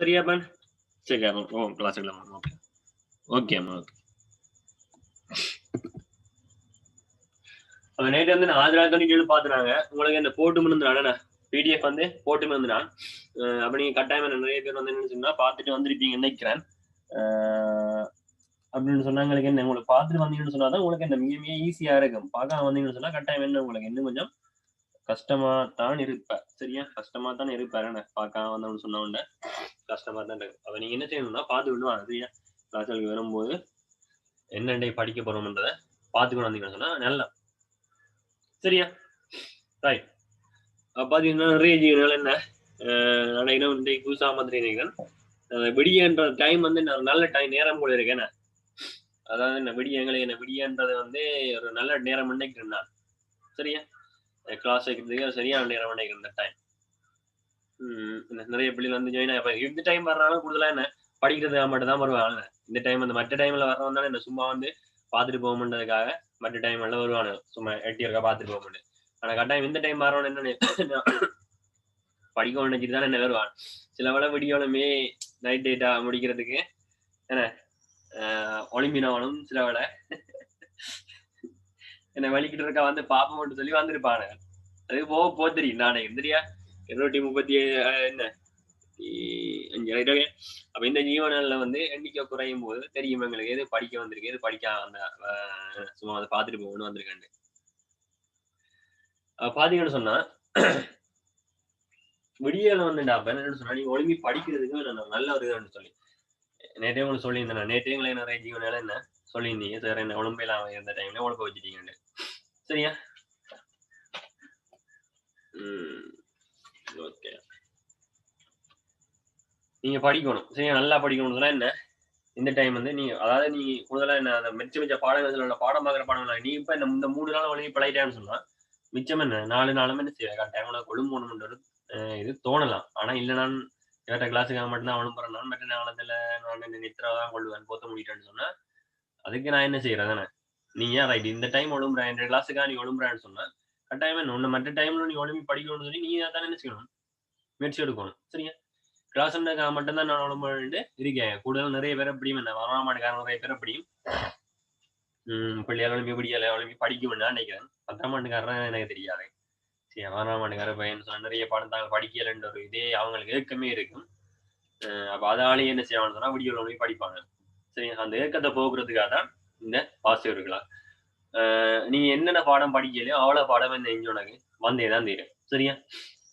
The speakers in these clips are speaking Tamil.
சரியாப்பா? சரி அப்ப கிளாஸுக்குள்ள ஓகே. ஓகேம்மா ஓகே. அப்ப நேற்று வந்து நான் 1997 பாத்துறாங்க. உங்களுக்கு இந்த போட்டு இருந்தானே பிடிஎஃப் வந்து போட்டு இருந்தான். அப்ப நீங்க கட்டாயமா நிறைய பேர் வந்து என்ன சொன்னா பாத்துட்டு வந்திருப்பீங்கன்னு நினைக்கிறேன். அப்படின்னு சொன்னா உங்களுக்கு என்ன உங்களுக்கு பார்த்துட்டு வந்தீங்கன்னு சொன்னாதான் உங்களுக்கு இந்த மிக ஈஸியா இருக்கும். பார்க்காம வந்தீங்கன்னு சொன்னா கட்டாயம் என்ன உங்களுக்கு இன்னும் கொஞ்சம் கஷ்டமா தான் இருப்ப. சரியா? கஷ்டமா தான் இருப்பாரு. பார்க்காம வந்தோம்னு சொன்ன உடனே கஷ்டமா தான் இருக்கு. அப்ப நீங்க என்ன செய்யணும்னா பார்த்து விடுவாங்க. சரியா? கிளாஸ்களுக்கு வரும்போது என்னண்டே படிக்க போறோம்ன்றத பார்த்துக்கணும் வந்தீங்கன்னு சொன்னா நல்லா. சரியா? ரைட். பாத்தீங்கன்னா நிறைய ஜீவனால் என்ன நினைக்கிறேன் இன்றைக்கு புதுசா மாத்திரிக்கிறேன். விடியன்ற டைம் வந்து நல்ல டைம் நேரம் கூட இருக்கேன். அதாவது என்ன எங்களுக்கு என்ன விடியன்றது வந்து ஒரு நல்ல நேரம் நினைக்கிறேன் நான். சரியா? கிளாஸ் வைக்கிறதுக்கு சரியான நேரம் நினைக்கிறேன் இந்த டைம். நிறைய பிள்ளைகள் வந்து ஜாயின் ஆகி இந்த டைம் வர்றனால கூடுதலா என்ன படிக்கிறதுக்காக மட்டும் தான் வருவாங்க. இந்த டைம் வந்து மற்ற டைம்ல வர்றவங்க தானே என்ன சும்மா வந்து பார்த்துட்டு போகணுன்றதுக்காக மற்ற டைம் எல்லாம் வருவானு சும்மா எட்டியருக்கா பார்த்துட்டு போக முடியும். ஆனா கட்டாயம் இந்த டைம் வரவன் என்ன படிக்க நினைச்சிட்டு தானே என்ன வருவான். சில வேலை விடியோலுமே நைட் டேட்டா முடிக்கிறதுக்கு என்ன ஒலிம்பினவனும் சில வேலை என்ன வலிக்கிட்டு இருக்கா வந்து பாப்பம் மட்டும் சொல்லி வந்திருப்பானு. அது போக தெரியும் நானே தெரியா 237 என்ன 5 அப்ப இந்த ஜீவனால வந்து எண்ணிக்கை குறையும் போது தெரியும் எங்களுக்கு எது படிக்க வந்திருக்கு எது படிக்க அந்த சும்மா அதை பார்த்துட்டு போகணும்னு வந்திருக்காண்டு. பாத்தீங்கன்னு சொன்னா விடியல வந்து என்ன சொன்னா நீங்க ஒழுங்கி படிக்கிறதுக்கு நல்ல ஒரு இதுன்னு சொல்லி நேற்றே உங்களுக்கு சொல்லியிருந்தேன். நேற்றே எங்களை நிறைய ஜீவனால என்ன சொல்லியிருந்தீங்க சார் என்ன உடம்பெல்லாம் இருந்த டைம்ல உழப்ப வச்சுட்டீங்கன்னு. சரியா? ஓகே. நீங்க படிக்கணும். சரியா? நல்லா படிக்கணும்னா என்ன இந்த டைம் வந்து நீ அதாவது நீ கூடுதலா என்ன அந்த மிச்ச பாடங்கள் உள்ள பாடம் பார்க்குற பாடம் நீ இப்ப இந்த 3 நாள் ஒழுங்கி பழகிட்டான்னு சொன்னா மிச்சம் என்ன 4 நாளுமே என்ன செய்ய கட்டாயம் கொழும்பு போகணும்ன்றது இது தோணலாம். ஆனா இல்ல நான் வேற கிளாஸுக்காக மட்டும்தான் அனுப்புறேன் நான் மற்ற காலத்துல நான் நித்திரதான் கொள்வேன் போத்த முடிட்டேன்னு சொன்னா அதுக்கு நான் என்ன செய்யறேன் தானே நீ ஏன் ரைட் இந்த டைம் ஒழுங்குறேன் என் கிளாஸுக்காக நீ ஒழுங்குறான்னு சொன்னா கட்டாயமா ஒண்ணு மற்ற டைம்ல நீ ஒழுங்கி படிக்கணும்னு சொல்லி நீ தானே என்ன செய்யணும் முயற்சி எடுக்கணும். சரியா? கிளாஸ் மட்டும்தான் நான் உடம்பு இருக்கேன். கூடுதல் நிறைய பேர் எப்படியும் என்ன வரலாம் மாட்டேங்கார நிறைய பேர் எப்படியும் பிள்ளையால் ஒழுங்கி ஒழுங்கி படிக்க வேண்டாம் நினைக்கிறேன். 10ஆம் ஆண்டுக்காரன் எனக்கு தெரியாது. சரி 6ஆம் ஆண்டுக்கார பையன் சொன்ன நிறைய பாடம் தாங்க படிக்கலன்ற ஒரு இதே அவங்களுக்கு ஏக்கமே இருக்கும். அப்ப அதாலேயே என்ன செய்வாங்க சொன்னா விடியல் ஒழுங்கி படிப்பாங்க. சரி அந்த ஏக்கத்தை போக்குறதுக்காக தான் இந்த பாசிட்டிவ் இருக்கலாம். நீ என்னென்ன பாடம் படிக்கலையோ அவ்வளவு பாடம் என்ன செஞ்சு உனக்கு வந்தேதான் தெரியும். சரியா?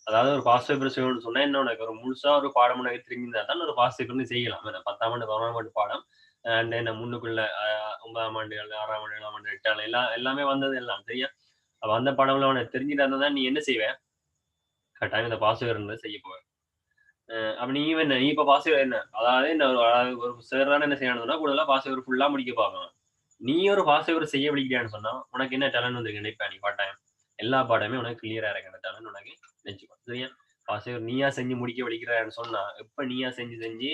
அதாவது ஒரு பாசிட்டிவ் பேப்பர் சொன்னா என்ன உனக்கு ஒரு முழுசா ஒரு பாடம் உனக்கு தெரிஞ்சிருந்தா தான் ஒரு பாசிட்டிவ் வந்து செய்யலாம். 10ஆம் ஆண்டு 11ஆம் ஆண்டு பாடம் அண்ட் என்ன முன்னுக்குள்ள 9ஆம் ஆண்டு 6ஆம் ஆண்டு 7ஆம் ஆண்டு 8ஆம் எல்லாமே வந்தது எல்லாம். சரியா? அப்ப அந்த பாடம்ல உனக்கு தெரிஞ்சுட்டா தான் நீ என்ன செய்வேன் கட்டாயம் இந்த பாசிட்டிவ் செய்ய போவேன். அப்ப நீ என்ன நீ இப்ப பாசிட்டிவ் என்ன அதாவது என்ன ஒரு சேர்றான என்ன செய்யணும்னா கூடுதலா பாசிட்டிவ் ஃபுல்லா முடிக்க பார்க்கணும். நீ ஒரு பாசிட்டிவ் செய்ய பிடிக்கிறான்னு சொன்னா உனக்கு என்ன டேலண்ட் வந்து நினைப்பா நீ பாட்டாயம் எல்லா பாடமே உனக்கு கிளியரா இருக்கிற டேலண்ட் உனக்கு நினைச்சுக்கோ. சரியா? பாசிட்டிவ் நீயா செஞ்சு முடிக்க வலிக்கிறான்னு சொன்னா எப்ப நீயா செஞ்சு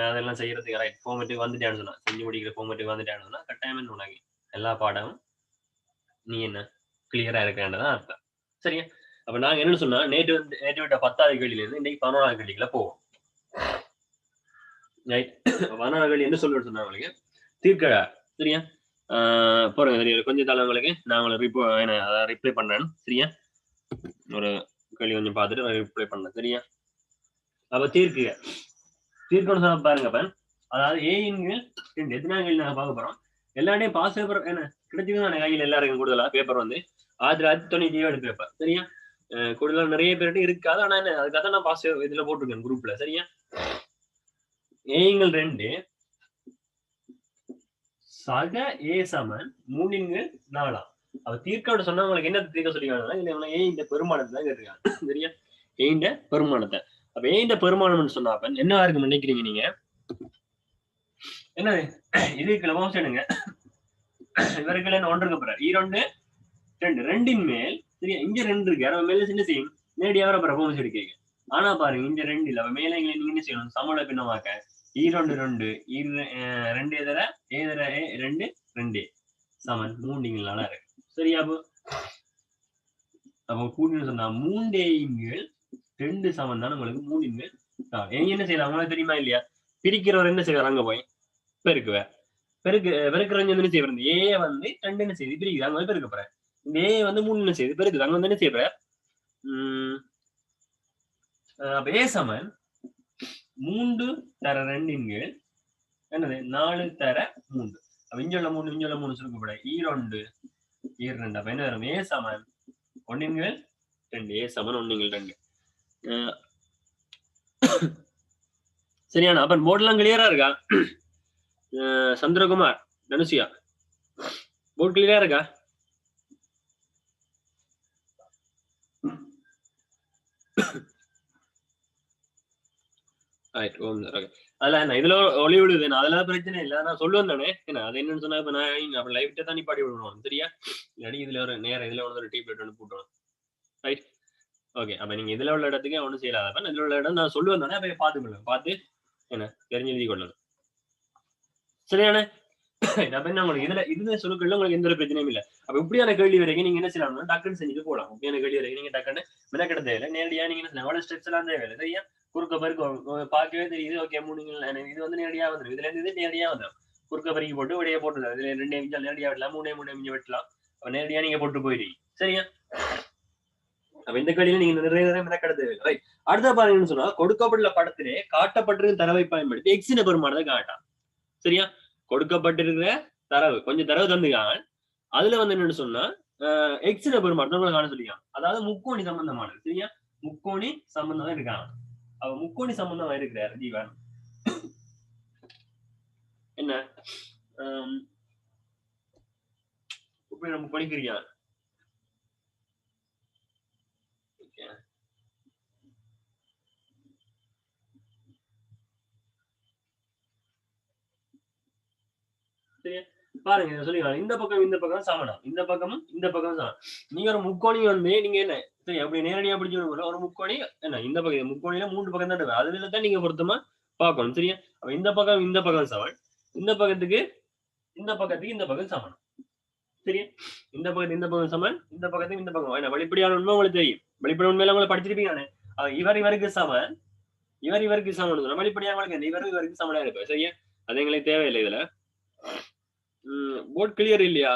அதெல்லாம் செய்யறதுக்கு ரைட் ஃபார்மேட்டுக்கு வந்துட்டான்னு சொன்னா செஞ்சு முடிக்கிற ஃபார்மேட்டுக்கு வந்துட்டான்னு சொன்னா கட்டாயம் உனக்கு எல்லா பாடமும் நீ என்ன கிளியரா இருக்கிறதான் அர்த்தம். சரியா? அப்ப நாங்க என்ன சொன்னா நேற்று விட்ட 10வது கேள்வியில இருந்து இன்னைக்கு 11வது கேள்விக்குள்ள போவோம். ரைட்? 11வது கேள்வி என்ன சொல்லுன்னு சொன்னா உங்களுக்கு தீர்க்கடா. சரியா? போறேங்க சரியா கொஞ்சம் தலைவங்களுக்கு நான் உங்களை ரிப்ளை பண்றேன். சரியா? ஒரு கேள்வி கொஞ்சம் பார்த்துட்டு ரிப்ளை பண்ணேன். சரியா? அப்ப தீர்க்கணும் சொன்ன பாருங்க அப்ப அதாவது ஏஇன்கள் எத்தனை கேள்வி நாங்க பார்க்க போறோம். எல்லாருடையும் பாஸ் பேப்பர் என்ன கிடைச்சிருந்தா கையில் எல்லாருக்கும் கூடுதலா பேப்பர் வந்து 1997 பேப்பர். சரியா? கூடுதலா நிறைய பேர்கிட்ட இருக்காது. ஆனா என்ன அதுக்காக நான் பாஸ் இதுல போட்டிருக்கேன் குரூப்ல. சரியா? ஏங்கள் 2 சக ஏ சமன் 3/4. அவ தீர்க்க சொன்னா உங்களுக்கு என்ன தீர்க்க சொல்லிருக்காங்கன்னா ஏ இந்த பெருமானத்தை தான் கேட்டிருக்காங்க. சரியா? ஏண்ட பெருமானத்தை அப்ப ஏண்ட பெருமானம்னு சொன்னா என்ன இருக்கு நினைக்கிறீங்க நீங்க என்ன இதுக்கு லமோசனுங்க இவருக்கு என்ன 1 இருக்கு போற 2 மேல் சரியா இங்க 2 இருக்கு அவ மேல என்ன செய்யும் நேரடியாக வர பெர்ஃபார்மன்ஸ் எடுக்கீங்க. ஆனா பாருங்க இங்க 2 இல்ல அவ மேல நீங்க என்ன செய்யணும் சமல பின்னமாக்க 2 2 எதர ஏதர 2 சமன் 3 இருக்கு. சரியா? அப்ப கூட்டின்னு சொன்னா 3 2 சமன் தான் உங்களுக்கு 3 நீங்க என்ன செய்யலாம் உங்களுக்கு தெரியுமா இல்லையா? பிரிக்கிறவர் என்ன செய்வார்? அங்க போய் பெருக்குவேன். பெருக்குறவங்க என்ன செய்வார்? ஏ வந்து 2 என்ன செய்யுது பிரிக்குது, அங்க போய் பெருக்க போறேன். இந்த ஏ வந்து 3 என்ன செய்யுது பெருக்குது, அங்க வந்து என்ன செய்ய போற? அப்ப ஏ சமன் 3 தர 2 என்னது 4 தர 3. அப்ப இஞ்சொல்ல 3 சுருக்கப்பட ஈரொண்டு ஈர்2. அப்ப என்ன வரும்? ஏ சமன் 1 2. ஏ சமன் 1 2. சரியான? அப்ப போர்ட்லாம் கிளியரா இருக்கா? சந்திரகுமார், தனுஷியா, போர்ட் கிளியரா இருக்கா? அதுல என்ன இதுல ஒளி விழுது, அதெல்லாம் பிரச்சனை இல்லை. நான் சொல்லுவேன் தானே என்ன அது என்னன்னு சொன்னா, இப்ப நான் லைட்டா தான் நிப்பாட்டி விடணும் சரியா? இல்லாட்டி இதுல ஒரு நேரம் இதுல ஒரு டீப் லைட் ஒன்று போட்டணும். Right, okay. அப்ப நீங்க இதுல உள்ள இடத்துக்கு ஒன்றும் செய்யலாத, இதுல உள்ள இடம் நான் சொல்லுவேன் தானே, அப்ப பார்த்துக்கொள்ளுங்க, பார்த்து என்ன தெரிஞ்சு எழுதி கொள்ளணும் சரியான? அப்ப என்ன உங்களுக்கு இதுல சொல்லுக்கள்ல உங்களுக்கு எந்த ஒரு பிரச்சனையும் இல்லை. அப்ப இப்படியான கேள்வி வரைக்கும் நீங்க என்ன செய்யலாம்னா டக்குன்னு செஞ்சுட்டு போகலாம். இப்படியான கேள்வி வரைக்கும் நீங்க டக்குன்னு மெனக்கெட தேவையில்லை, நேரடியா நீங்க என்ன செய்யலாம், ஸ்டெப்ஸ் எல்லாம் தேவையில்லை சரியா? குறுக்க பருக்கு பார்க்கவே தெரியுது, ஓகே மூணு இது வந்து நேரடியா வந்துடும், இதுல இருந்து இது நேரடியா வந்துடும். குறுக்க பறிக்கு போட்டு விடையே போட்டுலாம், இதுல 2 மிஞ்சம் நேரடியா வெட்டலாம், 3 மிஞ்சம் வெட்டலாம். நேரடியா நீங்க போட்டு போயிடுவீங்க சரியா? அப்ப இந்த கேள்வியில நீங்க நிறைய மெனக்கெட தேவையில்லை. அடுத்த பாருங்கன்னு சொன்னா, கொடுக்கப்பட்டுள்ள படத்திலே காட்டப்பட்டிருக்கும் தரவை பயன்படுத்தி எக்ஸின பெருமானதை காட்டாம் சரியா? கொடுக்கப்பட்டிருக்கிற தரவு கொஞ்சம் தரவு தந்துக்காங்க, அதுல வந்து என்னன்னு சொன்னா எக்ஸின பெருமானத்தை காண சொல்லிக்காங்க. அதாவது முக்கோணி சம்பந்தமானது சரியா? முக்கோணி சம்பந்தம் தான் இருக்காங்க. அவ முக்கோணி சம்பந்தமா இருக்கிறார் ஜீவன். என்ன இப்படி நம்ம படிக்கிறீங்க சரியா? பாருங்க சொல்லிக்கலாம், இந்த பக்கம் சமணம், இந்த பக்கமும் சமணம். நீங்க ஒரு முக்கோணி வந்து நீங்க என்ன சரி அப்படி நேரடியா பிடிச்சு ஒரு முக்கோணி என்ன இந்த பக்கம் முக்கோணியில 3 பக்கம் தான் இருக்கு, அதுல தான் நீங்க பொருத்தமா பார்க்கணும் சரியா? அப்ப இந்த பக்கம் சமன், இந்த பக்கத்துக்கு இந்த பக்கம் சமணம் சரியா? இந்த பக்கம் சமன், இந்த பக்கம் என்ன வெளிப்படையான உண்மை உங்களுக்கு தெரியும். வெளிப்படை உண்மையில உங்களை படிச்சிருப்பீங்க. இவருக்கு சமன், இவருக்கு சமன் சொன்னா வெளிப்படையா உங்களுக்கு இவருக்கு சமனா இருப்பேன் சரியா? அது எங்களுக்கு தேவையில்லை இதுல. போர்ட் கிளியர் இல்லையா?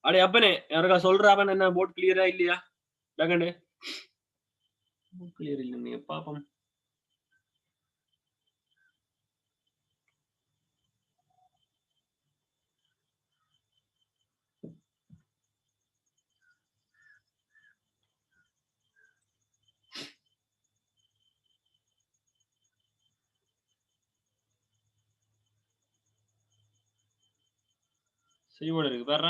அடே அப்பனே யாருக்கா சொல்ற அவன் என்ன போர்ட் கிளியரா இல்லையா? டகண்டு கிளியர் இல்லைன்னு பாப்போம். செய்வோட இருக்கு பாரு.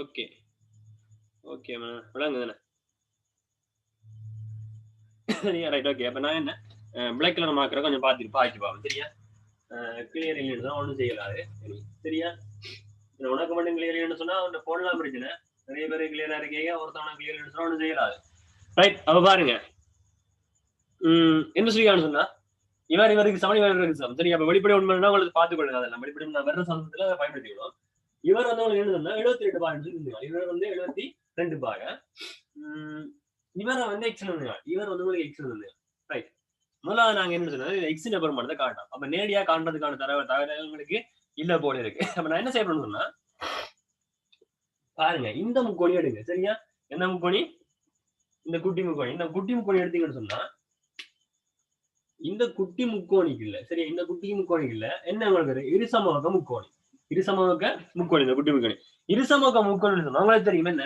ஓகே ஓகே விளங்கு தானே சரியா? Right, okay. அப்ப நான் என்ன பிளாக் கலர் மார்க்கரை கொஞ்சம் பார்த்துட்டு பாப்போம் சரியா? கிளியர் இல்லைன்னு தான் ஒன்றும் செய்யலாது சரியா? உனக்கு மட்டும் கிளியர் இல்லைன்னு சொன்னா அவன் போடலாம் பிரச்சனை, நிறைய பேர் கிளியரா இருக்கீங்க, ஒருத்தவன கிளியர் இல்லைன்னு சொன்னா ஒன்றும் செய்யலாது. ரைட், அப்ப பாருங்க என்ன சொல்லியான்னு சொன்னா இவருக்கு சமன், இவருக்கு சமம் சரி. அப்ப வெளிப்படை உண்மைன்னா உங்களுக்கு பார்த்துக்கொள்ளுங்க, அதெல்லாம் வெளிப்படை நான் வர்ற சமயத்துல அதை பயன்படுத்திக்கணும். இவர் வந்து உங்களுக்கு என்ன சொன்னா 72 பாகன்னு சொல்லி, இவர் வந்து 72 பாக, இவரை வந்து எக்ஸ் இவர் வந்து உங்களுக்கு எக்ஸ் ரைட். முதலாவது நாங்க என்ன சொன்னோம், எக்ஸ் பெருமானத்தை காட்டும். அப்ப நேரடியா காண்றதுக்கான தகவல் உங்களுக்கு இல்ல போல இருக்கு. அப்ப நான் என்ன செய்யணும்னு சொன்னா பாருங்க, இந்த முக்கோணி எடுங்க சரியா? என்ன முக்கோணி? இந்த குட்டி முக்கோணி. இந்த குட்டி முக்கோணி எடுத்தீங்கன்னு சொன்னா இந்த குட்டி முக்கோணிக்கு இல்ல சரியா? இந்த குட்டி முக்கோணிக்கு இல்ல என்ன உங்களுக்கு இருசமவக முக்கோணி, இருசமவக முக்கோணி. இந்த குட்டி முக்கோணி இருசமவக முக்கோணி சொன்னா உங்களுக்கு தெரியும் என்ன,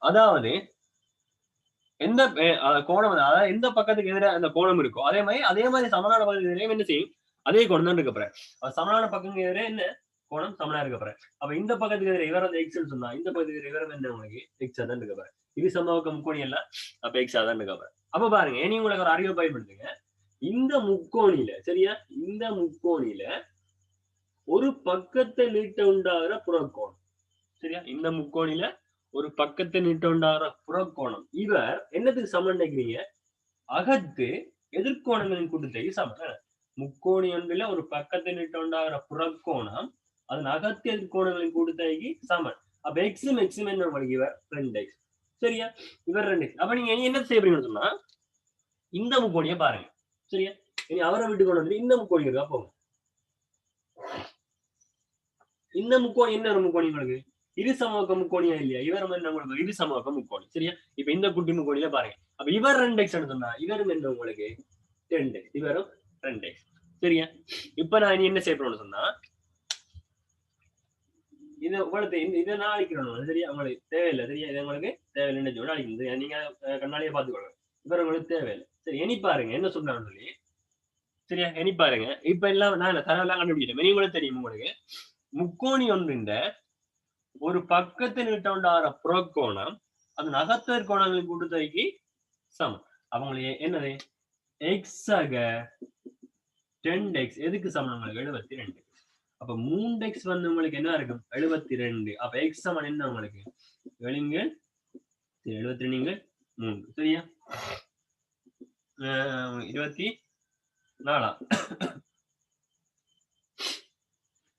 அதாவது எந்த கோணம், அதாவது எந்த பக்கத்துக்கு எதிராக அந்த கோணம் இருக்கோ அதே மாதிரி சமனான பக்கத்துக்கு எதிரே என்ன செய்யும், அதே கோணம் தான் இருக்க போறேன். சமனான பக்கத்துக்கு எதிரே என்ன கோணம் சமனா இருக்க போறேன். அப்ப இந்த பக்கத்துக்கு எதிரே இவர் வந்து எக்ஸ் சொன்னா இந்த பக்கத்துக்கு இவர் என்ன உங்களுக்கு எக்ஸ் தான் இருக்க போறேன். இது சமவக முக்கோணி எல்லாம் அப்ப எக்ஸ் தான் இருக்க போறேன். அப்ப பாருங்க, இனி உங்களுக்கு ஒரு அறிவை பயன்படுத்துங்க. இந்த முக்கோணியில சரியா? இந்த முக்கோணியில ஒரு பக்கத்தை நீட்ட உண்டாகிற புறக்கோணம் சரியா? இந்த முக்கோணியில ஒரு பக்கத்தை நீட்ட உண்டாகிற புறக்கோணம் இவர் என்னத்துக்கு சமன் நினைக்கிறீங்க? அகத்து எதிர்கோணங்களின் கூட்டுத்தொகை சமன். முக்கோணி ஒன்றில ஒரு பக்கத்தை நீட்ட உண்டாகிற புறக்கோணம் அதன் அகத்து எதிர்கோணங்களின் கூட்டுத்தொகைக்கு சமன். அப்ப எக்ஸும் என்ன உங்களுக்கு இவர் 2x. சரியா? இவர் 2x. அப்ப நீங்க என்ன செய்யறீங்கன்னு சொன்னா இந்த முக்கோணியை பாருங்க. சரியா? இனி அவரை விட்டு கொண்டு வந்து இந்த முக்கோணி இருக்கா போங்க. இந்த முக்கோணி என்ன ஒரு முக்கோணி உங்களுக்கு? இரு சமபக்க முக்கோணியா இல்லையா? இவர் என்ன உங்களுக்கு இரு சமபக்க முக்கோணி. சரியா? இப்ப இந்த குட்டி முக்கோணியில பாருங்க. அப்ப இவர் 2x சொன்னா இவரும் என்ன உங்களுக்கு 2x. இவரும் 2x. சரியா? இப்ப நான் இனி என்ன செய்யணும்னு சொன்னா இது உங்களுக்கு இதை நான் அழிக்கணும். சரியா? உங்களுக்கு தேவையில்லை. சரியா? இது உங்களுக்கு தேவையில்லைன்னு சொல்லி அழிக்கணும். நீங்க கண்ணாடியை பார்த்துக்கொள்ளுங்க. இவர் உங்களுக்கு தேவையில்லை. சரி, எண்ணி பாருங்க என்ன சொன்னான்னு சொல்லி. சரியா? எண்ணி பாருங்க. இப்ப எல்லாம் நான் தரவெல்லாம் கண்டுபிடிச்சிட்டேன். உங்களுக்கு தெரியும் உங்களுக்கு முக்கோணி ஒன்றின் ஒரு பக்கத்தில் இட்டோண்டார புறக்கோணம் அதன் அகத்தர் கோணங்களின் கூட்டுத்தொகைக்கு சமம். அவங்களுக்கு என்னது எக்ஸ் ஆக 10x எதுக்கு சமம் உங்களுக்கு 72. அப்ப 3x வந்து உங்களுக்கு என்ன இருக்கும் 72. அப்ப x சமம் என்ன உங்களுக்கு வெளிங்க 72 3. சரியா? 24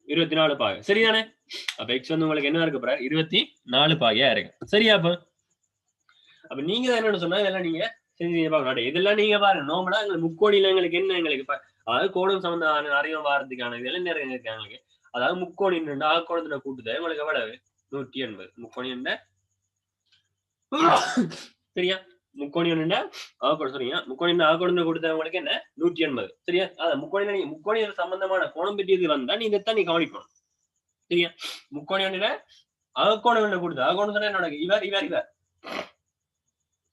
24 பாகை. சரிதானே? அப்ப x வந்து உங்களுக்கு என்ன இருக்கு பாரு 24 பாகையா இருக்கு. சரியா? அப்ப நீங்க என்ன சொன்னா இதெல்லாம் நீங்க செஞ்சு பார்க்கணும். இதெல்லாம் நீங்க பாருங்க நோம்பலா எங்களுக்கு முக்கோணியில எங்களுக்கு என்ன எங்களுக்கு அதாவது கோணம் சம்பந்த அறிவும் வாரத்துக்கான இதெல்லாம் நிறைய இருக்கு எங்களுக்கு. அதாவது முக்கோணி ஆகோணத்துல கூட்டுது உங்களுக்கு எவ்வளவு 180 முக்கோணி என்ன சரியா? முக்கோணி ஒண்ணு ஆகோணம் சரியா? முக்கோணி ஆகோணத்துல கூட்டுது உங்களுக்கு என்ன 180. சரியா? அதான் முக்கோணி சம்பந்தமான கோணம் பெற்றியது வந்தா நீ இதைத்தான் நீ கவனிக்கணும். சரியா? முக்கோணி ஒண்ணுல ஆகோணம் கூட்டுது ஆகோணம் சொன்னா என்ன இவர் இவர் இவர்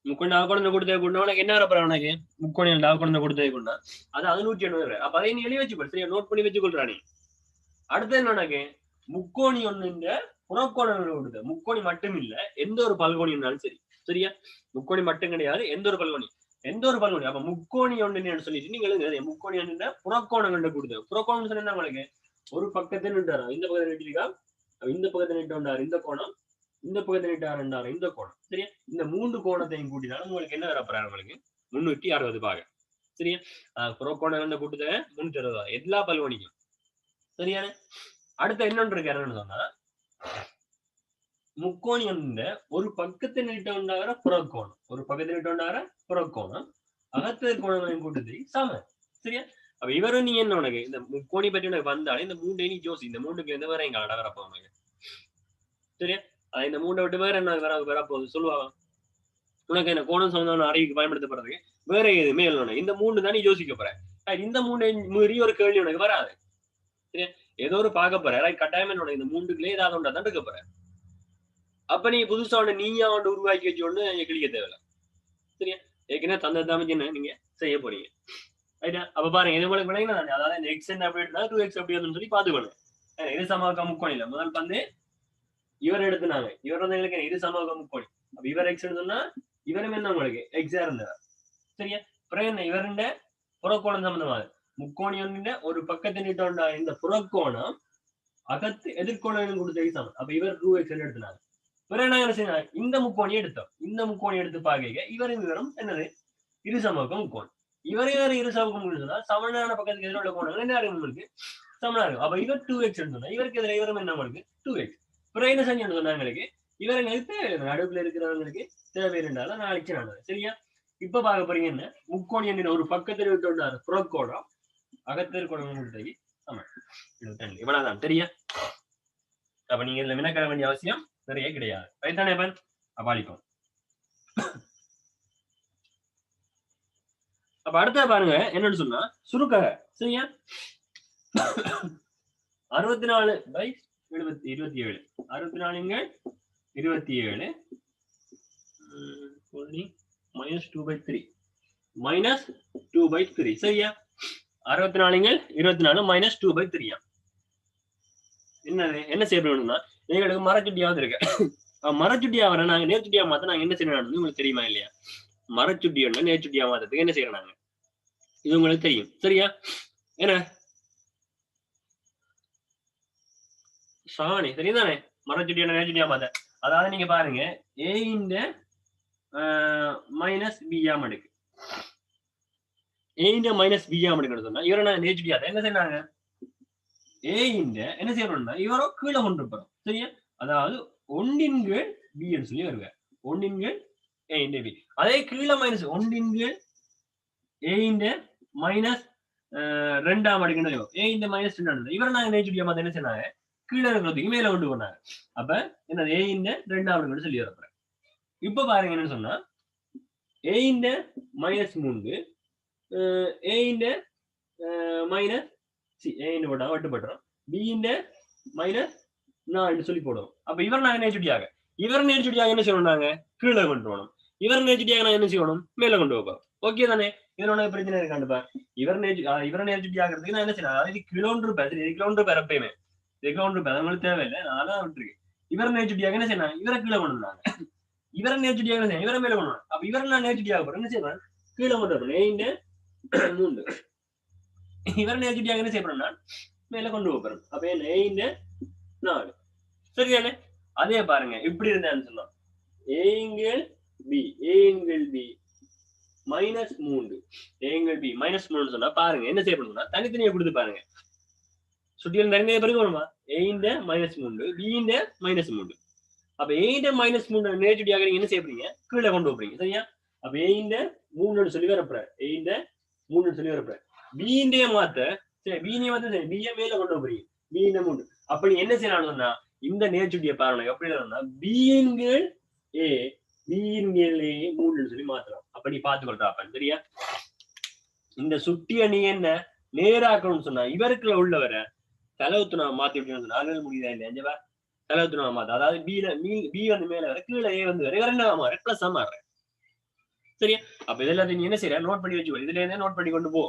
முக்கோணி ஆகோணத்தை கொடுத்தே கொண்டா உனக்கு என்ன வரப்போற உனக்கு முக்கோணி ஆகோணத்தை கொடுத்தே கொண்டா அது 180. அப்ப அதை நீ எழுதி வச்சுக்கோ. சரியா? நோட் பண்ணி வச்சுக்கொள்றா நீ. அடுத்து என்ன உனக்கு முக்கோணி ஒண்ணு புறக்கோணங்கள் கொடுத்த முக்கோணி மட்டும் இல்ல எந்த ஒரு பல்கோணி இருந்தாலும் சரி. சரியா? முக்கோணி மட்டும் கிடையாது எந்த ஒரு பல்கோணி அப்ப முக்கோணி ஒண்ணு சொல்லிட்டு நீங்க எழுதுங்க முக்கோணி ஒண்ணு புறக்கோணங்கள் கொடுத்த புறக்கோணம் சொன்னா உங்களுக்கு ஒரு பக்கத்தை நிட்டாரா இந்த பக்கத்தை நிட்டிருக்கா இந்த பக்கத்தை நிட்டோண்டாரு இந்த கோணம் இந்த பக்கத்தை நிட்டாரு இந்த கோணம். சரியா? இந்த 3 கோணத்தையும் கூட்டினாலும் உங்களுக்கு என்ன வரப்போறாரு உங்களுக்கு 360 பாகை. சரியா? புறக்கோணங்கள் கூட்டுத 360 எல்லா பல்கோணிக்கும். சரியான? அடுத்த என்னொன்று இருக்கு என்னன்னு சொன்னா முக்கோணி வந்து ஒரு பக்கத்தை நீட்டோண்டாகிற புறக்கோணம் ஒரு பக்கத்தை நீட்டோண்டாகிற புறக்கோணம் அகத்த கோணங்களையும் கூட்டுது சம. சரியா? அப்ப இவரும் நீ என்ன உனக்கு இந்த முக்கோணி பற்றி உனக்கு வந்தாலே இந்த 3 நீ ஜோசி இந்த 3க்கு எந்த வேற எங்க அடவரப்போ உனக்கு. சரியா? இந்த 3 விட்டு வேற என்ன வரப்போகுது சொல்லுவாங்க உனக்கு என்ன கோணம் சம்பந்தமான அறிவுக்கு பயன்படுத்தப்படுறதுக்கு வேற எதுவுமே இல்லை. இந்த 3 தான் நீ யோசிக்க போற. இந்த 3 மீறி ஒரு கேள்வி உனக்கு வராது. சரியா? ஏதோ ஒரு பார்க்க போற கட்டாயமே உனக்கு இந்த 3க்குள்ளே ஏதாவது ஒன்றா தான் இருக்க போற. அப்ப நீ புதுசா ஒண்ணு நீயா ஒன்று உருவாக்கி வச்சு ஒண்ணு கிளிக்க தேவையில்ல. சரியா? ஏற்கனவே தந்த தமிழ் நீங்க செய்ய போறீங்க. ரைட்டா? அப்ப பாருங்க இது உங்களுக்கு விளங்கினா அதாவது இந்த எக்ஸ் என்ன அப்படின்னா 2x அப்படி சொல்லி பாத்துக்கணும். இது சமபக்க முக்கோணில முதல் வந்து இவர் எடுத்துனாங்க இவர் வந்து எங்களுக்கு இது சமபக்க முக்கோணி. அப்ப இவர் எக்ஸ் எடுத்தோம்னா இவரும் என்ன உங்களுக்கு எக்ஸா இருந்தார். சரியா? அப்புறம் என்ன இவருண்ட புறக்கோணம் சம்பந்தமாக முக்கோணி ஒன்று ஒரு பக்கத்தை நீட்டோண்டா இந்த புறக்கோணம் அகத்து எதிர்கோணம் கொடுத்த சமம். அப்ப இவர் 2x எடுத்துனாங்க. பிறகு என்ன செய்யணும் இந்த முக்கோணி எடுத்தோம். இந்த முக்கோணி எடுத்து பார்க்க இவரும் என்னது இரு சமபக்க முக்கோணி. இவரே இரு சமபக்க முக்கோணி சமனான பக்கத்துக்கு எதிர உள்ள கோணங்கள் என்ன இருக்கும் உங்களுக்கு சமனா இருக்கும். அப்ப இவர் 2x எடுத்தோம்னா இவருக்கு எதிர இவரும் என்ன உங்களுக்கு 2x. பிறகு என்ன செஞ்சு சொன்னாங்களுக்கு இவர் எங்களுக்கு நடுப்புல இருக்கிறவங்களுக்கு தேவை இருந்தாலும் நான் அழிச்சு. சரியா? இப்ப பார்க்க போறீங்க என்ன முக்கோணி என்ற ஒரு பக்கத்தில் விட்டு புறக்கோணம் அகத்திற்கு கொடுத்தது சமன் 22. இவ்வளவுதான். சரியா? அப்ப நீங்க இதுல வினக்கற வேண்டிய அவசியம் நிறைய கிடையாது. ரைட்டானே பன் அபாலிக்கும். அப்ப அடுத்த பாருங்க என்னன்னு சொன்னா சுருக்க. சரியா? 64/27 64 27 -2/3 -2/3. சரியா? 64 24 -2/3. என்னது என்ன செய்யணும்னா எங்களுக்கு மரச்சுட்டியாவது இருக்கு. மரச்சுட்டியா வர நாங்க நேர்ச்சுட்டியா மாத்த நாங்க என்ன செய்யணும் உங்களுக்கு தெரியுமா இல்லையா? மரச்சுட்டி ஒண்ணு நேர்ச்சுட்டியா மாத்ததுக்கு என்ன செய்யறோம் நாங்க இது உங்களுக்கு தெரியும். சரியா? என்ன சாணி சரிதானே? மரச்சுட்டி ஒண்ணு நேர்ச்சுட்டியா மாத்த அதாவது நீங்க பாருங்க a இந்த -b ஆம் எடுக்கு a இந்த -b ஆம் எடுக்கணும் சொன்னா இவரை நாங்க நேர்ச்சுட்டியா என்ன செய்யறாங்க a இந்த என்ன செய்யறோம்னா இவரோ கீழே கொண்டு போறோம். சரியா? அதாவது 1 b சொல்லி வருவேன் ஒன்றின் கீழ் ஏ இன்டு பி. அதே கீழே மைனஸ் ஒன்றின் கீழ் ஏ இன்டு மைனஸ் 2ஆம் அடுக்குன்னு ஏ இன்டு மைனஸ் 2 இவரை நாங்க நேச்சுடியா மாதிரி என்ன சொன்னாங்க கீழே இருக்கிறதுக்கு மேல கொண்டு போனாங்க. அப்ப என்ன ஏ இன்டு 2ஆம் அடுக்குன்னு சொல்லி வரப்போறேன். இப்ப பாருங்க என்னன்னு சொன்னா ஏ இன்டு மைனஸ் 3 ஏ இன்டு மைனஸ் ஏ இன்டு போட்டா வட்டுப்பட்டுரும் பி இன்டு மைனஸ் 4 சொல்லி போடுவோம். அப்ப இவர் நாங்க நேச்சுடியாக இவர் நேச்சுடியாக என்ன செய்யணும் கீழே கொண்டு போகணும். இவர் நேச்சுடியாக நான் என்ன செய்யணும் மேல கொண்டு வைப்போம். ஓகே தானே? இதனோட பிரச்சனை இருக்காண்டுப்பா. இவர் நேச்சுடியாகிறதுக்கு நான் என்ன செய்யணும் அதாவது கிலோமீட்டர் பேர் கிலோமீட்டர் பேர் எப்பயுமே கிலோமீட்டர் பேர் உங்களுக்கு தேவையில்லை. நான் விட்டுருக்கேன். இவர் நேச்சுடியாக என்ன செய்யணும் இவரை கீழே கொண்டு வந்தாங்க. இவரை நேச்சுடியாக என்ன செய்யணும் இவரை மேல கொண்டு வரணும். அப்ப இவரை நான் நேச்சுடியாக போறேன் என்ன செய்வேன் கீழே கொண்டு வரணும். ஏ இன்டு 3 இவரை நேச்சுடியாக என்ன செய்யப்படுறேன் நான் மேல கொண்டு போறேன். அப்ப என்ன ஏ இன்டு 4 சரியானே? அதே பாருங்க இப்படி இருந்தான்னு சொன்னா ஏங்கள் பி ஏங்கள் பி மைனஸ் 3 ஏங்கள் பி மைனஸ் 3 சொன்னா பாருங்க என்ன செய்யப்படும்னா தனித்தனியா கொடுத்து பாருங்க. சுட்டியில் தனித்தனியா பிறகு வருமா A into minus 3 B into minus 3. அப்ப ஏ இன்டு மைனஸ் 3 நேச்சுடியாக நீங்க என்ன செய்யப்படுறீங்க கீழே கொண்டு போறீங்க. சரியா? அப்ப ஏ இன்டு 3 சொல்லி வரப்போறேன். ஏ இன்டு 3 சொல்லி வரப்போறேன். பி இன்டே மாத்த சரி பி இன்டே மாத்த சரி பிஏ மேல கொண்டு போறீங்க. பி இன்டு 3 அப்படி என்ன செய்யறாங்கன்னா இந்த நேச்சுடிய பாருங்க எப்படி பியின் கீழ் ஏ பியின் கீழ் ஏ 3 சொல்லி மாத்தலாம். அப்ப நீ பாத்துக்கொள்றா அப்ப சரியா? இந்த சுட்டிய நீ என்ன நேராக்கணும்னு சொன்னா இவருக்குள்ள உள்ளவரை தலைவுத்து நான் மாத்தி விட்டு நாங்கள் முடியுதா இல்லையா அஞ்சவா தலைவுத்து நான் மாத்த அதாவது பி வந்து மேல வர கீழே ஏ வந்து வர என்ன மாற பிளஸ் மாறுறேன். சரியா? அப்ப இதெல்லாம் நீ என்ன செய்யற நோட் பண்ணி வச்சுக்கோ. இதுல இருந்தே நோட் பண்ணி கொண்டு போ.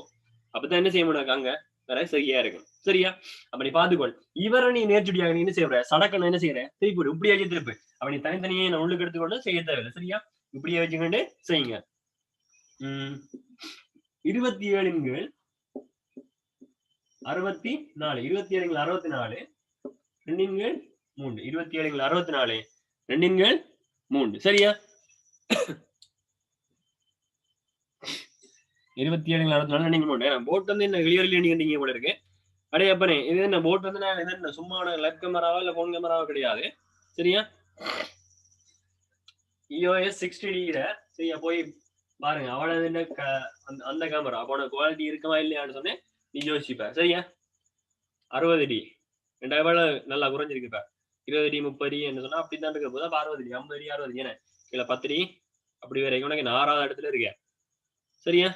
அப்பதான் என்ன செய்ய முடியும் அங்க வேற சரியா இருக்கும். சரியா? அப்ப நீ பாத்துக்கொள். இவரை நீ நேர்ச்சுடியாக நீ என்ன செய்யற சடக்கணும் என்ன செய்யற திருப்பி இப்படியே திருப்பு. அப்ப நீ தனித்தனியே நான் உள்ளுக்கு எடுத்துக்கொண்டு செய்ய தேவையில்லை. சரியா? இப்படியே வச்சுக்கொண்டு செய்யுங்க. 27 கீழ் 64 27 கீழ் 64 2 கீழ் 3 27 கீழ் 64 2 கீழ் 3 சரியா? 27 64 2 3 போட் வந்து என்ன கிளியர்லி நீங்க போல இருக்கு. அடே அப்பனே இது என்ன போட் வந்து நான் என்ன சும்மா லைவ் கேமராவா இல்ல போன் கேமராவா கிடையாது. சரியா? EOS 60D சரியா போய் பாருங்க. அவ்வளவு என்ன அந்த கேமரா அப்போ குவாலிட்டி இருக்குமா இல்லையான்னு சொன்னேன் நீ யோசிப்ப. சரியா? 60D எவ்வளவு நல்லா குறைஞ்சிருக்குப்ப 20D 30D என்ன சொன்னா அப்படித்தான் இருக்க போதா 60D 50D 60D ஏன்னா இல்ல 10D அப்படி வரைக்கும் உனக்கு 6வது இடத்துல இருக்க. சரியா?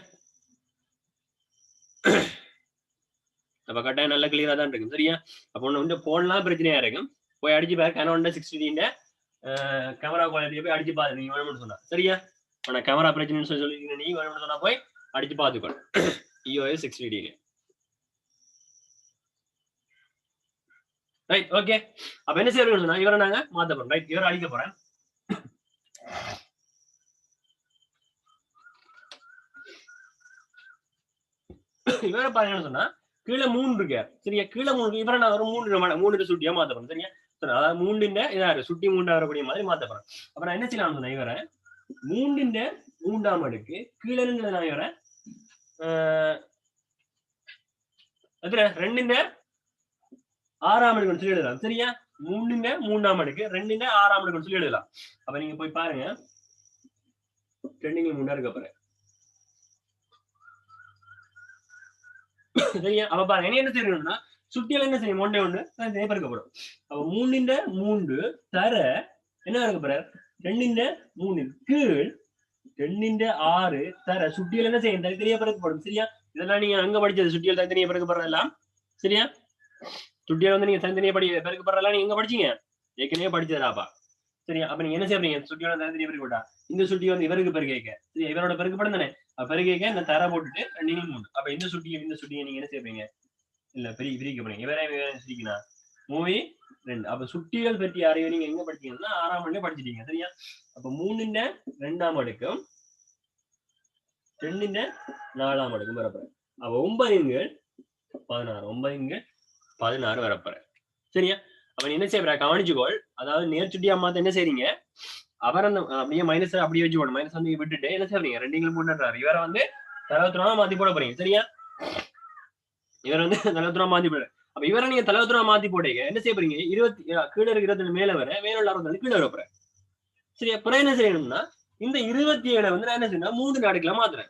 அப்ப கட்டாயம் நல்ல கிளியரா தான் இருக்கும். சரியா? அப்ப ஒண்ணு போன்லாம் பிரச்சனையா இருக்கும். போய் அடிச்சு பாரு Canon 60D கேமரா குவாலிட்டியை போய் அடிச்சு பாரு நீங்க வேணும்னு சொன்னா. சரியா? ஆனா கேமரா பிரச்சனைன்னு சொல்லி நீ வேணும்னு சொன்னா போய் அடிச்சு பாத்துக்கோ. EOS 60D right. ஓகே. அப்ப என்ன செய்யறோம்னு சொன்னா இவரை நாங்க மாத்த போறோம். ரைட் இவரை அடிக்க போறேன். இவரை பாருங்கன்னு சொன்னா கீழே 3 இருக்கு. சரியா? கீழே 3 இவரை நான் ஒரு 3 சுட்டியா மாத்த போறேன். சரியா? அதாவது 3 இதாரு சுட்டி 3 வரக்கூடிய மாதிரி மாத்த போறேன். அப்ப நான் என்ன செய்யலாம் சொன்னா இவரை 3 3ஆம் அடுக்கு கீழே இருந்து நான் இவரை 2 6ஆம் அடுக்கு சொல்லி எழுதலாம். சரியா? 3 3ஆம் அடுக்கு 2 6ஆம் அடுக்கு சொல்லி எழுதலாம். அப்ப நீங்க போய் பாருங்க 2 3 இருக்க போறேன். சரியா? அப்ப பாருங்க என்ன செய்யணும்னா சுட்டியில என்ன செய்யும் 1 1 பெருக்கப்படும். அப்ப 3 3 தர என்ன இருக்க போற 2 3 கீழ் 2 6 தர சுட்டியில என்ன செய்யும் தனித்தனியா பெருக்கப்படும். சரியா? இதெல்லாம் நீங்க அங்க படிச்சது சுட்டியல் தனித்தனியா பெருக்கப்படுறதெல்லாம். சரியா? சுட்டியல் வந்து நீங்க தனித்தனியா பெருக்கப்படுறதெல்லாம் நீங்க எங்க படிச்சீங்க ஏற்கனவே படிச்சதாப்பா. சரியா? அப்ப நீங்க என்ன செய்யறீங்க சுட்டியோட தனித்தனியா பெருக்கப்பட்டா இந்த சுட்டி வந்து இவருக்கு பெருக்க சரியா இவரோட பெருக்கப்படும் தானே பெருக்க இந்த தர போட்டுட்டு 2 3 அப்ப இந்த சுட்டியை நீங்க என்ன செய்யறீங்க இல்ல பிரிக்க போறீங்க. இவரே சிரிக்கணும் மூவி 2. அப்ப சுட்டிகள் பற்றி அறிவு நீங்க எங்க படிச்சீங்கன்னா 6ஆம் ஆண்டு படிச்சிட்டீங்க. சரியா? அப்ப 3 2ஆம் அடுக்கும் 2 4ஆம் அடுக்கும் வரப்போறேன். அப்ப 9 16 9 16 வரப்போறேன். சரியா? அப்ப என்ன செய்யற கவனிச்சுக்கோள். அதாவது நேர்ச்சுட்டியா மாத்த என்ன செய்றீங்க அவர் அந்த அப்படியே மைனஸ் அப்படியே வச்சுக்கோணும். மைனஸ் வந்து விட்டுட்டு என்ன செய்றீங்க 2 3 இவரை வந்து 63 மாத்தி போட போறீங்க. சரியா? இவர் வந்து 63 மாத்தி போடுற. அப்ப இவரை நீங்க 63 மாத்தி போட்டீங்க என்ன செய்ய போறீங்க 20 கீழே இருக்கு 20 மேல வர மேல உள்ள 60 கீழே வர போற. சரி அப்புறம் என்ன செய்யணும்னா இந்த 27 வந்து நான் என்ன செய்யணும் 3 நாடுகளா மாத்துறேன்.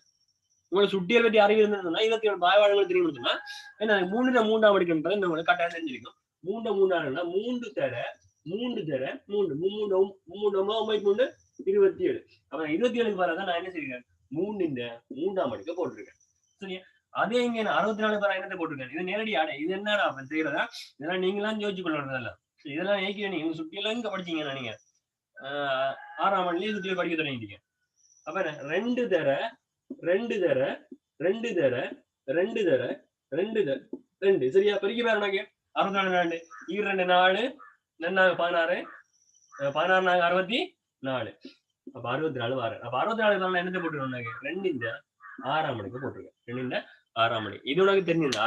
உங்களுக்கு சுட்டியல் பற்றி அறிவு இருந்ததுன்னா 27 பாய்வாளர்கள் தெரியும் சொன்னா என்ன 3 எடுக்கின்றது இந்த உங்களுக்கு கட்டாயம் தெரிஞ்சிருக்கும். 3 3 தர 27. அப்ப 27க்கு வரதான் நான் என்ன செய்யறேன் 3 இந்த 3ஆம் அடுக்க போட்டிருக்கேன். சரியா அதே இங்க 64 பேர் என்னத்தை போட்டிருக்கேன். இது நேரடியான இது என்னடா செய்யறதா இதெல்லாம் நீங்களாம் யோசிச்சு கொள்றதெல்லாம் இதெல்லாம் ஏற்கனவே நீங்க சுட்டியெல்லாம் இங்க படிச்சீங்கன்னா நீங்க 6ஆம் ஆண்டுலயே சுட்டியல் படிக்க தொடங்கிட்டீங்க. அப்ப 2 தர 2 தர 2 தர 2 தர 2 தர 2 சரியா பெருக்கி பாருங்க 64 2 4 16 16 64 அப்ப 64 வாரம் அப்ப 64 என்னத்தை போட்டுருவாங்க 2 இந்த 6ஆம் மணிக்கு போட்டுருக்கேன் 2 இந்த 6ஆம் மணி இது உனக்கு தெரிஞ்சிருந்தா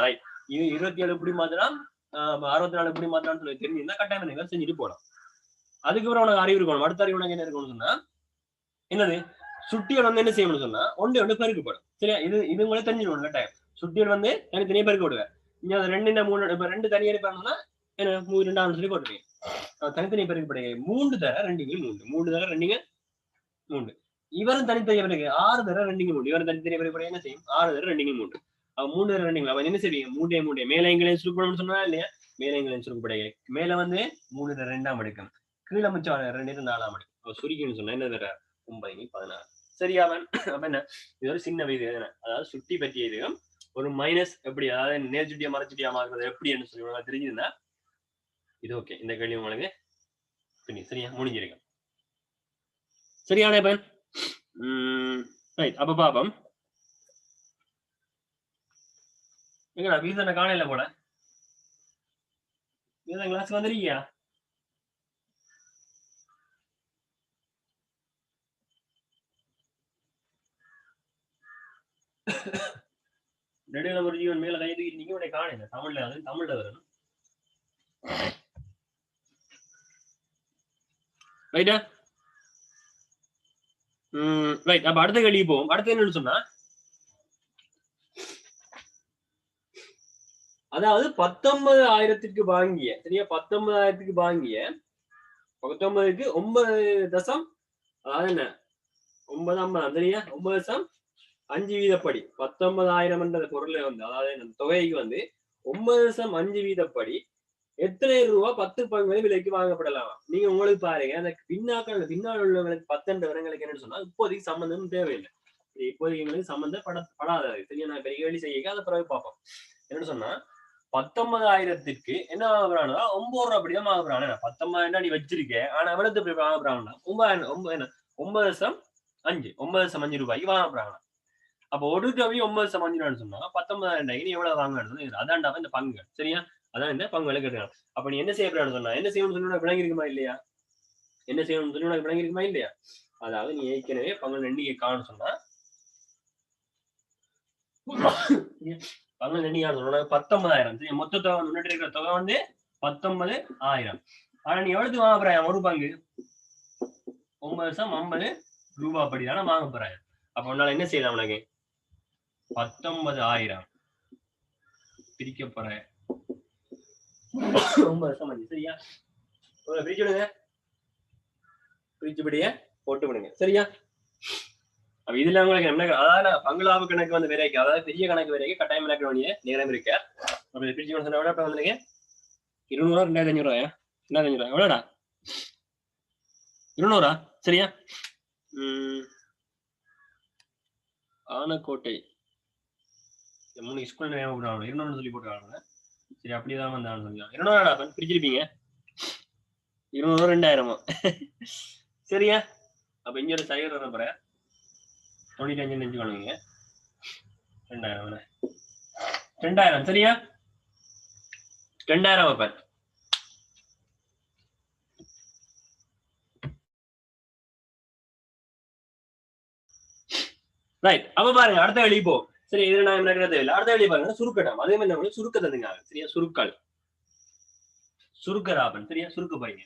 இது 27 எப்படி மாத்தலாம் 64 எப்படி மாத்தலாம்னு சொல்லி தெரிஞ்சிருந்தா கட்டாயம் நீங்கள் செஞ்சுட்டு போகலாம். அதுக்கப்புறம் உனக்கு அறிவு இருக்கணும். அடுத்த அறிவு உனக்கு என்ன இருக்கணும்னு சொன்னா என்னது சுட்டியல் வந்து என்ன செய்யணும்னு சொன்னா ஒன்று பெருக்கப்படும். சரியா இது உங்களுக்கு தெரிஞ்சிடும் கட்டாயம் சுட்டியல் வந்து தனித்தனியே பெருக்க விடுவேன். இங்க 2 இந்த 3 இப்ப 2 தனியாக இருப்பாங்கன்னா என்ன 2 சொல்லி போட்டுருக்கேன். தனித்தனி பெருக்கப்படுங்க 3 தர 2 3 தர 2 3 இவரும் தனித்தனியா பெருக்கு 6 தர 2 3 இவரும் தனித்தனியா பெருக்கப்படுங்க என்ன செய்யும் 6 தர 2 3 அப்ப 3 தர 2 அப்ப என்ன செய்வீங்க 3 மேல எங்களையும் சுருக்கணும்னு சொன்னா இல்லையா மேல எங்களையும் சுருக்கப்படுங்க மேல வந்து 3 தர 2ஆம் அடுக்கம் கீழே மிச்சம் 2 4ஆம் அடுக்கம் சுருக்கின்னு சொன்னா என்ன தர 9 16 சரியாவன். அப்ப என்ன இது ஒரு சின்ன வயது அதாவது சுட்டி பற்றிய இதுவும் ஒரு மைனஸ் எப்படி அதாவது நேர் சுட்டியா மறைச்சுட்டியா மாறுறது எப்படின்னு சொல்லி தெரிஞ்சிருந்தா இது ஓகே. இந்த கேள்வி உங்களுக்கு சரியா முடிஞ்சிருக்கு சரியான பையன். ரைட் அப்ப பாப்போம் எங்கடா வீசனை காணையில போல வீசன் கிளாஸ் வந்துருக்கியா நடுவில் ஒரு ஜீவன் மேல கை தூக்கிட்டு நீங்க உடைய காணையில தமிழ்ல அது தமிழ்ல வரணும் ரைட்டா. ரைட் அப்ப அடுத்த கேள்வி போவோம். அடுத்து என்னன்னு சொன்னா அதாவது 19,000 வாங்கிய சரியா 19,000 வாங்கிய 19க்கு 9 தசம் அதாவது என்ன 9 சரியா 9.5 வீதப்படி 19,000 பொருளை வந்து அதாவது தொகைக்கு வந்து 9.5 வீதப்படி எத்தனை ரூபா 10 பங்குகளை விலைக்கு வாங்கப்படலாம். நீங்க உங்களுக்கு பாருங்க அந்த பின்னால் உள்ளவங்களுக்கு 10 வருடங்களுக்கு என்னன்னு சொன்னா இப்போதைக்கு சம்பந்தம் தேவையில்லை. இப்போதைக்கு எங்களுக்கு சம்பந்தப்படாதது சரியா நான் பெரிய கேள்வி செய்ய அதை பிறகு பார்ப்போம். என்னன்னு சொன்னா 19,000க்கு என்ன வாங்குறானா 9 ரூபா அப்படிதான் வாங்குறான். 19,000 நீ வச்சிருக்க ஆனா எவ்வளவு எப்படி வாங்குறாங்கன்னா 9.5 ரூபாய்க்கு வாங்குறாங்க. அப்ப ஒரு ரூபாய் 9.5 சொன்னா 19,000 நீ எவ்வளவு வாங்கணும் அதான்டா இந்த பங்கு சரியா அதான் இந்த பங்கு கேட்கலாம். அப்ப நீ என்ன செய்யப்படான்னு சொன்னா என்ன செய்யணும்னு சொல்லி விளங்கி இருக்குமா இல்லையா என்ன செய்யணும்னு சொல்லி உனக்கு விளங்கி இருக்குமா இல்லையா அதாவது நீ ஏற்கனவே பங்கு எண்ணிக்கை காணும் சொன்னா பங்கு எண்ணிக்கை சொன்னா 19,000 சரி மொத்த தொகை முன்னாடி இருக்கிற தொகை வந்து 19,000 ஆனா நீ எவ்வளவு வாங்க போறாய் ஒரு பங்கு 9.50 ரூபாய் படிதான வாங்க போறாய். அப்ப உன்னால என்ன செய்யலாம் உனக்கு 19,000 பிரிக்க போற 9.5 சரியா பிரிச்சு விடுங்க பிரிச்சுபடிய போட்டு விடுங்க சரியா. அப்ப இதுல உங்களுக்கு என்ன அதாவது பங்களாவு கணக்கு வந்து விரைக்கு அதாவது பெரிய கணக்கு விரைக்கு கட்டாயம் விளக்க வேண்டிய நேரம் இருக்கு. அப்ப பிரிச்சு சொன்ன விட இப்ப வந்துருங்க 200 2,500 ரூபாயா 2,500 ரூபாய் எவ்வளோடா 200 சரியா. ஆனக்கோட்டை 3 ஸ்கூல் 200 சொல்லி போட்டுருக்காங்க சரி அப்படிதான் வந்தான்னு சொல்லி 200 பிரிச்சிருப்பீங்க 200 2,000 சரியா. அப்ப இங்க ஒரு சைவர் வர போற 95 நெஞ்சுக்கணுங்க 2,000 சரியா 2,000 வைப்பேன். ரைட் அப்ப பாருங்க அடுத்த வெளியே போ சரி இது நான் நடக்கிறது இல்லை அடுத்த வெளியே பாருங்க சுருக்கட்டம் அதே மாதிரி நம்மளுக்கு சுருக்க தந்துங்க சரியா சுருக்கராபன் சரியா சுருக்க போறீங்க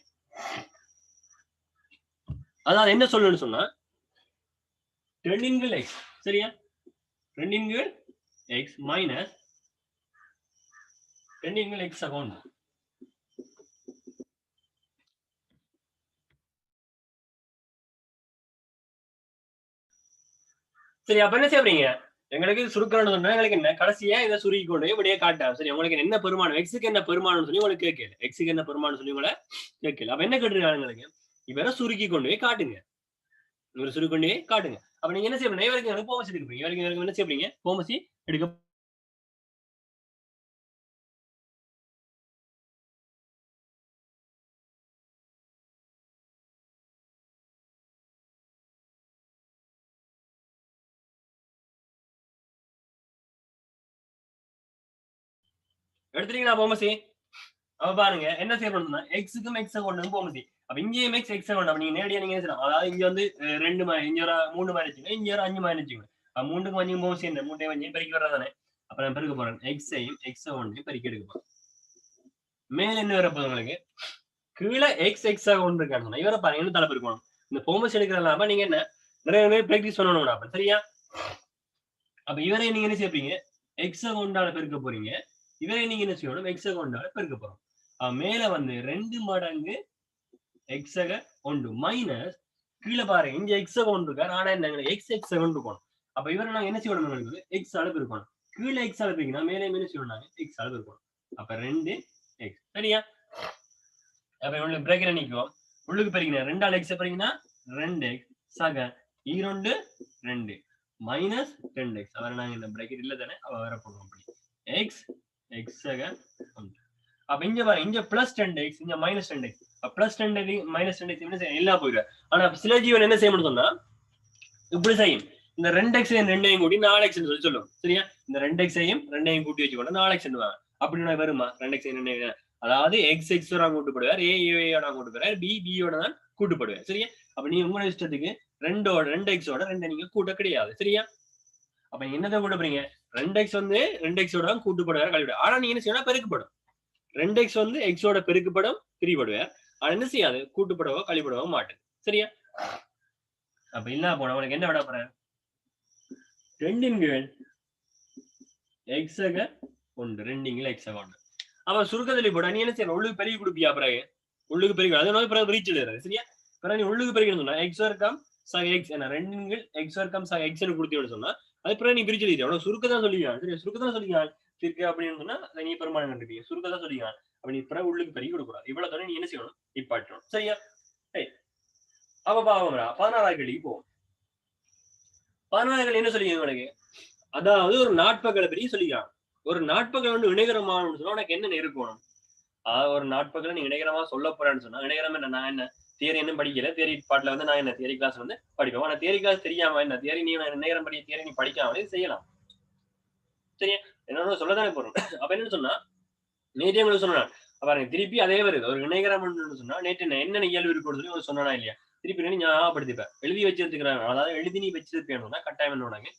அதாவது என்ன சொல்லணும்னு சொன்னா 2 x சரியா 2 x மைனஸ் 2 x அக்கௌண்ட் சரி, அப்ப என்ன செய்யறீங்க? எங்களுக்கு சுருக்கணும்னு சொன்னா எங்களுக்கு என்ன கடைசியா இதை சுருக்கி கொண்டு போய் இப்படியே காட்டா. சரி, உங்களுக்கு என்ன பெருமானம், எக்ஸுக்கு என்ன பெருமானம்னு சொல்லி உங்களுக்கு கேட்கல. எக்ஸுக்கு என்ன பெருமானம்னு சொல்லி உங்களை கேட்கல. அப்ப என்ன கேட்டுருக்காங்க எங்களுக்கு? இவரை சுருக்கி கொண்டு போய் காட்டுங்க. இவரை சுருக்கி கொண்டு போய் காட்டுங்க. அப்ப நீங்க என்ன செய்யணும்? இவருக்கு எனக்கு போமசி எடுப்பீங்க. இவருக்கு என்ன செய்யறீங்க? போமசி எடுக்க எடுத்துட்டீங்களா போமசி? அப்ப பாருங்க என்ன செய்யணும்னா எக்ஸுக்கும் எக்ஸ கொண்டு போமசி. அப்ப இங்கேயும் எக்ஸ் எக்ஸ கொண்டு அப்ப நீங்க நேரடியா நீங்க என்ன செய்யலாம்? அதாவது இங்க வந்து 2 இங்க ஒரு 3 மாதிரி வச்சுங்க, இங்க ஒரு 5 மாதிரி வச்சுங்க. மூன்றுக்கும் 5 போமசி என்ன? 3 5 பெருக்கி வர்றதானே. அப்ப நான் பெருக்க போறேன். எக்ஸையும் எக்ஸ கொண்டு பெருக்கி எடுக்க போறேன். மேல என்ன வரப்போகுது உங்களுக்கு? கீழே எக்ஸ் எக்ஸா கொண்டு இருக்கான்னு சொன்னா இவரை பாருங்க என்ன தலைப்பு இருக்கணும். இந்த போமஸ் எடுக்கிறலாம் நீங்க என்ன நிறைய பிராக்டிஸ் பண்ணணும். அப்ப சரியா? அப்ப இவரை நீங்க என்ன செய்யறீங்க? எக்ஸ கொண்டால பெருக்க போறீங்க. இவரை நீங்க என்ன செய்யணும்? எக்ஸ கொண்டால பெருக்க போறோம். மேல வந்து 2 மடங்கு எக்ஸக 1 மைனஸ் கீழே பாருங்க இங்க எக்ஸ கொண்டு இருக்காரு. ஆனா என்ன எக்ஸ் எக்ஸ கொண்டு இருக்கணும். அப்ப இவரை நாங்க என்ன செய்யணும்? உங்களுக்கு எக்ஸ் அளவு இருக்கணும். கீழே எக்ஸ் அளவு இருக்கீங்கன்னா மேலே மேலே செய்யணும். எக்ஸ் அளவு இருக்கணும். அப்ப 2 எக்ஸ் சரியா? அப்ப உங்களுக்கு பிரேக்கர் நிற்கும். உள்ளுக்கு பெருக்கினா 2 எக்ஸ் பெருக்கினா 2 எக்ஸ் சக 2 2 மைனஸ் 2 எக்ஸ். அவரை நாங்க இந்த பிரேக்கர் இல்ல தானே அவ வேற போடுவோம். அப்படி எக்ஸ் எக்ஸ் சக 1. அப்ப இங்க பாருங்க இங்க பிளஸ் 10 எக்ஸ் இங்க minus 10 X. Plus 10 minus 10 X என்ன செய்யும்? எல்லாம் போயிடும். ஆனா சில ஜீவன் என்ன செய்யணும்னு சொன்னா இப்படி செய்யும். இந்த 2 எக்ஸ் 2 கூட்டி 4 எக்ஸ் சொல்லி சொல்லுவோம். சரியா? இந்த 2 எக்ஸையும் 2 கூட்டி வச்சுக்கொண்டு 4 எக்ஸ் அப்படின்னு வருமா? 2 எக்ஸ் 2 அதாவது எக்ஸ் எக்ஸோட கூட்டுப்படுவார், ஏயோட கூட்டுப்படுவார், பியோட தான் கூட்டுப்படுவார். சரியா? அப்ப நீங்க உங்களோட இஷ்டத்துக்கு 2 எக்ஸோட 2 நீங்க கூட்ட கிடையாது. சரியா? அப்ப நீங்க என்னதான் கூட்ட போறீங்க? 2 எக்ஸ் வந்து 2 எக்ஸோட தான் கூட்டுப்படுவார் கழிவிடும். ஆனா நீங்க என்ன செய்யணும்? பெருக்கப்படும். 2 எக்ஸ் வந்து எக்ஸோட பெருக்கப்படும் பிரிபடுவார். ஆனா என்ன செய்யாது? கூட்டுப்படவோ கழிப்படவோ மாட்டேன். சரியா? அப்ப என்ன போன உனக்கு என்ன விட போறேன்? 2 எக்ஸக 1 2 எக்ஸக 1. அவ சுருக்கத்துல போட நீ என்ன செய்யணும்? உள்ளுக்கு பெருகி கொடுப்பியா? பிறகு உள்ளுக்கு பெருகி அதனால பிறகு ரீச் எழுதுறது. சரியா? பிறகு நீ உள்ளுக்கு பெருகின்னு சொன்னா எக்ஸ் வர்க்கம் சக எக்ஸ் என்ன 2 எக்ஸ் வர்க்கம் சக எக்ஸ்னு கொடுத்தீங்கன்னு சொன்னா அது பிறகு நீ பிரிச்சு எழுதி அவன சுருக்கதான் சொல்லிக்கலாம். சரியா? சுருக்கதான் சொல்லிக்கலாம். இருக்கு அப்படின்னு சொன்னா நீ பெருமானம் கண்டுப்பீங்க. சுருக்கதான் சொல்லிக்கலாம். அப்ப நீ பிறகு உள்ளுக்கு பெருகி கொடுக்கூடாது. இவ்வளவு தானே நீ என்ன செய்யணும்? நிப்பாட்டணும். சரியா? அப்ப பாவம்ரா 16 கேள்விக்கு போவோம். 16 என்ன சொல்லிங்க உங்களுக்கு? அதாவது ஒரு நாட்பகலை பற்றி சொல்லிக்கலாம். ஒரு நாட்பகல் வந்து இணைகரமானு சொன்னா உனக்கு என்ன இருக்கணும்? ஒரு நாட்பகலை நீ இணைகரமா சொல்ல போறேன்னு சொன்னா இணைகரம் என்ன? நான் என்ன தியரி என்ன படிக்கல. தியரி பாட்டுல வந்து நான் என்ன தியரி கிளாஸ் வந்து படிப்போம். ஆனா தியரி கிளாஸ் தெரியாம என்ன தியரி நீ இணைகரம் படிக்க தியரி நீ படிக்காம செய்யலாம். சரியா? என்ன சொல்லதானே போறோம். அப்ப என்ன சொன்னா நேற்று உங்களுக்கு சொன்னா பாருங்க திருப்பி அதே வருது. ஒரு இணைகரம் சொன்னா நேற்று என்ன இயல்பு இருக்குன்னு சொல்லி சொன்னா இல்லையா? திருப்பி நீ ஞாபகப்படுத்திப்பேன். எழுதி வச்சிருக்கிறாங்க. அதாவது எழுதி நீ வச்சிருப்பேன்னா கட்டாயம் என்ன உனக்கு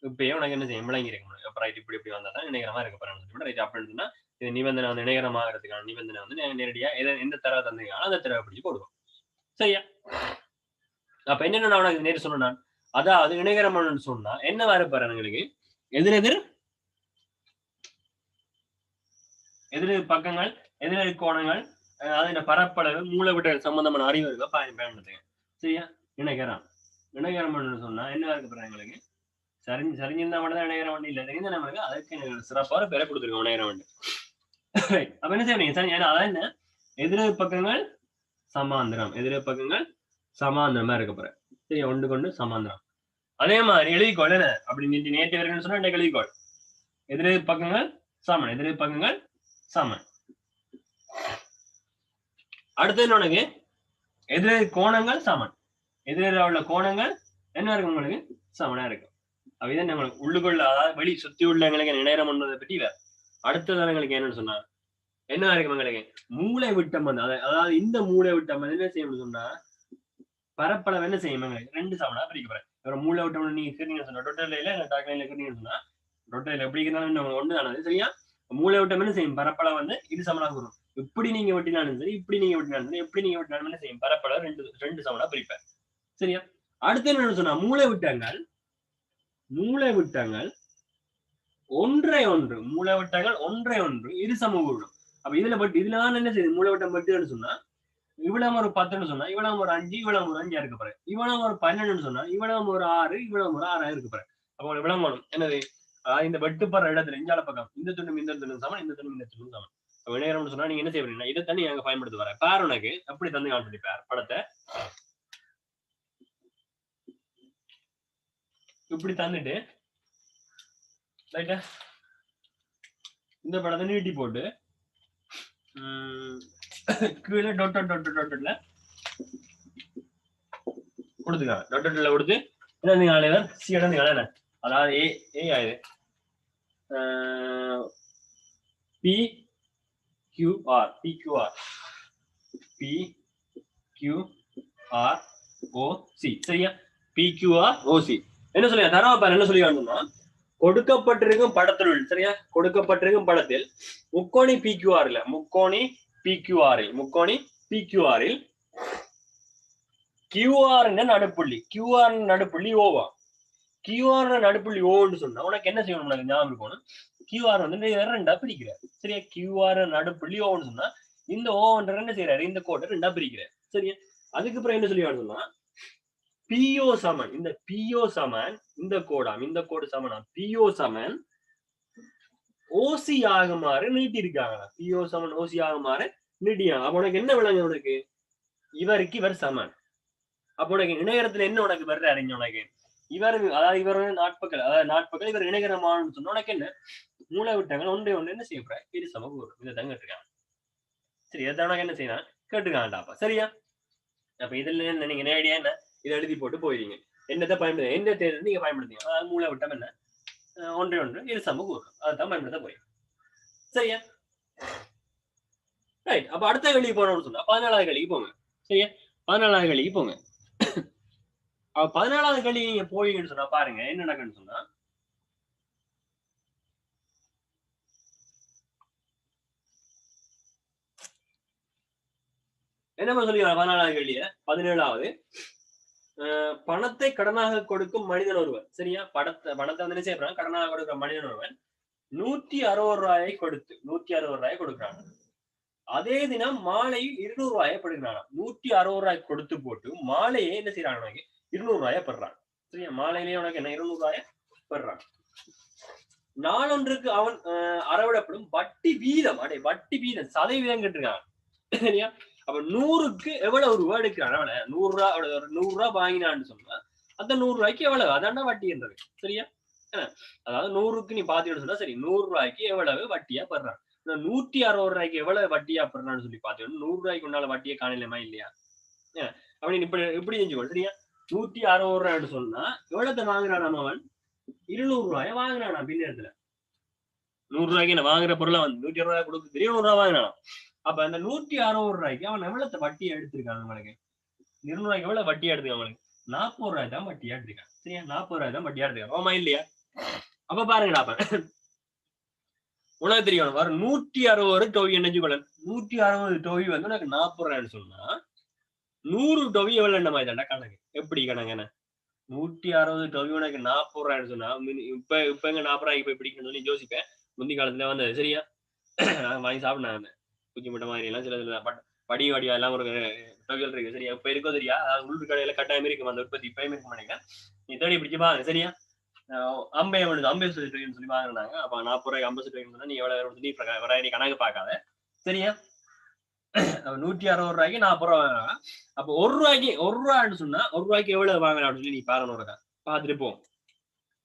இப்பயே உனக்கு என்ன செய்யும்? விளங்கி இருக்கணும். அப்புறம் இப்படி இப்படி வந்தா தான் இணைகரமா இருக்க போறேன். ரைட் அப்படின்னு சொன்னா இது நிபந்தனை வந்து இணைகரமாகிறதுக்கான நிபந்தனை வந்து நேரடியா எந்த தரவை தந்தீங்களோ அந்த தரவை பிடிச்சு போடுவோம். சரியா? அப்ப என்னென்ன நான் உனக்கு நேற்று சொன்னேன். அதாவது இணைகரம்னு சொன்னா என்ன வர போறேன்? எதிரெதிர் பக்கங்கள் எதிரெதிர் கோணங்கள் அது பரப்பளவு மூலவிட்ட சம்பந்தமான அறிவு இருக்க பயன்படுத்துங்க. சரியா? இணைகரம் சொன்னா என்ன இருக்க போறேன் எங்களுக்கு? சரிஞ்சிருந்தா மட்டும் தான் இணைகரம் வண்டி இல்ல. தெரிந்த நம்மளுக்கு அதுக்கு சிறப்பான பேரை கொடுத்துருக்கோம் இணைகரம் வண்டி. அப்ப என்ன செய்வீங்க? சரி, ஏன்னா அதான் என்ன எதிரெதிர் பக்கங்கள் சமாந்திரம். எதிரெதிர் பக்கங்கள் சமாந்திரமா இருக்க போறேன். சரி, ஒன்று கொண்டு சமாந்திரம். அதே மாதிரி எழுதிக்கோள் என்ன அப்படி நேற்று வரைக்கும் சொன்னா இன்னைக்கு எழுதிக்கோள். எதிரெதிர் பக்கங்கள் சமன். எதிரெதிர் பக்கங்கள் சமன். அடுத்தது உனக்கு எதிரெதிர் கோணங்கள் சமன். எதிரெதிராக உள்ள கோணங்கள் என்ன இருக்கும்? உங்களுக்கு சமனா இருக்கும். அப்ப இதை நம்மளுக்கு உள்ளுக்குள்ள அதாவது வெளி சுத்தி உள்ள எங்களுக்கு இணையரம் என்பதை பற்றி வேற. அடுத்தது எங்களுக்கு என்னன்னு சொன்னா என்ன இருக்கும்? எங்களுக்கு மூளை விட்டம் வந்து அதாவது இந்த மூளை விட்டம் வந்து என்ன செய்யணும்னு சொன்னா பரப்பளவு என்ன செய்யும்? எங்களுக்கு 2 சமனா பிரிக்க போறேன். ஒரு மூளை விட்டம் நீங்க சொன்னீங்கன்னு சொன்னா டொட்டலையில டாக்லைன்ல சொன்னீங்கன்னு சொன்னா டொட்டைல எப்படி இருந்தாலும் ஒன்று தானது. சரியா? மூளை விட்டம் என்ன செய்யும்? பரப்பளவு வந்து இது சமனாக வரும். இப்படி நீங்க வெட்டினாலும் சரி இப்படி நீங்க வெட்டினாலும் சரி எப்படி நீங்க வெட்டினாலும் என்ன செய்யும்? பரப்பளவு 2 சமனா பிரிப்பேன். சரியா? அடுத்து என்னன்னு சொன்னா மூளை விட்டங்கள் ஒன்றை ஒன்று மூலவட்டங்கள் ஒன்றை ஒன்று இரு சம ஊடும். அப்ப இதுல என்ன செய்யுது? மூலவட்டம் பட்டுன்னு சொன்னா இவ்வளவு ஒரு 10ன்னு சொன்னா இவ்வளவு ஒரு 5, இவ்வளவு ஒரு 5 இருக்கு பாரு. இவ்வளவு ஒரு 12ன்னு சொன்னா இவ்வளவு ஒரு 6, இவ்வளவு ஒரு 6 இருக்கு பாரு. அப்போ உங்களுக்கு விளங்கணும் என்னது இந்த வெட்டுப்படுற இடத்துல இஞ்சால பக்கம் இந்த துண்டும் இந்த துண்டும் சமன், இந்த துண்டும் இந்த துண்டும் சமன். அப்ப இணையரம்னு சொன்னா நீங்க என்ன செய்வீங்கன்னா இதை தண்ணி அங்க பயன்படுத்தி வர பேர் உனக்கு எப்படி தந்து காண்பி பேர் படத்தை இப்படி தந்துட்டு ரைட்டா இந்த படத்தை நீட்டி போட்டு கீழே டொட்டட்ல கொடுத்துக்காங்க. டொட்டட்ல கொடுத்து என்ன சி இடந்து என்ன அதாவது ஏ ஏ ஆயுது பி கியூஆர் பிக்யூஆர் பிக்யூஆர் ஓசி சரியா பிக்யூஆர் ஓசி என்ன சொல்லியா தரவாப்பார் என்ன சொல்லி வேணும்னா கொடுக்கப்பட்டிருக்கும் படத்தினுள் சரியா கொடுக்கப்பட்டிருக்கும் படத்தில் முக்கோணி பிக்யூஆர்ல முக்கோணி பிக்யூஆரில் கியூஆர் நடுப்புள்ளி ஓவா கியூஆர் நடுப்புள்ளி ஓன்னு சொன்னா உனக்கு என்ன செய்யணும் உனக்கு ஞாபகம் இருக்கணும் கியூஆர் வந்து ரெண்டா பிரிக்கிறார் சரியா கியூஆர் நடுப்புள்ளி ஓன்னு சொன்னா இந்த ஓன்ற என்ன செய்யறாரு இந்த கோட்டை ரெண்டா பிரிக்கிறார் சரியா அதுக்கப்புறம் என்ன சொல்லி சொன்னா பிஓ சமன் இந்த பிஓ சமன் இந்த கோடு சமனா பிஓ சமன் ஓசி ஆகுமாறு நீட்டி இருக்காங்க பிஓ சமன் ஓசி ஆகுமாறு நீட்டியாங்க அப்ப உனக்கு என்ன விளங்க உனக்கு இவர் சமன் அப்ப உனக்கு இணையத்துல என்ன உனக்கு வர்ற அறிஞ்ச உனக்கு இவர் நாட்பக்கள் இவர் இணைகரமானு சொன்ன உனக்கு என்ன மூளை விட்டாங்க ஒன்றே என்ன செய்யப்படுற இது சமூக இதை தங்க இருக்காங்க சரி எதை உனக்கு என்ன செய்யலாம் கேட்டுக்காண்டாப்பா சரியா அப்ப இதுல என்ன நீங்க நேரடியா என்ன இதை எழுதி போட்டு போயிருங்க என்னத்தை பயன்படுத்த எந்த தேர்தல் நீங்க பயன்படுத்தீங்க அதாவது மூளை விட்டம் என்ன ஒன்று இது சமூக அதைத்தான் பயன்படுத்த போறீங்க சரியா ரைட் அப்ப அடுத்த கேள்விக்கு போனோம்னு சொன்னா 14வது கேள்விக்கு போங்க சரியா 14வது கேள்விக்கு போங்க 14வது கேள்வி நீங்க போவீங்கன்னு சொன்னா பாருங்க என்ன நடக்குன்னு சொன்னா என்ன சொல்லி 14வது கேள்விய 17வது பணத்தை கடனாக கொடுக்கும் மனிதன் ஒருவர் சரியா பணத்தை வந்து என்ன செய்யறான் கடனாக கொடுக்கிற மனிதன் ஒருவன் 160 ரூபாயை கொடுக்கிறான் அதே தினம் மாலையில் 200 ரூபாயை படுகிறான் 160 ரூபாய் கொடுத்து போட்டு மாலையே என்ன செய்யறான் உனக்கு 200 ரூபாயை பெறான் சரியா மாலையிலேயே உனக்கு என்ன 200 ரூபாயை பெறான் நாளொன்றுக்கு அவன் அறவிடப்படும் வட்டி வீதம் சதவீதம் கேட்டிருக்கான் சரியா அப்ப 100க்கு எவ்வளவு ரூபாய் எடுக்கிறான் அவனை 100 ரூபாய் வாங்கினான்னு சொன்னா அந்த 100 ரூபாய்க்கு எவ்வளவு அதாண்டா வட்டி என்றது சரியா அதாவது 100க்கு நீ பாத்துக்கிட்டு சொன்னா சரி 100 ரூபாய்க்கு எவ்வளவு வட்டியா பெறான் 160 ரூபாய்க்கு எவ்வளவு வட்டியா பெறான்னு சொல்லி பாத்துக்கணும் 100 ரூபாய்க்கு உன்னால வட்டியை காணலாமா இல்லையா அப்படின்னு இப்படி செஞ்சுக்கோ சரியா 160 ரூபாய்னு சொன்னா எவ்வளவு வாங்குறான் அவன் 200 ரூபாய வாங்கினானா பின்னத்துல 100 ரூபாய்க்கு என்ன வாங்குற பொருளை வந்து 160 ரூபாய் கொடுத்து 200 ரூபாய் வாங்கினானா அப்ப அந்த 160 ரூபாய்க்கு அவன் எவ்வளவு வட்டியை எடுத்திருக்கான் அவங்களுக்கு 200 ரூபாய்க்கு எவ்வளவு வட்டியா எடுத்துக்கான் அவனுக்கு 40 ரூபாய் தான் வட்டியா எடுத்துக்கான் சரியா 40 ரூபாய் தான் வட்டியா எடுத்துக்கான் ஆமா இல்லையா அப்ப பாருங்கடா அப்ப உனக்கு தெரியும் வர 160 டொவி என்ன 160 டொவி வந்து உனக்கு 40 ரூபாய்ன்னு சொன்னா 100 டொவி எவ்வளவு என்ன மாதிரி தாண்டா கணக்கு எப்படி கணக்கு என்ன 160 டொவி உனக்கு 40 ரூபாய்ன்னு சொன்னா இப்ப எங்க 40 ரூபாய்க்கு போய் பிடிக்கணும்னு சொல்லி யோசிப்பேன் முந்தி காலத்துல வந்தது சரியா வாங்கி சாப்பிடாங்க குச்சி மட்ட மாதிரி எல்லாம் சில படி வடிவா எல்லாம் ஒரு தொகைகள் இருக்கு சரியா இப்ப இருக்கோ சரியா உள் கடையில கட்டாயம் இருக்கும் அந்த உற்பத்தி இப்பயும் இருக்கும் நினைக்கிறேன் நீ தேடி பிடிச்சு பாருங்க சரியா அம்பை சொல்லி வாங்கினாங்க அப்ப 40 ரூபாய்க்கு 50 ரூபாய்க்கு நீ எவ்வளவு நீ கணக்கு பார்க்காத சரியா 160 ரூபாய்க்கு 40 ரூபாய் வாங்கினாங்க அப்ப 1 ரூபாய்ன்னு சொன்னா 1 ரூபாய்க்கு எவ்வளவு வாங்கினான்னு சொல்லி நீ பாருங்க பாத்துட்டு போ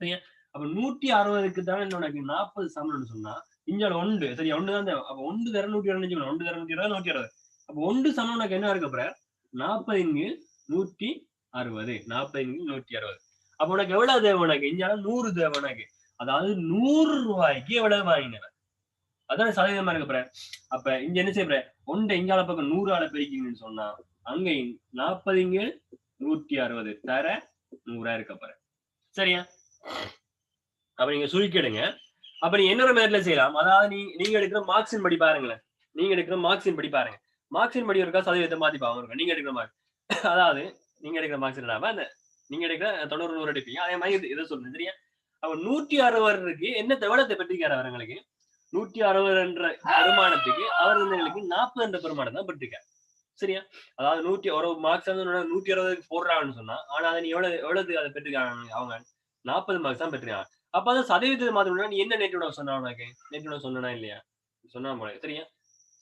சரியா அப்ப 160க்கு தானே உனக்கு 40 சமம்னு சொன்னா இஞ்சால 1 சரியா 1 தான் அப்ப 1 தர 120 1 தர 120 அப்ப 1 சமம் உனக்கு என்ன இருக்கு அப்புறம் 40 160 அப்ப உனக்கு எவ்வளவு தேவை உனக்கு இஞ்சால 100 தேவை உனக்கு அதாவது 100 ரூபாய்க்கு எவ்வளவு வாங்கினவன் அதான் சதவீதமா இருக்கு அப்புறம் அப்ப இங்க என்ன செய்ய 1 இங்கால பக்கம் 100 ஆள பிரிக்கீங்கன்னு சொன்னா அங்க 40 160 தர 100 இருக்கு அப்புறம் சரியா அப்ப நீங்க சுருக்கிடுங்க அப்ப நீங்க என்ன மேல செய்யலாம் அதாவது நீங்க எடுக்கிற மார்க்ஸின் படி பாருங்களேன் மார்க்ஸின் படி இருக்கா சதவீதத்தை மாத்தி பாருங்க நீங்க எடுக்கிற மார்க் அதாவது நீங்க எடுக்கிற மார்க்ஸ் இல்லாம அந்த நீங்க எடுக்கிற 90 100 எடுப்பீங்க அதே மாதிரி இதை சொல்றேன் சரியா அப்ப 160 இருக்கு என்ன எவ்வளவு பெற்றிருக்காரு அவர்களுக்கு 160 என்ற பெருமானத்துக்கு அவர் எங்களுக்கு 40 என்ற பெருமானம் தான் பெற்றிருக்காரு சரியா? அதாவது 100 ஒரு மார்க்ஸ் வந்து 160க்கு போடுறாங்கன்னு சொன்னா, ஆனா அதை நீ எவ்வளவு அதை பெற்றிருக்காங்க அவங்க? 40 மார்க்ஸ் தான் பெற்றிருக்காங்க. அப்ப அந்த சதவீதத்தை மாத்தணும்னா நீ என்ன நேற்று சொன்னா உனக்கு? நேற்று சொன்னா இல்லையா? சொன்னா போல. சரியா?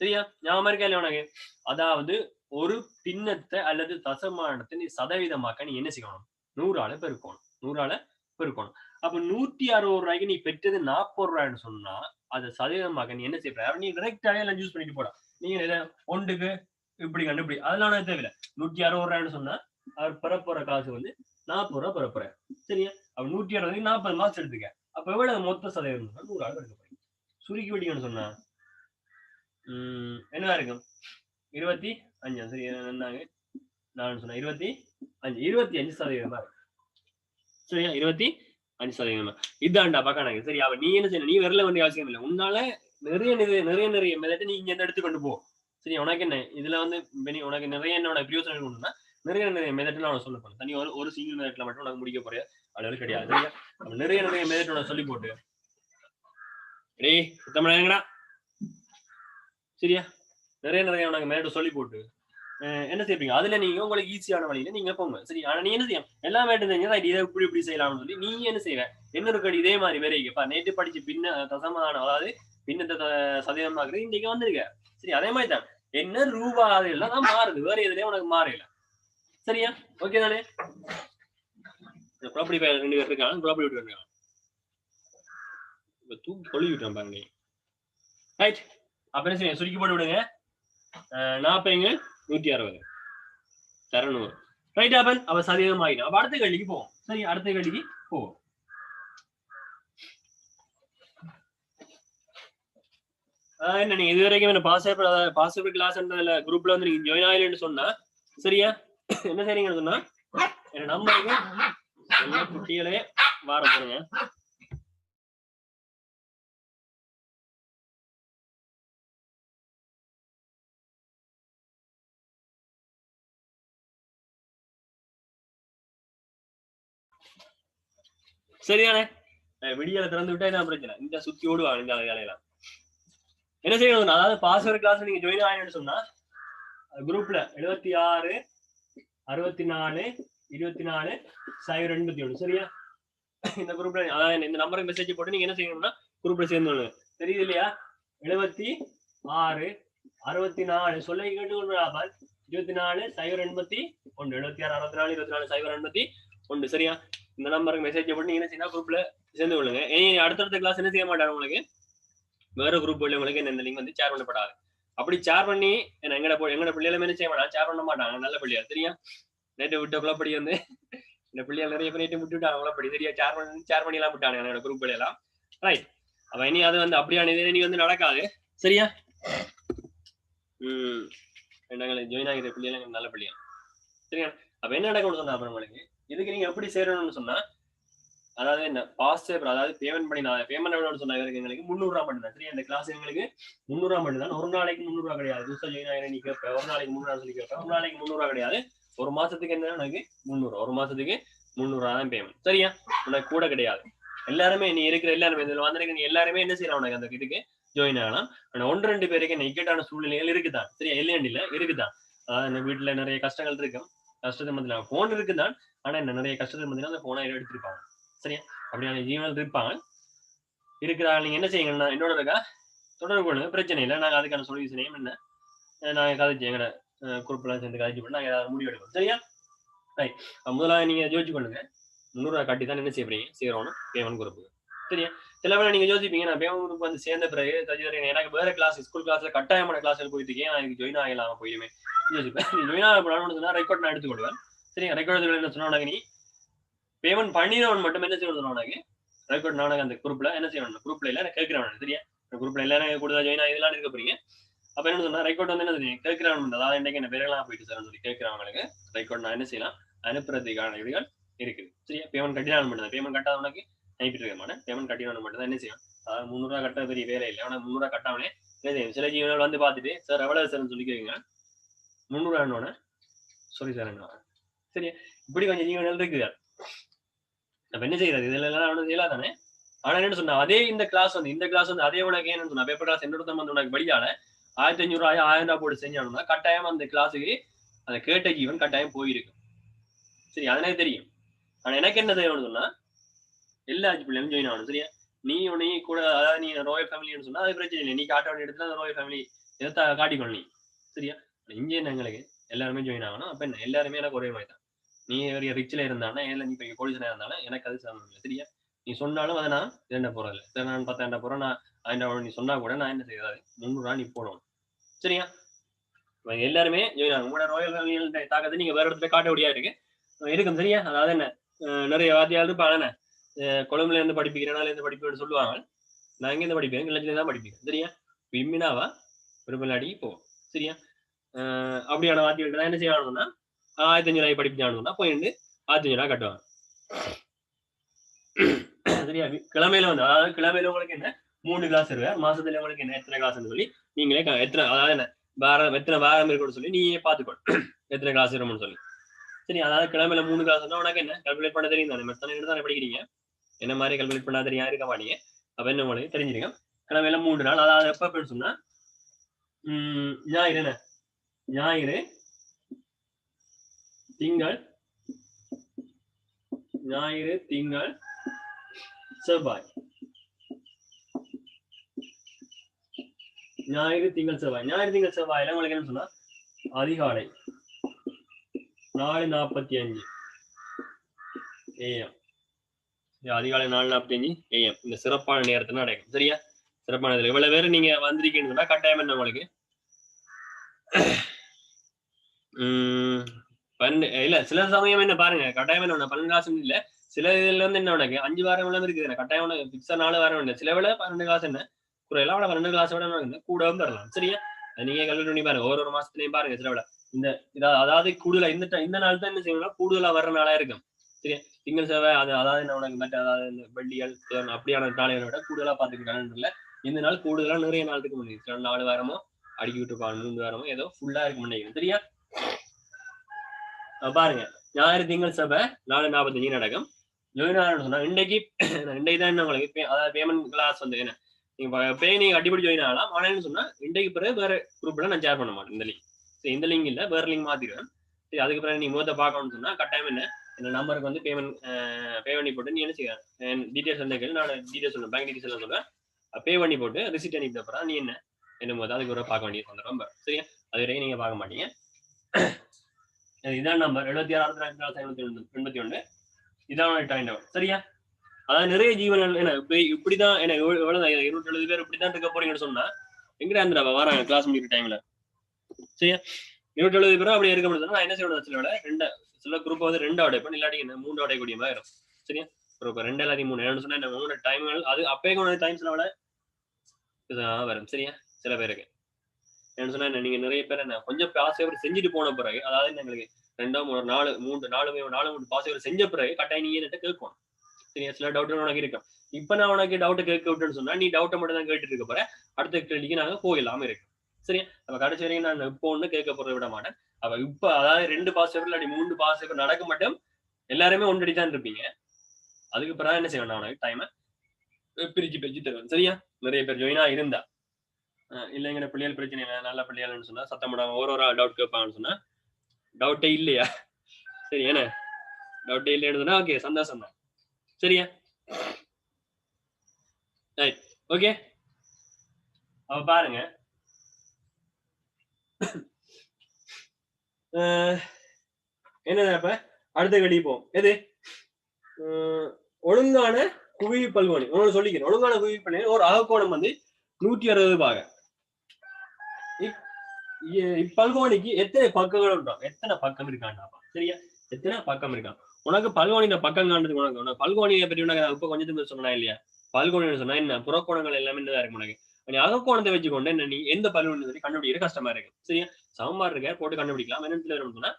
சரியா? ஞாபகம் இருக்கா இல்லையா உனக்கு? அதாவது ஒரு பின்னத்தை அல்லது தசமானத்தை நீ சதவீதமாக்க நீ என்ன செய்யணும்? 100ஆல பெருக்கணும். 100ஆல பெருக்கணும். அப்ப ரூ. 160க்கு நீ பெற்றது ரூ. 40ன்னு சொன்னா, அத சதவீதமாக்க நீ என்ன செய்ய போற? நீ டைரக்டாவே எல்லாம் யூஸ் பண்ணிட்டு போடா. நீங்க இத 1க்கு இப்படி கண்டு இப்படி. அதெல்லாம் உனக்கு தேவையில்ல. ரூ. 160ன்னு சொன்னா, அவர் பெறப்போற காசு வந்து ரூ. 40 பெறப்போறார். சரியா? அப்ப 160க்கு 40 மார்க்ஸ் எடுத்துக்க. அப்ப எவ்வளவு மொத்த சதவீதம்? 100ஆல பெருக்க போறீங்க. சுருக்கி விட்டீங்கன்னு சொன்னா, என்னவா இருக்கும்? 25 சரி என்னங்க? நான் சொன்னேன் 25 25% தான் இருக்கும். சரியா? 25% இதான்டா பக்கானாங்க. சரி அப்ப நீ என்ன செய்யணும்? நீ வரல வேண்டிய அவசியம் இல்லை. உன்னால நிறைய மெதட் நீ இங்க இருந்து எடுத்து கொண்டு போ. சரி உனக்கு என்ன இதுல வந்து உனக்கு நிறைய என்னோட பிரியோசனம் கொண்டுனா நிறைய மெதட் நான் சொல்ல போறேன். தனி ஒரு சிங்கிள் மெதட்ல மட்டும் உனக்கு முடிக்க போறிய அளவு கிடையாது. சரியா? நிறைய மெதட் உனக்கு சொல்லி போட்டு டேய் சுத்தமா என்னங்கடா சரியா? நிறைய உனக்கு மெதட் சொல்லி போட்டு என்ன செய்வீங்க? அதுல நீங்க உங்களுக்கு ஈஸியான வழியில நீங்க போங்க. சரி ஆனா நீ என்ன செய்யும்? எல்லா வேட்டும் தெரிஞ்சா இதை இப்படி செய்யலாம்னு சொல்லி நீ என்ன செய்வ? இன்னொரு கடி இதே மாதிரி வேற நேற்று படிச்சு பின்ன தசமானம் அதாவது பின்னத்தை சதவீதமாக்குறது இன்னைக்கு வந்திருக்க. சரி அதே மாதிரி தான் என்ன ரூபா அது எல்லாம் தான் மாறுது. வேற எதுலயும் உனக்கு மாறல. சரியா? ஓகே தானே? ப்ராப்பர்ட்டி 2 பேர் இருக்காங்க. ப்ராப்பர்ட்டி இருக்காங்க. இப்ப தூக்கி சொல்லி விட்டேன் பாருங்க. ரைட். அப்ப என்ன செய்ய? சுருக்கி போட்டு விடுங்க. 40 160 200 ரைட் ஆபன் அவ சதவீதம் ஆகிடும். அப்ப அடுத்த கேள்விக்கு போவோம். சரி அடுத்த கேள்விக்கு போவோம். என்ன நீங்க இது வரைக்கும் என்ன பாசிபிள் கிளாஸ்ன்றதுல குரூப்ல வந்து நீங்க ஜாயின் ஆகலன்னு சொன்னா சரியா? என்ன செய்றீங்கன்னு சொன்னா என்ன நம்பருக்கு எல்லா குட்டிகளே வார போறீங்க. சரியானே? விடியலை திறந்து விட்டா என்ன பிரச்சனை? இந்த சுத்தி ஓடுவாங்க இந்த வேலையெல்லாம். என்ன செய்யணும்? அதாவது பாஸ்வேர்ட் கிளாஸ் நீங்க ஜாயின் ஆகணும்னு சொன்னா குரூப்ல 76 64 24 081 சரியா? இந்த குரூப்ல அதாவது இந்த நம்பருக்கு மெசேஜ் போட்டு நீங்க என்ன செய்யணும்னா குரூப்ல சேர்ந்து தெரியுது இல்லையா? 76 64 சொல்ல கேட்டு 24 081 76 64 24 081 சரியா? இந்த நம்பருக்கு மெசேஜ் போட்டு நீங்க என்ன செய்யணும் குரூப்ல சேர்ந்து கொள்ளுங்க. அடுத்தடுத்த கிளாஸ் என்ன செய்ய மாட்டாங்க உங்களுக்கு வேற குரூப் உங்களுக்கு இந்த லிங்க் வந்து ஷேர் பண்ணப்படாது. அப்படி ஷேர் பண்ணி எங்கட பிள்ளைகளை என்ன செய்ய மாட்டாங்க ஷேர் பண்ண மாட்டாங்க. நல்ல பிள்ளையா சரியா? நேற்று விட்ட குளப்படி வந்து இந்த பிள்ளைகள் நிறைய பேர் நேற்று விட்டுட்டாங்க குளப்படி சரியா? ஷேர் பண்ணி எல்லாம் விட்டாங்க என்னோட குரூப் எல்லாம். ரைட். அப்ப இனி அது வந்து அப்படியான இது இனி வந்து நடக்காது சரியா? நாங்கள் ஜாயின் ஆகிற பிள்ளைகள் நல்ல பிள்ளையா சரியா? அப்ப என்ன நடக்கணும்னு சொன்னா அப்புறம் உங்களுக்கு இதுக்கு நீங்க எப்படி சேரணும்னு சொன்னா அதாவது என்ன பாஸ்ட் அதாவது பேமெண்ட் பண்ணி நான் பேமெண்ட் சொன்ன எங்களுக்கு 300 மட்டும் தான் சரியா? இந்த கிளாஸ் எங்களுக்கு 300 மட்டும் தான். ஒரு நாளைக்கு 300 கிடையாது. புதுசா ஜாயின் ஆகிற நீ கேட்ப ஒரு நாளைக்கு 300 சொல்லி கேட்பேன். ஒரு நாளைக்கு 300 கிடையாது. ஒரு மாசத்துக்கு என்ன எனக்கு 300 ஒரு மாசத்துக்கு 300 தான் பேமெண்ட் சரியா? உனக்கு கூட கிடையாது. எல்லாருமே நீ இருக்கிற எல்லாருமே இதுல வந்திருக்க நீ எல்லாருமே என்ன செய்யலாம் உனக்கு அந்த இதுக்கு ஜாயின் ஆகலாம். ஆனா 1-2 பேருக்கு என்ன இக்கட்டான சூழ்நிலைகள் இருக்குதான் சரியா? இல்லையா இருக்குதான். அதாவது இந்த வீட்டுல நிறைய கஷ்டங்கள் இருக்கும். கஷ்டத்தை மத்தியில போன் இருக்குதான். ஆனா என்ன நிறைய கஷ்டத்தை மத்தியில அந்த போனை எடுத்திருப்பாங்க சரியா? அப்படியான ஜீவனல் இருப்பாங்க. இருக்கிறாங்க. நீங்க என்ன செய்யுங்கன்னா என்னோட இருக்கா தொடர்பு கொள்ளுங்க பிரச்சனை இல்லை. நாங்க அதுக்கான சொல்யூஷனையும் என்ன நாங்க கதைச்சு எங்கட குரூப்லாம் சேர்ந்து கதைச்சு பண்ணி நாங்க ஏதாவது முடிவு எடுப்போம் சரியா? ரைட். முதலாவது நீங்க யோசிச்சு கொள்ளுங்க 300 கட்டி தான் என்ன செய்ய போறீங்க சேரணும் பேமெண்ட் குரூப்புக்கு சரியா? சில பேர் நீங்க யோசிப்பீங்க நான் பேமெண்ட் குரூப் வந்து சேர்ந்த பிறகு எனக்கு வேற கிளாஸ் ஸ்கூல் கிளாஸ்ல கட்டாயமான கிளாஸ்ல போயிட்டு இருக்கேன் நான் இதுக்கு ஜாயின் ஆகலாம போயிடுமே யோசிப்பேன். நீ ஜாயின் ஆக போனான்னு சொன்னா ரெக்கார்ட் நான் எடுத்துக்கொள்வேன் சரியா? ரெக்கார்ட் என்ன சொன்னா உனக்கு நீ பேமெண்ட் பண்ணினவன் மட்டும் என்ன செய்யணும் உனக்கு ரெக்கார்ட் நானங்க அந்த குரூப்ல என்ன செய்யணும் குரூப்ல இல்ல கேட்கிறவன் சரியா? குரூப்ல எல்லாரும் கூடுதலா ஜாயின் ஆகி இதெல்லாம் இருக்க போறீங்க. அப்ப என்ன சொன்னா ரெக்கார்ட் வந்து என்ன தெரியும் கேட்கிறவன் அதாவது இன்னைக்கு என்ன பேரெல்லாம் போயிட்டு சார் சொல்லி கேட்கிறவங்களுக்கு ரெக்கார்ட் நான் என்ன செய்யலாம் அனுப்புறதுக்கான வழிகள் இருக்குது சரியா? பேமெண்ட் கட்டினாலும் மட்டும் தான். பேமெண்ட் கட்டாதவனுக்கு அனுப்பிட்டு இருக்க மாட்டேன். பேமெண்ட் கட்டினவன் மட்டும் தான் என்ன செய்யும் அதாவது 300 கட்ட பெரிய வேலை இல்லை. ஆனா 300 கட்டாமனே என்ன செய்யும் சில ஜீவனால் வந்து பார்த்துட்டு சார் எவ்வளவு சார்னு சொல்லி கேட்குங்க 300 சாரி சார் என்ன சரியா? இப்படி கொஞ்சம் ஜீவனால் இருக்குது. நம்ம என்ன செய்யறது இதுல எல்லாம் ஒன்றும் செய்யலாம் தானே? ஆனா என்ன சொன்னா அதே இந்த கிளாஸ் வந்து அதே உனக்கு ஏன்னு சொன்னா பேப்பர் கிளாஸ் என்னோட வந்து உனக்கு படியால 1500 1000 போட்டு செஞ்சானும்னா கட்டாயம் அந்த கிளாஸுக்கு அந்த கேட்ட ஜீவன் கட்டாயம் போயிருக்கு. சரி, அதனே தெரியும். ஆனா எனக்கு என்ன தேவைன்னு சொன்னா எல்லா பிள்ளைகளும் ஜாயின் ஆகணும். சரியா, நீ கூட அதாவது நீ ராயல் ஃபேமிலின்னு சொன்னா அது பிரச்சனை இல்லை. நீ காட்ட வேண்டிய இடத்துல அந்த ராயல் ஃபேமிலி எதை காட்டிக்கொள்ள நீ. சரியா, இங்கே எங்களுக்கு எல்லாருமே ஜாயின் ஆகணும். அப்ப என்ன எல்லாருமே எனக்கு ஒரே மாதிரி தான். நீ ஒரு ரிச்சில் இருந்தானா இல்லை நீ இப்போ கோடிசனா இருந்தாலும் எனக்கு அது சமம் இல்லை. சரியா, நீ சொன்னாலும் அதை நான் என்ன போறதில்லை. சரி, நான் 10,000 போறேன், நான் 1000 நீ சொன்னா கூட நான் என்ன செய்யாது 300 நீ போடணும். சரியா, எல்லாருமே ஜாயின் ஆகும். உங்களோட ராயல் ஃபேமிலி தாக்கத்தை நீங்க வேற இடத்துல காட்ட முடியாது இருக்கும். சரியா, அதாவது என்ன நிறைய வாத்தியார் இருப்பாங்க என்ன கொழும்புல இருந்து படிப்பிக்கிறனால இருந்து படிப்பேன்னு சொல்லுவாங்க. நான் எங்க இருந்து படிப்பேன், கிளச்சில தான் படிப்பேன். சரியா, இம்மினாவா பெருமலாடி போவோம். சரியா, அப்படியான வாத்தியர்கள் தான் என்ன செய்யணும்னா 1500 படிப்பிச்சானுன்னா போயிட்டு 1500 கட்டுவாங்க. சரியா, கிழமையில வந்து அதாவது கிழமையில உங்களுக்கு என்ன 3 கிளாஸ் இருக்கு, மாசத்துல உங்களுக்கு என்ன எத்தனை கிளாஸ்ன்னு சொல்லி நீங்களே எத்தனை அதாவது என்ன வாரம் எத்தனை வாரம் இருக்குன்னு சொல்லி நீயே பார்த்துக்கணும் எத்தனை கிளாஸ் இருக்கும்னு சொல்லி. சரி, அதாவது கிழமையில 3 கிளாஸ்னா உனக்கு என்ன கால்குலேட் பண்ண தெரியும் தானே. மற்ற தானே படிக்கிறீங்க, என்ன மாதிரி கால்குலேட் பண்ணா தெரியும் இருக்க மாட்டீங்க. அப்ப என்ன உங்களுக்கு தெரிஞ்சிருக்கேன். கிழமையில 3 நாள், அதாவது எப்ப அப்படின்னு சொன்னா ஞாயிறு என்ன ஞாயிறு திங்கள் செவ்வாய். ஞாயிறு திங்கள் செவ்வாயில உங்களுக்கு என்ன சொன்னா அதிகாலை 4:45 AM. அதிகாலை 4:45 AM இந்த சிறப்பான நேரத்துல நடக்கும். சரியா, சிறப்பான நேரத்துல இவ்வளவு பேர் நீங்க வந்திருக்கீங்கன்னு சொன்னா கட்டாயம் என்ன உங்களுக்கு இல்ல சில சமயம் என்ன பாருங்க கட்டாயம் என்ன 12 கிளாஸ் இல்ல, சில இதுல இருந்து என்ன உனக்கு 5 வாரம் எல்லாம் இருக்குது கட்டாயம் பிக்ஸா 4 வாரம் இல்லை. சில வேலை 12 கிளாஸ் என்ன குறையெல்லாம் 12 கிளாஸ் விட கூடவும் பெறலாம். சரியா, நீங்க கல்வி பண்ணி பாருங்க, ஒரு மாசத்துலயும் பாருங்க சில வேலை இந்த அதாவது கூடுதலா இந்த நாள் தான் என்ன செய்யணும்னா கூடுதலா வர்ற நாளா இருக்கும். சரியா, திங்கள் சேவை அது அதாவது என்ன உனக்கு மற்ற அதாவது இந்த வெள்ளிகள் அப்படியான நாளைகளை விட கூடுதலா பாத்துக்கிட்டாங்க. இந்த நாள் கூடுதலா நிறைய நாளுக்கு முடியும். சில 4 வாரமோ அடிக்கி விட்டுருப்பாங்க, 3 வாரமோ ஏதோ ஃபுல்லா இருக்க முடியும். சரியா, பாருங்க ஞாயிறு திங்கள் சபை 4:45 நடக்கும். ஜாயின் சொன்னா இன்றைக்கு தான் என்ன உங்களுக்கு அதாவது பேமெண்ட் கிளாஸ் வந்து என்ன நீங்க அடிப்படை ஜாயின் ஆகலாம். ஆனாலும் சொன்னா இன்றைக்கு பிறகு வேற குரூப்ல நான் ஷேர் பண்ண மாட்டேன். இந்த லிங்க் இந்த லிங்க் இல்ல வேற லிங்க் மாத்திடுவேன். சரி, அதுக்கு பிறகு நீ மூத்த பார்க்கணும்னு சொன்னா கட்டாயம் என்ன நம்பருக்கு வந்து பே பண்ணி போட்டு நீ என்ன செய்ய டீடைல்ஸ் வந்து நான் டீடைல்ஸ் சொல்லுவேன், பேங்க் டீடைல்ஸ் சொல்லுவேன். பே பண்ணி போட்டு ரிசிப்ட் அனுப்பி அப்புறம் நீ என்ன போது அதுக்கு ஒரு பார்க்க வேண்டிய சந்தர்ப்பம். சரியா, அது வரைக்கும் நீங்க பார்க்க மாட்டீங்க. இதான் நம்பர் 76 இதான் டைம். சரியா, அதாவது நிறைய ஜீவன்கள் என்ன இப்படிதான் என்ன 270 பேர் இப்படிதான் இருக்க போறீங்கன்னு சொன்னா எங்கிட்ட அந்த வராங்க கிளாஸ் முடிக்கிற டைம்ல. சரியா, 270 பேரும் அப்படி இருக்க முடியாது. நான் என்ன செய்யணும் சில குரூப் வந்து 2 அடைப்பேன், இல்லாட்டி என்ன 3 அடையக்கூடிய மாதிரி இருக்கும். சரியா, குரூப் 2 எல்லாத்தையும் 3 என்ன சொன்னா உங்களோட டைம்கள் அது அப்பயே கொண்டு டைம் சில வரும். சரியா, சில பேருக்கு என்ன சொன்னா நீங்க நிறைய பேர் என்ன கொஞ்சம் பாஸ் பேப்பர் செஞ்சுட்டு போன பிறகு அதாவது எங்களுக்கு 4 பாஸ் பேப்பர் செஞ்ச பிறகு கட்டாயம் நீ என்ன கேட்கணும். சரியா, சில டவுட் உனக்கு இருக்கும். இப்ப நான் உனக்கு டவுட்டை கேட்க விட்டுன்னு சொன்னா நீ டவுட்டை மட்டும் தான் கேட்டுட்டு இருக்க போற, அடுத்த கேள்விக்கு நாங்க போயிடலாம இருக்கு. சரியா, அப்ப கடைசி வரைக்கும் நான் இப்போ ஒண்ணு கேட்க போறதை விட மாட்டேன். அப்ப இப்ப அதாவது 2 பாஸ் பேப்பர் இல்லாட்டி 3 பாஸ் பேப்பர் நடக்க மட்டும் எல்லாருமே ஒன்றடி தான் இருப்பீங்க. அதுக்கு பிறகு என்ன செய்வேன், நான் உனக்கு டைமை பிரிச்சு தருவேன். சரியா, நிறைய பேர் ஜாயினா இருந்தா இல்லைங்கிற பிள்ளைகள் பிரச்சனை இல்லை, நல்ல பிள்ளைகள்னு சொன்னா சத்தம் போடாம ஒரு டவுட் கேட்பாங்கன்னு சொன்னா டவுட்டே இல்லையா. சரி, என்ன டவுட்டே இல்லைன்னு சொன்னா ஓகே சந்தோஷம் தான். சரியா, ரைட், ஓகே. அவ பாருங்க என்னது அப்ப அடுத்த கடிப்போம் எது ஒழுங்கான குவி பல்கோணி ஒன்று சொல்லிக்கிறேன். ஒழுங்கான குவி பல்கோணி ஒரு அகக்கோணம் வந்து 160 பாக. இப்பல்கோணிக்கு எத்தனை பக்கங்கள் உண்டாம், எத்தனை பக்கம் இருக்காண்டாப்பா. சரியா, எத்தனை பக்கம் இருக்கான் உனக்கு பல்கோணியில பக்கம் காண்றதுக்கு உனக்கு பல்கோணியை பற்றி உனக்கு இப்ப கொஞ்சம் சொன்னா இல்லையா. பல்கோணி சொன்னா என்ன புறக்கோணங்கள் எல்லாமே என்னதான் இருக்கு உனக்கு. நீ அகக்கோணத்தை வச்சுக்கொண்டு என்ன நீ எந்த பல்கோணி சொல்லி கண்டுபிடிக்கிற கஷ்டமா இருக்கு. சரியா, சமன்பாடு இருக்க போட்டு கண்டுபிடிக்கலாம். என்னத்துல வரும்னா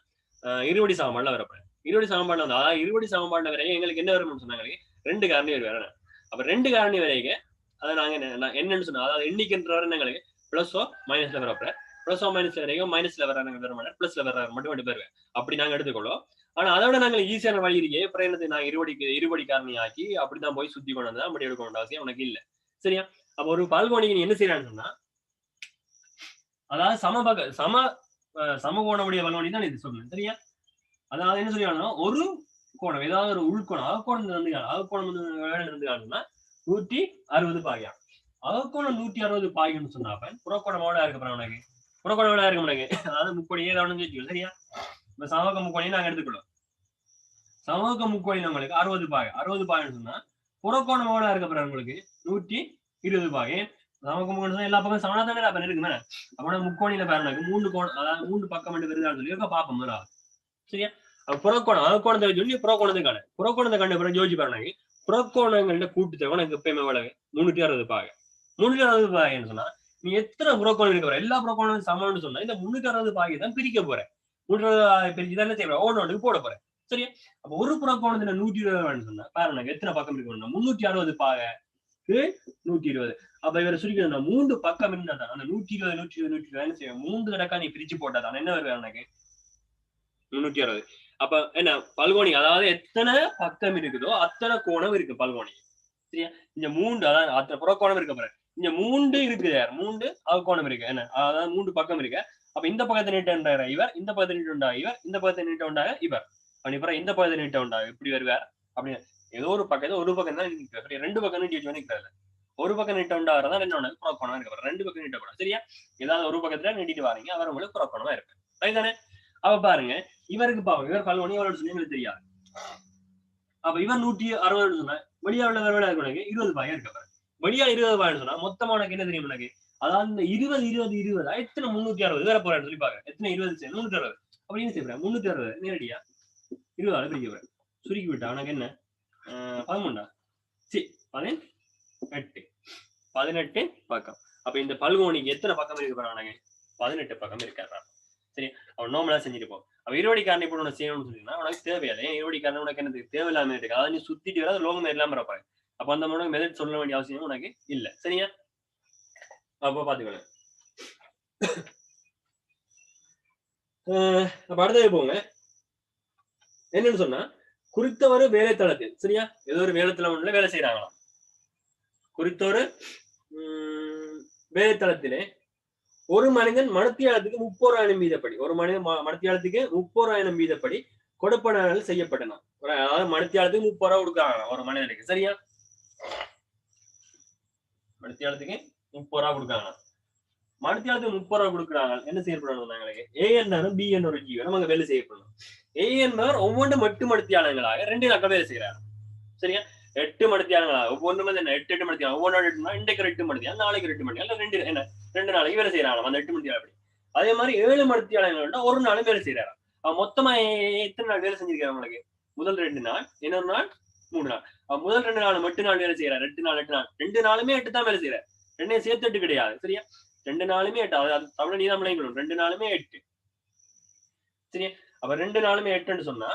இருபடி சமன்பாடுல வரப்போறேன். இருபடி சமன்பாடுல வந்து அதாவது இருபடி சமன்பாடுல வரைக்கும் எங்களுக்கு என்ன வரும்னு சொன்னாங்க 2 காரணி வேற. அப்ப 2 காரணி வரைக்கும் அதை நாங்க என்னன்னு சொன்னா அதாவது எண்ணிக்கைன்ற வர எங்களுக்கு பிளஸோ மைனஸ்ல வரப்போற பிளஸோ மைனஸ்ல வரைக்கும் மைனஸ்ல வர பிளஸ்ல வர மட்டும் பேருவேன் அப்படி நாங்க எடுத்துக்கொள்ளும். ஆனா அதோட நாங்கள் ஈஸியான வழி இருக்கே அப்புறம் என்னது நான் இருபடி காரணி ஆக்கி அப்படிதான் போய் சுத்தி கொண்டு வந்தா அப்படி எடுக்க வேண்டிய அவசியம் உனக்கு இல்ல. சரியா, அப்ப ஒரு பல்கோணிக்கு நீ என்ன செய்யறான்னு சொன்னா அதாவது சமகோணமுடைய பல்கோணி தான் இது சொல்லணும் சரியா. அதாவது என்ன சொல்லியாங்கன்னா ஒரு கோணம் ஏதாவது ஒரு உள்கோணம் அகக்கோணம் அகக்கோணம் இருந்து 160 பாகையா. அகக்கோணம் 160 பாய்ன்னு சொன்னாப்ப புறக்கோணம் எவ்வளவு இருக்கு உனக்கு? புறக்கோணம் எவ்வளவு இருக்கு உனக்கு? அதாவது முக்கோணி ஏதாவது கேட்கும் சரியா. இப்ப சமூக முக்கோணி நாங்க எடுத்துக்கிறோம். சமூக முக்கோணி உங்களுக்கு 60 பாகை 60 பாகைன்னு சொன்னா புறக்கோணம் எவ்வளவு இருக்கு உங்களுக்கு? 120 பாகை. சமூக முக்கோணம் எல்லா பக்கம் சமனா தானே இருக்குமே. அப்ப முக்கோணியில பாருங்க 3 கோணம் அதாவது 3 பக்கம் வருதான்னு சொல்லி பாப்போம் முதலாவது சரியா. புறக்கோணம் அகக்கோணத்தை சொல்லி புறக்கோணத்துக்கான புறக்கோணத்தை கண்டு பிறகு யோசிச்சு பாருங்க. புறக்கோணங்கள்ட்ட கூட்டுத்தொகை உனக்கு எப்பயுமே எவ்வளவு? 360 பாகை. 360 பாகைன்னு சொன்னா நீ எத்தனை புறக்கோணம் இருக்க போற? எல்லா புறக்கோணம் சமம்னு சொன்னா இந்த 360 பாகை தான் பிரிக்க போறேன். 360 பிரிச்சு தான் செய்ய ஒவ்வொன்று போட போறேன் சரியா. அப்ப ஒரு புறக்கோணத்துல 120 சொன்னா பாருங்க எத்தனை பக்கம் இருக்கு? 360 பாகை 120. அப்ப இவரை சுருக்கணும் 3 பக்கம் இருந்தாதான் அந்த 120 120 120 செய்யும் 3 தடக்கா நீ பிரிச்சு போட்டாதான் என்ன வருது எனக்கு? 360. அப்ப என்ன பல்கோணி அதாவது எத்தனை பக்கம் இருக்குதோ அத்தனை கோணம் இருக்கு பல்கோணி சரியா. இந்த 3 அதாவது அத்தனை புறக்கோணம் இருக்க போற இந்த 3 இருக்குது யார் 3 அகக்கோணம் இருக்கு என்ன அதாவது 3 பக்கம் இருக்கு. அப்ப இந்த பக்கத்தை நீட்ட உண்டாக இவர் இந்த பக்கத்தை நீட்ட உண்டாக இவர் இந்த பக்கத்தை நீட்ட உண்டாக இவர் அப்புறம் இந்த பக்கத்தை நீட்ட உண்டாக இப்படி வருவார் அப்படின்னு ஏதோ ஒரு பக்கம் ஒரு பக்கம் தான் நிற்கிறார். 2 பக்கம் நீட்டி நிற்கிறாரு. ஒரு பக்கம் நீட்ட உண்டாகிறதா என்ன புறக்கோணமா இருக்க 2 பக்கம் நீட்டக்கூடாது சரியா. ஏதாவது ஒரு பக்கத்துல நீட்டிட்டு வாரீங்க அவர் உங்களுக்கு புறக்கோணமா இருக்கு ரைட். அப்ப பாருங்க இவருக்கு பாவம் இவர் பல்கோணி எவ்வளவு சொல்லி எங்களுக்கு தெரியாது. அப்ப இவர் 160 சொன்னா வெளியா உள்ள உனக்கு 20 பாய் இருக்க. வெளியா 20 பாய்னு சொன்னா மொத்தமா உனக்கு என்ன தெரியும் எனக்கு? அதாவது இந்த 20 20 20 எத்தனை 360 வேற போறேன்னு சொல்லி பாருங்க. எத்தனை 20 360 அப்படின்னு செய்யறேன். 360 நேரடியா 20 பிரிக்க போறேன். சுருக்கி விட்டா உனக்கு என்ன 13 சரி 18 பக்கம். அப்ப இந்த பல்கோணிக்கு எத்தனை பக்கம் இருக்கு பாருங்க உனக்கு? 18 பக்கம் இருக்காரு சரி. அவன் நோமலா செஞ்சுட்டு போ. அவ இருவடி காரணம் இப்ப உனக்கு செய்யணும்னு சொன்னீங்கன்னா உனக்கு தேவையில்லை. இருவடி காரணம் உனக்கு என்ன தேவையில்லாம இருக்கு. அதாவது நீ சுத்திட்டு வர லோகம் இல்லாம இருப்பாரு. அப்ப அந்த உனக்கு மெதட் சொல்ல வேண்டிய அவசியம் உனக்கு இல்ல சரியா. அப்போ பாத்துக்கோங்க. அப்ப அடுத்தது போங்க. என்னன்னு சொன்னா குறித்த ஒரு வேலை தளத்தில் சரியா ஏதோ ஒரு வேலைத்தளம் ஒண்ணுல வேலை செய்யறாங்களாம். குறித்த ஒரு வேலைத்தளத்திலே ஒரு மனிதன் மணித்தியாலத்துக்கு 30,000 வீதப்படி ஒரு மனிதன் மணித்தியாலத்துக்கு 30,000 வீதப்படி கொடுப்பனர்கள் செய்யப்பட்டன. அதாவது மணித்தியாலத்துக்கு 30 ரூபா கொடுக்குறாங்க ஒரு மனிதனுக்கு சரியா. மணித்தியாலத்துக்கு 30 ரூபா கொடுக்காங்க. மணித்தியாலத்துக்கு 30 ரூபா கொடுக்குறாங்க. என்ன செய்யப்படணும்? ஏ என்பவரும் பி என்ற ஒரு ஜீவனம் அங்க வேலை செய்யப்படணும். ஏ என்பவர் ஒவ்வொன்று 8 மணித்தியாலங்களாக 2 நாட்கள் வேலை செய்யறாரு சரியா. 8 மணித்தியாலங்களாக ஒவ்வொன்று என்ன 8 மணித்தியாலம் ஒவ்வொன்று இன்றைக்கு 8 மணித்தியாலம் நாளைக்கு 2 மணித்தியாலம் 2 நாளைக்கு வேலை செய்யறாங்க அந்த 8 மணித்தியாலம் அப்படி. அதே மாதிரி 7 மணித்தியாலங்கள் ஒரு நாளும் வேலை செய்யறாரு. மொத்தமா எத்தனை நாள் வேலை செஞ்சிருக்காரு உங்களுக்கு? முதல் 2 நாள் இன்னொரு நாள் 3 நாள். முதல் 2 நாள் 8 நாள் வேலை செய்யறாரு. 8 நாள் 2 நாளுமே 8 தான் வேலை செய்யறாரு. 2 சேர்த்து 8 கிடையாது சரியா. 2 நாளுமே 8 அதாவது தமிழ் நீதான் விளையணும். 2 நாளுமே 8 சரியா. அப்ப 2 நாளுமே 8ன்னு சொன்னா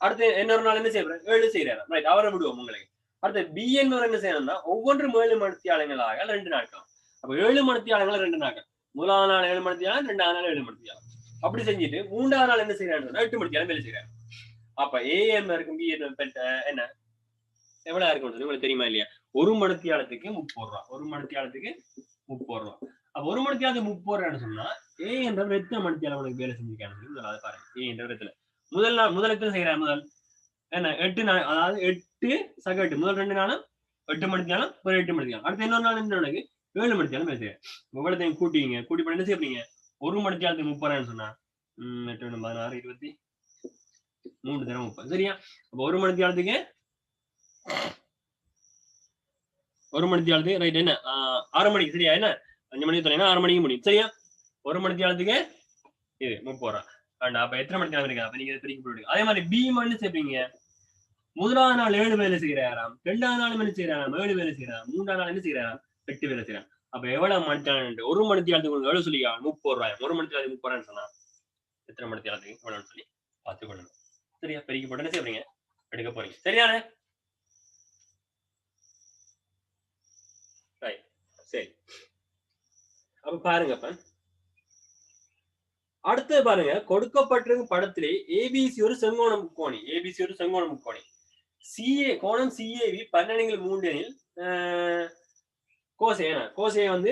அடுத்து இன்னொரு நாள் என்ன செய்யறாரு? 7 செய்யறாரு ரைட். அவரை விடுவோம் உங்களுக்கு. அடுத்து பி என்பவர் என்ன செய்யணும்னா ஒவ்வொன்றும் 7 மணித்தியாலங்களாக 2 நாட்கள். அப்ப 7 மணித்தியாலங்கள் 2 நாட்கள். முதலாவது நாள் 7 மணித்தியாலம் 2வது நாள் 7 மணித்தியாலம் அப்படி செஞ்சுட்டு 3வது நாள் என்ன செய்யறாருன்னா 8 மணித்தியாலம் வேலை செய்யறாரு. அப்ப ஏ என்பவருக்கும் பி என்ன எவ்வளவு இருக்கும்னு சொல்லி உங்களுக்கு தெரியுமா இல்லையா? ஒரு மணித்தியாலத்துக்கு 30 ரூபா. ஒரு மணித்தியாலத்துக்கு 30 ரூபா. அப்ப ஒரு மணித்தியாலத்துக்கு 30 ரூபான்னு சொன்னா ஏ என்றவர் எத்தனை மணித்தியாலம் உங்களுக்கு வேலை செஞ்சிருக்கான்னு சொல்லி முதல்ல பாருங்க. ஏ என்ற இடத்துல முதல் எத்தனை செய்யறாரு? முதல் என்ன 8 நாள் அதாவது 8 சக 8 முதல் 2 நாளும் 8 மணித்தியாலம் ஒரு 8 மணித்தியாலம். அடுத்த இன்னொரு நாள் என்ன உனக்கு 7 மணித்தியாலம் வேலை செய்யறாரு. உங்களத்தையும் கூட்டிங்க கூட்டி பண்ணி என்ன செய்யறீங்க? ஒரு மணித்தியாலத்துக்கு 30 ரூபான்னு சொன்னா 8 16 23 தரம் 30 சரியா. அப்ப ஒரு மணித்தியாலத்துக்கு ரைட் என்ன 6 மணிக்கு சரியா. என்ன 5 மணிக்கு தொலைனா 6 மணிக்கு முடியும் சரியா. ஒரு மணித்தியாலத்துக்கு இது 30 ரூபா. அப்ப எத்தனை மணித்தியாலம் இருக்கு? அப்ப நீங்க பிரிக்க போடுங்க. அதே மாதிரி பி மணி சேர்ப்பீங்க. முதலாவது நாள் 7 வேலை செய்யறாராம். 2வது நாள் என்ன செய்யறாராம்? 7 வேலை செய்யறாராம். 3வது நாள் என்ன செய்யறாராம்? 8 வேலை செய்யறான். அப்ப எவ்வளவு மணித்தியாலம்? ஒரு மணித்தியாலத்துக்கு எவ்வளவு சொல்லி 30 ரூபாய். ஒரு மணித்தியாலத்துக்கு 30 ரூபான்னு சொன்னா எத்தனை மணித்தியாலத்துக்கு எவ்வளவுன்னு சொல்லி பார்த்து கொள்ளணும் சரியா. பெருக்கி போட்டு என்ன செய்யறீங்க? எடுக்க போறீங்க சரியான சரி. அப்ப பாருங்க அடுத்து பாருங்க கொடுக்கப்பட்டிருக்கும் படத்திலே ஏபிசி ஒரு செங்கோண முக்கோணி. ஏபிசி ஒரு செங்கோண முக்கோணி. சிஏ கோணம் சிஏவி 12 3 எனில் கோசே கோசே வந்து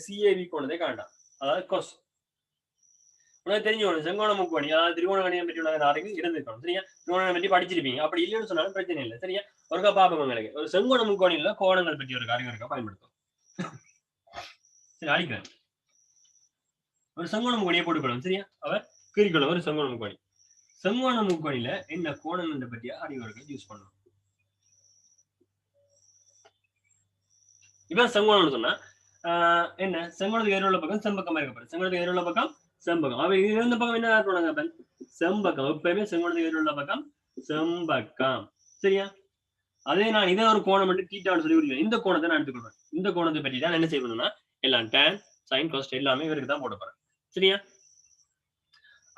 சிஏவி கோணத்தை காண்டாம். அதாவது கோஸ் உனக்கு தெரிஞ்சு செங்கோண முக்கோணி, அதாவது திருவோணகணியம் பற்றி உனக்கு நாளைக்கு இருந்திருக்கணும். சரியா? திருவோணம் பற்றி படிச்சிருப்பீங்க. அப்படி இல்லைன்னு சொன்னாலும் பிரச்சனை இல்லை. சரியா? ஒருக்கா பாப்போம் உங்களுக்கு. ஒரு செங்கோண முக்கோணியில கோணங்கள் பற்றி ஒரு காரியம் இருக்கா பயன்படுத்தும். சரி, அடிக்கிறேன். ஒரு செங்கோண முக்கோணியை போட்டுக்கணும். சரியா? அவர் கீழ்கொள்ள ஒரு செங்கோண முக்கோணி. செங்கோண முக்கோணியில என்ன கோணங்கள் பற்றியா அறிவுரைகள் யூஸ் பண்ணணும். இப்ப செங்கோணம்னு சொன்னா என்ன, செங்கோணத்துக்கு எதிர உள்ள பக்கம் செம்பக்கமா இருக்க, செங்கோணத்துக்கு எதிர உள்ள பக்கம் செம்பகம். அவ இருந்த பக்கம் என்ன இருக்கணும், செம்பக்கம். எப்பயுமே செங்கோணத்துக்கு எதிர உள்ள பக்கம் செம்பக்கம். சரியா? அதே நான் இதை ஒரு கோணம் மட்டும் தீட்டான்னு சொல்லி கொடுக்கிறேன். இந்த கோணத்தை நான் எடுத்துக்கொள்வேன். இந்த கோணத்தை பற்றி தான் என்ன செய்யணும்னா எல்லாம் tan sin cos எல்லாமே இவருக்கு தான் போட போறேன். சரியா?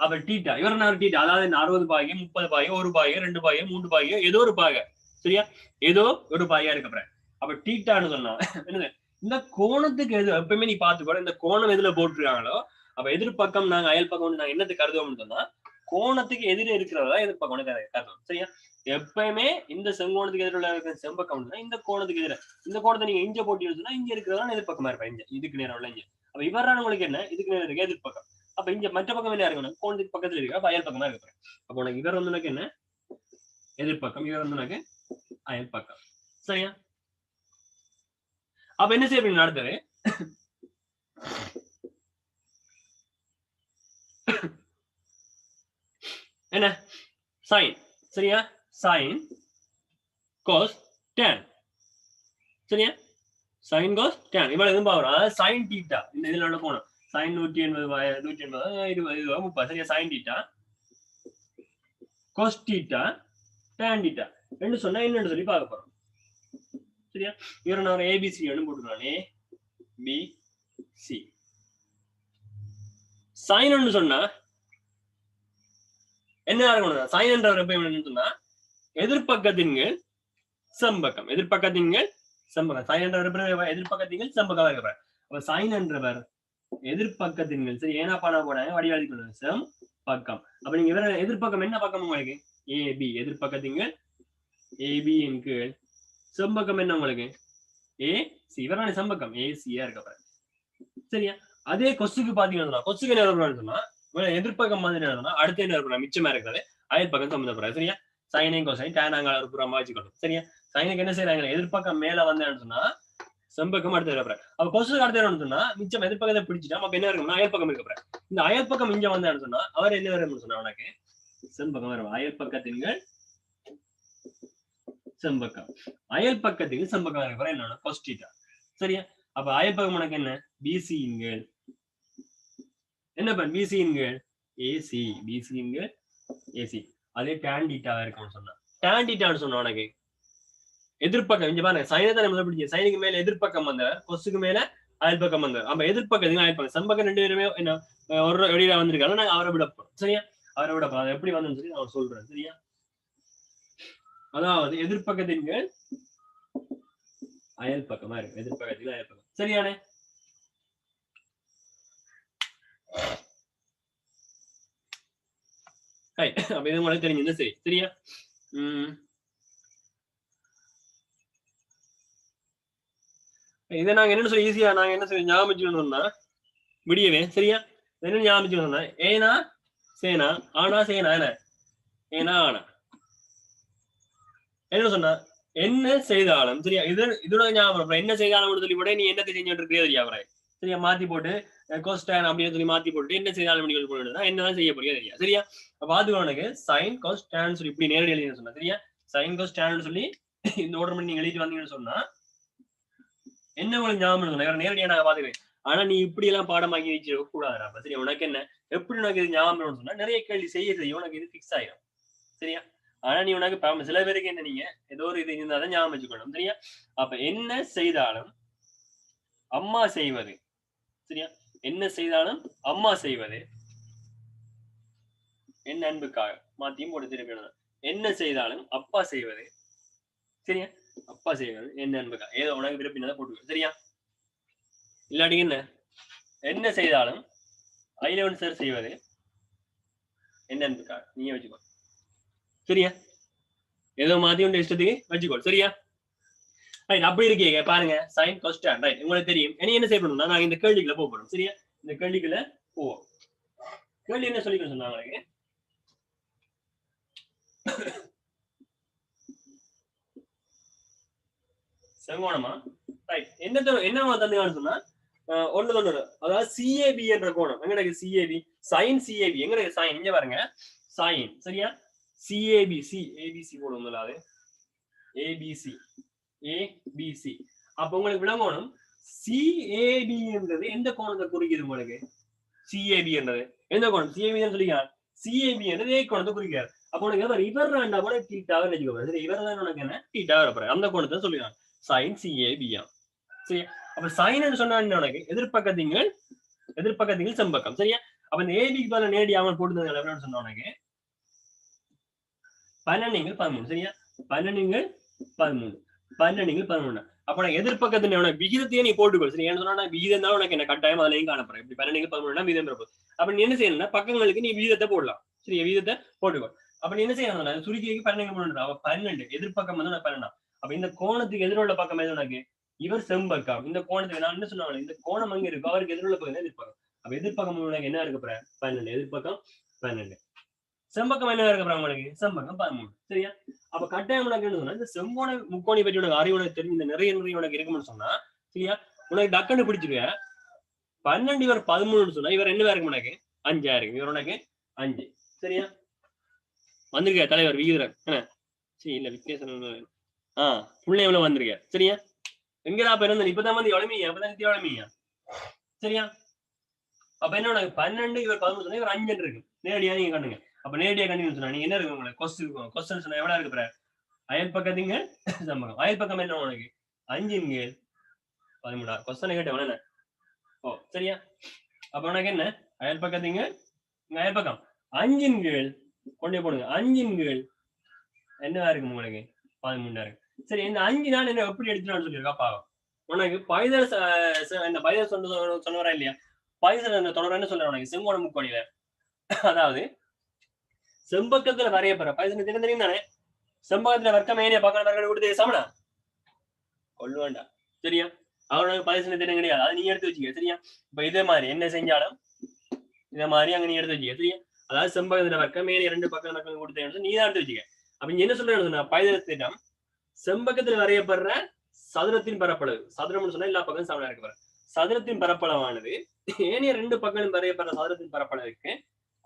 அப்ப டீட்டா இவர் நான் டீட்டா, அதாவது 60 பாகை, 30 பாகை, 1 பாகை, 2 பாகை, 3 பாகை, ஏதோ ஒரு பாகை. சரியா? ஏதோ ஒரு பாகையா இருக்க. அப்ப டீட்டான்னு சொன்னா என்னது, இந்த கோணத்துக்கு எது எப்பயுமே நீ பாத்துக்கோ, இந்த கோணம் எதுல போட்டுருக்காங்களோ அப்ப எதிர்பக்கம் நாங்க அயல் பக்கம் நாங்க என்னது கருதுவோம்னு சொன்னா கோணத்துக்கு எதிர இருக்கிறதா எதிர்பக்கம் கருதுவோம். சரியா? எப்பயுமே இந்த செங்கோணத்துக்கு எதிர உள்ள செம்பக்கம் இந்த கோணத்துக்கு எதிர, இந்த கோணத்தை நீங்க இங்க போட்டீங்கன்னா இங்க இருக்கிறதா எதிர்பக்கமா இருப்பேன். இங்க இதுக்கு நேரம் உள்ள இங்க. அப்ப இவரான உங்களுக்கு என்ன, இதுக்கு நேரம் இருக்கு எதிர்பக்கம். அப்ப இங்க மற்ற பக்கம் என்ன இருக்கணும், கோணத்துக்கு பக்கத்துல இருக்கு. அப்ப அயல் பக்கமா இருக்க. அப்ப உனக்கு இவர் வந்து உனக்கு என்ன எதிர்பக்கம், இவர் வந்து உனக்கு அயல் பக்கம். சரியா? அப்ப என்ன செய்ய அடுத்தது என்ன, சைன். சரியா? சைன் கோஸ் tan. சரியா? சைன் கோஸ் tan இவ்வளவு எதுவும் பாக்குறோம். சைன் தீட்டா இந்த இதுல உள்ள போனோம். சைன் 180 180 20 30. சரியா? சைன் தீட்டா கோஸ் தீட்டா tan தீட்டா ரெண்டு சொன்னா என்னன்னு சொல்லி பார்க்க போறோம். சரியா? இவரை நான் ஏபிசி போட்டுக்கலாம். ஏ பி சி. சைன் சொன்னா என்ன இருக்கணும், சைன் என்ற சொன்னா எதிர்பக்கத்தின் செம்பக்கம், எதிர்பக்கத்தின் செம்பகம். சைன் என்ற எதிர்பக்கத்தின் செம்பகம் இருக்கிற. அப்ப சைன் என்றவர் எதிர்பக்கத்தின் சரி ஏன்னா பண்ண போனாங்க வடிவாளி செம் பக்கம். அப்ப நீங்க இவர எதிர்பக்கம் என்ன பக்கம் உங்களுக்கு, ஏபி. எதிர்பக்கத்தின் ஏபியின் கீழ் செம்பக்கம் என்ன உங்களுக்கு, ஏசி. இவரான செம்பக்கம் ஏசியா இருக்க. சரியா? அதே கொசுக்கு பாத்தீங்கன்னா கொசுக்கு என்ன சொன்னா எதிர்பக்கம் மாதிரி என்ன அடுத்த என்ன மிச்சமா இருக்கிறது அயல் பக்கம் சம்பந்தப்படாது. சரியா? சைனையும் கொசைன் டேனாங்க ஒரு புறமா வச்சுக்கணும். சரியா? சைனுக்கு என்ன செய்யறாங்க, எதிர்பக்கம் மேல வந்தேன்னு சொன்னா செம்பக்கம் அடுத்து இருக்க. அப்ப கொசுக்கு அடுத்து சொன்னா மிச்சம் எதிர்பக்கத்தை பிடிச்சிட்டா அப்ப என்ன இருக்கும்னா அயல் பக்கம் இருக்க. இந்த அயல் பக்கம் இங்க வந்தேன்னு சொன்னா அவர் என்ன வரும்னு சொன்னா உனக்கு செம்பக்கம் வரும். அயல் பக்கத்தின் செம்பக்கம். அயல் பக்கத்துக்கு செம்பக்கம் இருக்க என்னன்னா கொஸ்டீட்டா. சரியா? அப்ப அயல் பக்கம் உனக்கு என்ன, பிசிங்க என்ன பண்ண, பிசிங்க ஏசி. பிசிங்க ஏசி. அதே tan தீட்டாவா இருக்கும்னு சொன்னா, tan தீட்டான்னு சொன்னா உனக்கு எதிர்பக்கம் இங்க பாருங்க. சைனை தான் நம்ம பிடிச்ச சைனுக்கு மேல எதிர்பக்கம் வந்தவர், கொசுக்கு மேல அயல் பக்கம் வந்தவர். அப்ப எதிர்பக்கத்துக்கு அயல் பக்கம் செம்பக்கம் ரெண்டு பேருமே என்ன ஒரு வெளியில வந்திருக்காங்க. நாங்க அவரை விட போறோம். சரியா? அவரை விட போறோம். எப்படி வந்து சொல்லி நான் சொல்றேன். சரியா? அதாவது எதிர்பக்கத்தின் அயல் பக்கமா இருக்கு. எதிர்பக்கத்துக்கு அயல் பக்கம். சரியானே? அப்ப இது உங்களுக்கு தெரிஞ்சது. சரி. சரியா? இதை நாங்க என்ன சொல்லி ஈஸியா நாங்க என்ன சொல்லி ஞாபகம் விடியவே. சரியா? என்ன ஞாபகம் ஏனா சேனா ஆனா சேனா என்ன ஏனா ஆனா என்ன சொன்னா என்ன செய்தாலும். சரியா? இதோட ஞாபகம் என்ன செய்தாலும் சொல்லி கூட நீ என்னத்தை செஞ்சுட்டு இருக்கிறே தெரியாது. சரியா? மாத்தி போட்டு கோஸ்டான் அப்படின்னு சொல்லி மாத்தி போட்டு என்ன செய்தாலும் என்னதான் செய்ய போறியா தெரியா. சரியா? அப்ப அது உனக்கு சைன் கோஸ்டான் சொல்லி இப்படி நேரடி எழுதி சொன்னா. சரியா? சைன் கோஸ்டான் சொல்லி இந்த ஓர்டர் பண்ணி நீங்க எழுதிட்டு வந்தீங்கன்னு சொன்னா என்ன உங்களுக்கு ஞாபகம் நேரடியா நான் பாத்துக்கிறேன். ஆனா நீ இப்படி எல்லாம் பாடமாக்கி வச்சிருக்க கூடாது. சரி? உனக்கு என்ன எப்படி உனக்கு இது ஞாபகம் சொன்னா நிறைய கேள்வி செய்ய உனக்கு இது பிக்ஸ் ஆயிடும். சரியா? ஆனா நீ உனக்கு சில பேருக்கு என்ன நீங்க ஏதோ ஒரு இது இருந்தாதான் ஞாபகம் வச்சுக்கணும். சரியா? அப்ப என்ன செய்தாலும் அம்மா செய்வது. சரியா? என்ன செய்தாலும் அம்மா செய்வது என்ன அன்புக்காக மாத்தியும் போட்டு திருப்பி என்ன செய்தாலும் அப்பா செய்வது. சரியா? அப்பா செய்வது என்ன அன்புக்காக ஏதோ உனக்கு விருப்பினதை போட்டு. சரியா? இல்லாட்டி என்ன செய்தாலும் ஐலவன் சார் செய்வது என்ன அன்புக்காக நீங்க வச்சுக்கோ. சரியா? ஏதோ மாத்தி உண்ட இஷ்டத்துக்கு வச்சுக்கோ. சரியா? ரைட் அப்படி இருக்கீங்க பாருங்க சைன் கொஸ்டான் ரைட் உங்களுக்கு தெரியும் இனி என்ன செய்யணும்னா நாங்க இந்த கேள்விக்குள்ள போக போறோம் சரியா இந்த கேள்விக்குள்ள போவோம் கேள்வி என்ன சொல்லிக்கணும் சொன்னாங்க செங்கோணமா ரைட் என்ன தந்துக்கான்னு சொன்னா ஒண்ணு அதாவது சிஏபி என்ற கோணம் எங்க சிஏபி சைன் சிஏபி எங்க சைன் இங்க பாருங்க சைன் சரியா சிஏபி ஏபிசி போடும் முதலாவது ஏபிசி ஏபிசி அப்ப உங்களுக்கு விளங்கணும் சிஏபி என்றது எந்த கோணத்தை குறிக்குது உங்களுக்கு சிஏபி என்றது எந்த கோணம் சிஏபி சொல்லிக்கலாம் சிஏபி என்றது ஏ கோணத்தை குறிக்கிறார் அப்ப உனக்கு இவர் ரெண்டா கூட தீட்டாவை நினைச்சுக்கோங்க இவர் தான் உனக்கு என்ன தீட்டாவை வரப்போற அந்த கோணத்தை சொல்லிக்கலாம் சைன் சிஏபியா சரியா அப்ப சைன் சொன்னா உனக்கு எதிர்பக்கத்திங்கள் செம்பக்கம் சரியா அப்ப இந்த ஏபிக்கு பதில் நேரடி அவன் போட்டு சொன்ன உனக்கு 12 சரியா 12 அப்ப நான் எதிர்பக்கத்தின விகிதத்தையே நீ போட்டுக்கோ சரி ஏன்னு சொன்னா விகிதம் தான் உனக்கு என்ன கட்டாயம் அதுலயும் காணப்படுறேன் இப்படி 12 விகிதம் இருப்போம் அப்ப நீ என்ன செய்யணும்னா பக்கங்களுக்கு நீ விகிதத்தை போடலாம் சரி விகிதத்தை போட்டுக்கோ அப்ப நீ என்ன செய்யணும் சுருக்கி 12 அவ 12 எதிர்பக்கம் வந்து 12 அப்ப இந்த கோணத்துக்கு எதிரோட பக்கம் எது உனக்கு இவர் செம்பக்கம் இந்த கோணத்துக்கு நான் என்ன சொன்னாங்க இந்த கோணம் அங்க இருக்கு அவருக்கு எதிரோட பக்கம் எதிர்பக்கம் அப்ப எதிர்பக்கம் உனக்கு என்ன இருக்கு 12 எதிர்பக்கம் 12 செம்பக்கம் என்ன இருக்கு உங்களுக்கு செம்பக்கம் 13 சரியா அப்ப கட்டாயம் உனக்கு என்ன சொன்னா இந்த செம்போன முக்கோணி பற்றி உனக்கு அறிவு உனக்கு தெரிஞ்ச இந்த நிறைய உனக்கு இருக்குன்னு சொன்னா சரியா உனக்கு டக்குன்னு பிடிச்சிருக்க 12 இவர் 13 சொன்னா இவர் என்ன இருக்கு உனக்கு 5 இருக்கு இவர் உனக்கு 5 சரியா வந்திருக்க தலைவர் விகிதர் என்ன சரி இல்ல வித்தியாசம் புள்ளை எவ்வளவு வந்திருக்க சரியா எங்கடா பிறந்த இப்பதான் வந்து எவ்வளவுமையா அப்பதான் எவ்வளவுமையா சரியா அப்ப என்ன உனக்கு 12 இவர் 13 சொன்னா இவர் 5 இருக்கு நேரடியா நீங்க கண்டுங்க அப்ப நேரடியா கண்டிப்பா சொன்னா நீங்க என்ன இருக்கு உங்களுக்கு கொஸ்டின் சொன்னா எவ்வளவு இருக்கு அயல் பக்கத்தீங்க சம்பகம் அயல் பக்கம் என்ன உனக்கு 5 13 கொஸ்டின் கேட்ட என்ன ஓ சரியா அப்ப உனக்கு என்ன அயல் பக்கத்தீங்க அயல் பக்கம் 5 கொண்டே போடுங்க 5 என்னவா இருக்கு உங்களுக்கு 13 இருக்கு சரி இந்த 5 நாள் என்ன எப்படி எடுத்துட்டு சொல்லியிருக்கா பாவம் உனக்கு பைதல் இந்த பைதல் சொன்னவரா இல்லையா பைதல் அந்த தொடர் என்ன சொல்ற உனக்கு செங்கோண முக்கோணியில அதாவது செம்பக்கத்துல வரையப்படுற பைதல் தெரியும் தானே செம்பகத்துல வர்க்கம் ஏனிய பக்கம் வர்க்கம் கொடுத்து சமனா கொள்ளு வேண்டாம் சரியா அவனுக்கு பைதல் தெரியும் கிடையாது அதை நீ எடுத்து வச்சுக்க சரியா இப்ப இதே மாதிரி என்ன செஞ்சாலும் இதே மாதிரி அங்க நீ எடுத்து வச்சுக்க சரியா அதாவது செம்பகத்துல வர்க்கம் ஏனிய 2 பக்கம் வர்க்கம் கொடுத்து நீ தான் எடுத்து வச்சுக்க அப்ப என்ன சொல்றேன்னு பைதலத்திடம் செம்பகத்தில் வரையப்படுற சதுரத்தின் பரப்பளவு சதுரம் சொன்னா எல்லா பக்கம் சமனா இருக்கு சதுரத்தின் பரப்பளவானது ஏனைய 2 பக்கங்களும் வரையப்படுற சதுரத்தின் பரப்பளவுக்கு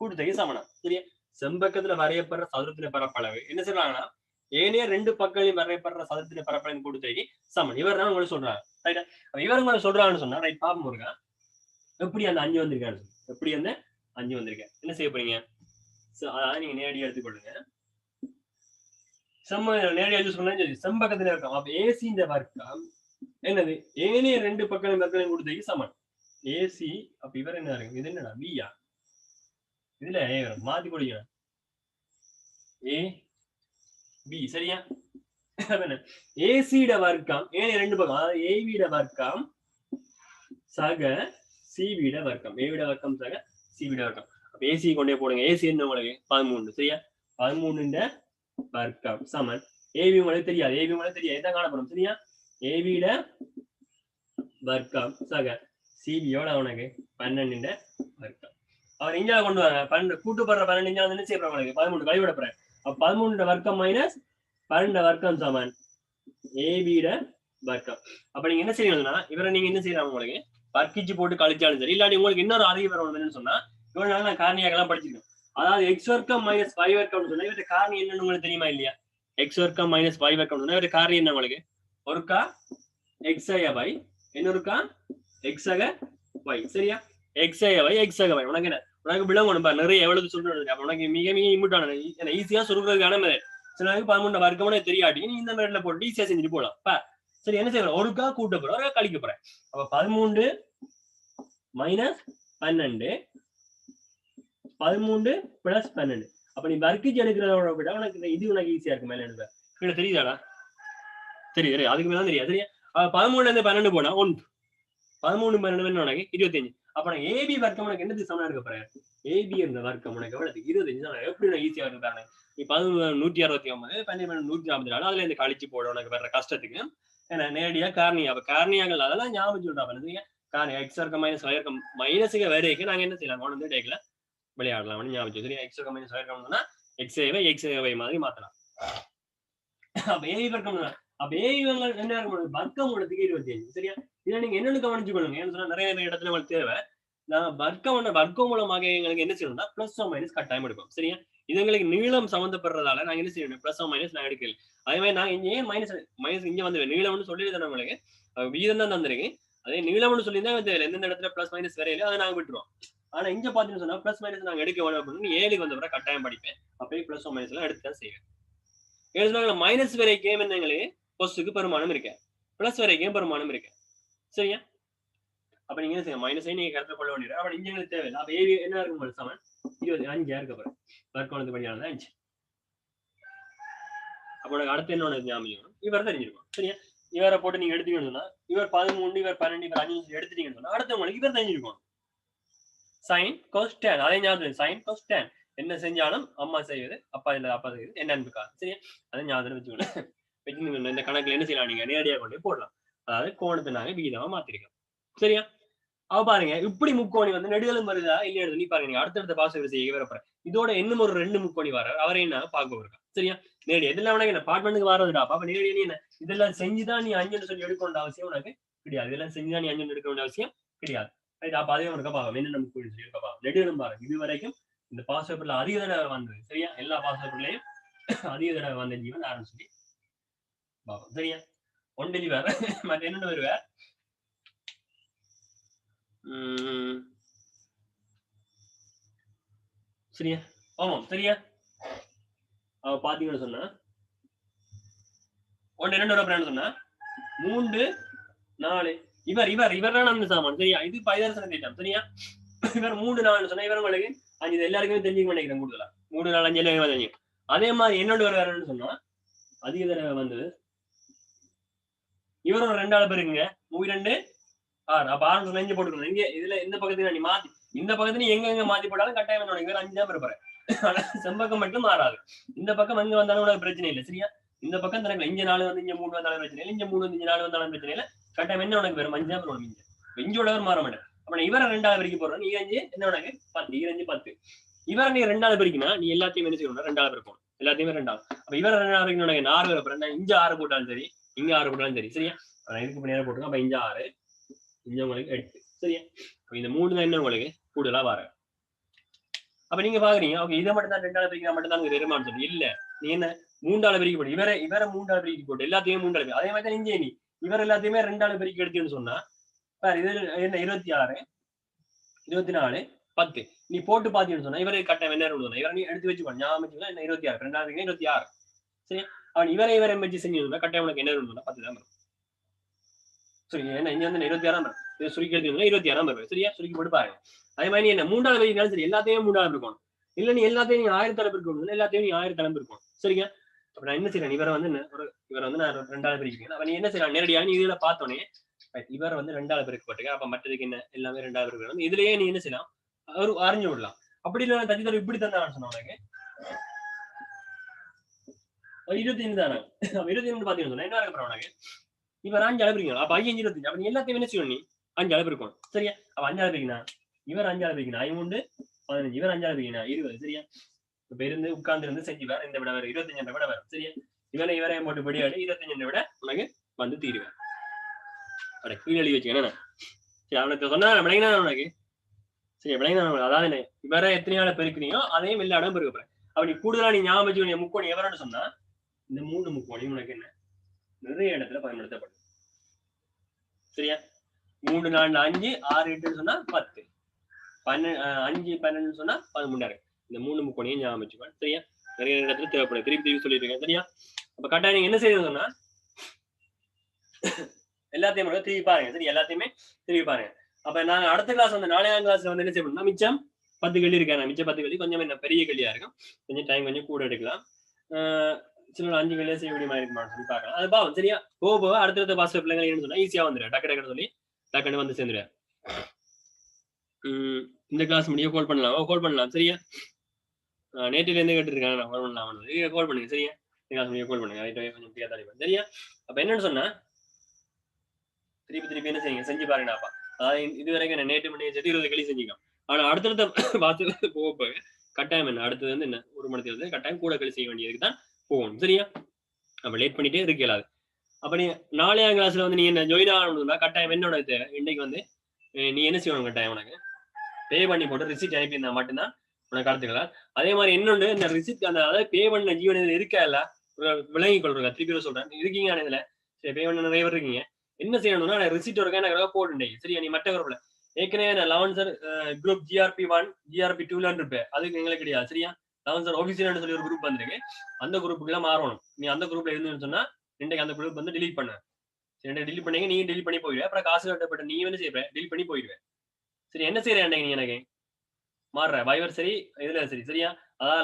கூட்டுத்தொகை சமனா சரியா செம்பக்கத்துல வரையப்படுற சதுரத்தின் பரப்பளவு என்ன சொல்றாங்கன்னா ஏனைய 2 பக்கங்களையும் வரையப்படுற சதுரத்தின் பரப்பளவின் கூட்டுத்தொகை சமன் இவர் தான் உங்களுக்கு சொல்றாங்க ரைட்டா இவர் உங்களுக்கு சொல்றாங்கன்னு சொன்னா ரைட் பாப்போம் இருக்கா எப்படி அந்த 5 வந்திருக்காரு எப்படி அந்த 5 வந்திருக்கேன் என்ன செய்ய போறீங்க அதாவது நீங்க நேரடியா எடுத்துக்கொள்ளுங்க செம்பக்கத்துல இருக்கும் அப்ப ஏசி இந்த வர்க்கம் என்னது ஏனைய 2 பக்கங்களும் கொடுத்தது சமன் ஏசி அப்ப இவர் என்ன இருக்கு இது என்னடா பியா இதுல மாத்தி கொடுங்க ஏ பி சரியா ஏசிட வர்க்கம் ஏனைய 2 பக்கம் அதாவது ஏவிட வர்க்கம் சக சிவிட வர்க்கம் ஏவிட வர்க்கம் சக சிவிட வர்க்கம் அப்ப ஏசி கொண்டே போடுங்க ஏசி என்ன உங்களுக்கு 13 சரியா 13 வர்க்கம் சமன் ஏவி உங்களுக்கு தெரியாது இதான் காணப்படும் சரியா ஏவிட வர்க்கம் சக சிபியோட அவனுக்கு 12 வர்க்கம் அவர் இங்க கொண்டு வாங்க 12 கூட்டுப்படுற 12 என்ன செய்யறோம் உங்களுக்கு 13 கழிவிட போறேன் அப்ப 13 வர்க்கம் மைனஸ் 12 வர்க்கம் சமன் ஏவிட வர்க்கம் அப்ப நீங்க என்ன செய்யணும்னா இவரை நீங்க என்ன செய்யறாங்க உங்களுக்கு வர்க்கிச்சு போட்டு கழிச்சாலும் சரி இல்லாட்டி உங்களுக்கு இன்னொரு அதிக வரணும்னு சொன்னா இவ்வளவு நாள் நான் காரணியாக்கெல்லாம் படிச்சிருக்கேன் அதாவது எக்ஸ் வர்க்கம் மைனஸ் 5 வர்க்கம் சொன்னா இவற்றை காரணி என்னன்னு உங்களுக்கு தெரியுமா இல்லையா எக்ஸ் வர்க்கம் மைனஸ் 5 வர்க்கம் சொன்னா இவற்றை காரணி என்ன உங்களுக்கு ஒருக்கா எக்ஸய y இன்னொருக்கா எக்ஸக y சரியா எக்ஸய y எக்ஸக y உனக்கு என்ன உனக்கு விளங்கணும் பாரு நிறைய எவ்வளவு சொல்றது அப்ப உனக்கு மிக மிக இம்பார்ட்டான ஈஸியா சொல்றதுக்கான சில 13 வர்க்கம்னே தெரியாட்டி நீ இந்த மாதிரில போட்டு ஈஸியா செஞ்சுட்டு போலாம் பா சரி என்ன செய்யணும் ஒருக்கா கூட்ட போறோம் ஒருக்கா கழிக்க போறேன் அப்ப 13 மைனஸ் 12 13 பிளஸ் 12 அப்ப நீ வர்க்கிச்சு எடுக்கிறத விட உனக்கு இது உனக்கு ஈஸியா இருக்கு மேல எழுத கீழே தெரியுதாடா தெரியுது அதுக்கு மேல தெரியாது சரியா 13 இருந்து 12 போனா 1 13 12 உனக்கு 25 அப்ப நான் ஏபி வர்க்கம் உனக்கு என்னது சமனா இருக்க போறேன் ஏபி என்ற வர்க்கம் உனக்கு எவ்வளவு 25 எப்படி நான் ஈஸியா இருக்கு நீ 11 169 12 154 அதுல இந்த கழிச்சு போட உனக்கு வர்ற கஷ்டத்துக்கு ஏன்னா நேரடியா காரணியா. அப்ப காரணியாங்கள் அதெல்லாம் ஞாபகம் சொல்றாங்க. காரணி எக்ஸ் வர்க்கம் மைனஸ் ஒய் வர்க்கம் மைனஸுக்கு வரைக்கும் நாங்க என்ன செய்யலாம், கொண்டு வந்து டேக்ல விளையாடலாம் ஞாபகம். சரியா, எக்ஸ் வர்க்கம் மைனஸ் ஒய் வர்க்கம்னா எக்ஸ்ஏவை எக்ஸ்ஏவை மாதிரி மாத்தலாம். அப்ப ஏ வர்க்கம், அப்ப ஏ என்ன இருக்கும், வர்க்கம் மூலத்துக்கு 25. சரியா, இதை நீங்க என்னன்னு கவனிச்சுக்கொள்ளுங்க. ஏன்னு சொன்னா நிறைய இடத்துல உங்களுக்கு தேவை. நான் வர்க்கம் மூலமாக எங்களுக்கு என்ன செய்யணும்னா பிளஸ் மைனஸ் கட்டாயம் எடுக்கும். சரியா, இது எங்களுக்கு நீளம் சம்பந்தப்படுறதால நாங்க என்ன செய்யணும், பிளஸ் மைனஸ் நான் எடுக்கல. அதே மாதிரி நான் இங்க ஏன் மைனஸ் இங்க வந்து நீளம்னு சொல்லி தானே உங்களுக்கு வீதம் தான் தந்திருக்கு. அதே நீளம்னு சொல்லி தான் எந்தெந்த இடத்துல பிளஸ் மைனஸ் வரையில அதை நாங்க விட்டுருவோம். ஆனா இங்க பாத்தீங்கன்னு சொன்னா பிளஸ் மைனஸ் நாங்க எடுக்க வேணும் அப்படின்னு 7க்கு வந்த பிறகு கட்டாயம் படிப்பேன். அப்படியே பிளஸ் மைனஸ் எல்லாம் எடுத்து தான் செய்வேன். ஏன்னா மைனஸ் வரைக்கும் என்னங்களே பொஸ்ஸுக்கு பெருமானம் இருக்கு, பிளஸ் வரைக்கும் பெருமானம் இருக்கு. சரியா, அப்ப நீங்க என்ன செய்ய மைனஸை நீங்க கருத்துல கொள்ள வேண்டியது. அப்ப இங்க எங்களுக்கு தேவையில்லை. அப்ப ஏவி என்ன இருக்கும், சமன் 25 இருக்க போறேன். வர்க்கோணத்து படியானது 5. அப்ப உனக்கு அடுத்து என்ன ஞாபகம், இவர் தெரிஞ்சிருக்கும். சரியா, இவரை போட்டு நீங்க எடுத்தீங்கன்னா இவர் 13, இவர் 12, இவர் 5 எடுத்துட்டீங்கன்னு சொன்னா அடுத்த உங்களுக்கு இவர் தெரிஞ்சிருக்கும். சைன் கோஸ் tan, அதே ஞாபகம். சைன் கோஸ் tan என்ன செஞ்சாலும் அம்மா செய்வது அப்பா இல்ல அப்பா செய்வது என்ன அன்புக்கா. சரியா, அதை ஞாபகம் வச்சுக்கணும். இந்த கணக்குல என்ன செய்யலாம், நீங்க நேரடியா கொண்டு போடலாம். அதாவது கோணத்தை நாங்க விகிதமா மாத்திருக்கோம். சரியா, அவ பாருங்க இப்படி முக்கோணி வந்து நெடுகளும் வருதா இல்லையா நீ பாருங்க. நீங்க அடுத்தடுத்த பாச செய்ய வரப்போற இதோட இன்னும் ஒரு 2 முக்கோணி வர அவரை என்ன பார்க்க இருக்கா. சரியா, நேரடி எதெல்லாம் உனக்கு என்ன அபார்ட்மெண்ட்டுக்கு வரதுடா. அப்ப நேரடி நீ என்ன இதெல்லாம் செஞ்சுதான் நீ 5 சொல்லி எடுக்க வேண்டிய அவசியம் உனக்கு கிடையாது. இதெல்லாம் செஞ்சுதான் நீ 5 எடுக்க வேண்டிய அவசியம் கிடையாது. அப்ப அதே உனக்கு பாவம் என்னென்ன முக்கோணி சொல்லி இருக்க பாவம் நெடுகளும் பாருங்க. இது வரைக்கும் இந்த பாஸ் பேப்பர்ல அதிக தடவை வந்தது. சரியா, எல்லா பாஸ் பேப்பர்லயும் அதிக தடவை வந்த ஜீவன் யாருன்னு சொல்லி பாவம். சரியா, ஒன் வேற மற்ற என்னென்ன வருவார். சரியா, ஆமாம். சரியா, அவ பாத்தீங்கன்னு சொன்னா 1 2 ரூபாய் சொன்னா 3 4 இவர் அந்த சாமான். சரியா, இது 15 திட்டம். சரியா, இவர் 3 4 சொன்னா இவர் உங்களுக்கு 5 எல்லாருக்குமே தெரிஞ்சுக்க நினைக்கிறேன். கூடுதலா 3 4 5 எல்லாம் தெரியும். அதே மாதிரி என்னோட வேறன்னு சொன்னா அதிக தடவை வந்தது இவர் ஒரு 2 ஆள் பேருக்குங்க 2 6. அப்ப 6 சொன்னா இங்க போட்டுக்கணும். இங்க இதுல இந்த பக்கத்துல நீ மாத்தி இந்த பக்கத்துல நீ எங்க மாத்தி போட்டாலும் கட்டாயம் என்னோட இவர் 5 தான் இருப்பாரு. ஆனா செம்பக்கம் மட்டும் மாறாது. இந்த பக்கம் எங்க வந்தாலும் உனக்கு பிரச்சனை இல்லை. சரியா, இந்த பக்கம் தனக்கு இங்க 4 வந்து இங்க 3 வந்தாலும் பிரச்சனை இல்லை, இங்க 3 வந்து இங்க 4 வந்தாலும் பிரச்சனை இல்லை. கட்டாயம் என்ன உனக்கு வேற 5 தான் வரும். இஞ்சோடவர் மாற மாட்டேன். அப்ப இவரை 2ஆவது பெருக்கி போடுறோம். நீ 5 என்ன உனக்கு 10, 5 10. இவரை நீ 2ஆவது பெருக்கினா நீ எல்லாத்தையும் என்ன செய்யணும், 2ஆவது பெருக்கணும். எல்லாத்தையுமே 2ஆவது. அப்ப இவரை 2ஆவது பெருக்கணும். உனக்கு 4 வரப்போறேன். இங்க 6 போட்டாலும் சரி, இங்க 6 போட்டாலும் சரி. சரியா, இதுக்கு நேரம் போட்டுருக்கோம். அப்ப இங்க 6, இங்க உங்களுக்கு 8. சரியா, இந்த 3 தான் என்ன உங்களுக்கு கூடுதலா வர. அப்ப நீங்க பாக்குறீங்க ஓகே இதை மட்டும் தான் 2ஆவது பெருக்கினா மட்டும் தான் வருமானு சொல்லி இல்ல. நீ என்ன 3ஆவது பெருக்கி போட்டு இவரை 3ஆவது பெருக்கி போட்டு எல்லாத்தையுமே 3ஆவது. அதே மாதிரி தான் இங்கே நீ இவர் எல்லாத்தையுமே 2ஆவது பெருக்கி எடுத்துன்னு சொன்னா இது என்ன 26 24 10 நீ போட்டு பாத்தீங்கன்னு சொன்னா இவரை கட்டாயம் என்ன விடுவாங்க. இவரை நீ எடுத்து வச்சுக்கணும். ஞாபகம் வச்சுக்கலாம். என்ன 26 2ஆவது 26. சரி, அவன் இவரை வச்சு செஞ்சு கட்டாயம் உனக்கு என்ன விடுவாங்க 10 தான் வரும். சரி, என்ன இங்க வந்து 26 வரும். இதை சுருக்கி எடுத்துக்கணும் 26 வரும். சரியா, சுருக்கி போட்டு பாருங்க. அதே மாதிரி நீ என்ன 3ஆவது பெருக்கினாலும் சரி எல்லாத்தையும் 3ஆவது இருக்கணும். இல்ல நீ எல்லாத்தையும் நீ 1000 தலைப்பு இருக்கணும். எல்லாத்தையும் நீ 1000 தலைப்பு இருக்கணும். சரிங்க, அப்ப நான் என்ன செய்யறேன், இவரை வந்து இவரை வந்து நான் 2ஆவது பெருக்கிறேன். அப்ப நீ என்ன செய்யலாம், நேரடியாக நீ இதுல பார்த்தோன்னே இவர் வந்து 2ஆவது பெருக்கப்பட்டிருக்க. அப்ப மற்றதுக்கு என்ன எல்லாமே 2ஆவது பெருக்கணும். இதுலயே நீ என்ன செய்யலாம், அவர் அறிஞ்சு விடலாம். அப்படி இல்ல தச்சு தர இப்படி தந்தான்னு சொன்ன உனக்கு 25 தானே. 25 பாத்தீங்கன்னு சொன்னா என்ன இருக்க உனக்கு இவர் 5 பெருக்கணும். அப்ப 5 25. அப்ப நீ எல்லாத்தையும் என்ன செய்யணும், நீ 5 பெருக்கணும். சரியா, அப்ப 5 பெருக்கினா இவர் 5 பெருக்கினா 5 15, இவர் 5 பெருக்கினா 20. சரியா, இப்ப இருந்து உட்கார்ந்து இருந்து செஞ்சு வேற இந்த விட வேற 25 விட வேற. சரியா, இவரையும் போட்டு படியாடு 25 விட உனக்கு வந்து தீருவேன். அட கீழே எழுதி வச்சுக்கணும். சரி, அவனுக்கு சொன்னா விளங்கினா உனக்கு சரி விளங்கினா. அதாவது இவரை எத்தனையால பெருக்கிறீங்களோ அதையும் எல்லா இடம் பெருக்க போறேன். அப்ப நீ கூடுதலா நீ ஞாபகம் வச்சு முக்கோணி எவரன்னு சொன்னா இந்த 3 முக்கோணி உனக்கு என்ன நிறைய இடத்துல பயன்படுத்தப்படும். சரியா, 3 4 5 6 8 சொன்னா 10, 5 12 சொன்னா 13. இந்த 3 முக்கோணியும் ஞாபகம் வச்சுக்கோங்க. சரியா, நிறைய இடத்துல தேவைப்படும். திருப்பி சொல்லிருக்கேன். சரியா, அப்ப கட்டாயம் நீங்க என்ன செய்யணும் சொன்னா எல்லாத்தையும் திருப்பி பாருங்க. சரி, எல்லாத்தையுமே திருப்பி பாருங்க. அப்ப நாங்க அடுத்த கிளாஸ் வந்து 4ஆம் கிளாஸ்ல வந்து என்ன செய்யணும்னா மிச்சம் 10 கேள்வி இருக்கேன். மிச்சம் 10 கேள்வி கொஞ்சம் என்ன பெரிய கேள்வியா இருக்கும். கொஞ்சம் டைம் கொஞ்சம் கூட எடுக்கலாம். சில 5 கேள்வியா செய்ய முடியுமா இருக்குமான்னு சொல்லி பார்க்கலாம். அது பாவம். சரியா, போக அடுத்த பாஸ்டர் பிள்ளைங்க என்ன சொன்னா ஈஸியா வந்துடும். டக்கு சொல்லி டக்குன்னு வந்து சேர்ந்துடுவேன். இந்த கிளாஸ் முடிய கால் பண்ணலாம். சரியா, நேற்றுல இருந்து கேட்டுருக்காங்க. நான் கால் பண்ணலாம். கால் பண்ணுங்க. சரியா, இந்த கிளாஸ் முடிய கால் பண்ணுங்க. கொஞ்சம் ஃப்ரீயா தான். சரியா, அப்ப என்னன்னு சொன்னா திருப்பி என்ன செய்யுங்க, செஞ்சு பாருங்கப்பா. அதாவது இது வரைக்கும் என்ன நேற்று மணி சேர்த்து 20 கேள்வி செஞ்சுக்கலாம். ஆனா அடுத்தடுத்த வாசல் போக கட்டாயம் என்ன அடுத்தது வந்து என்ன 1 மணி தேர்தல் கட்டாயம் கூட கேள்வி செய்ய வேண்டியதுக்கு தான் போகணும். சரியா? அப்ப லேட் பண்ணிட்டே இருக்கலாது. அப்ப நீ 4ஆம் கிளாஸ்ல வந்து நீ என்ன ஜாயின் ஆகணும்னா கட்டாயம் என்னோட தேவை இன்னைக்கு வந்து நீ என்ன செய்யணும் கட்டாயம் உனக்கு பே பண்ணி போட்டு ரிசிப்ட் அனுப்பியிருந்தா மட்டும்தான் உனக்கு கடத்துக்கலாம். அதே மாதிரி இன்னொன்று இந்த ரிசிப்ட் அந்த அதாவது பே பண்ண ஜீவன் இதுல இருக்கா இல்ல விளங்கி கொள்றா திருப்பி சொல்றேன் இருக்கீங்க இதுல சரி பே பண்ண நிறைய பேர் இருக்கீங்க. என்ன செய்யணும்னா ரிசிப்ட் இருக்கா எனக்கு போட்டு சரியா நீ மற்ற குரூப்ல ஏற்கனவே நான் 11 சார் குரூப் GRP1 GRP2 இருப்பேன் அதுக்கு எங்களுக்கு கிடையாது. சரியா 11 சார் ஆஃபீஸியல் சொல்லி ஒரு குரூப் வந்திருக்கு. அந்த குரூப்புக்கு எல்லாம் மாறணும். நீ அந்த குரூப்ல இருந்துன்னு சொன்னா இன்றைக்கு அந்த குரூப் வந்து டிலீட் பண்ண சரி டிலீட் பண்ணீங்க நீ டிலீட் பண்ணி போயிடுவேன். அப்புறம் காசு கட்டப்பட்ட நீ என்ன செய்வேன் டிலீட் பண்ணி போயிடுவேன். சரி என்ன செய்யறேன் நீ எனக்கு மாறுற வைவர் சரி இதுல சரி சரியா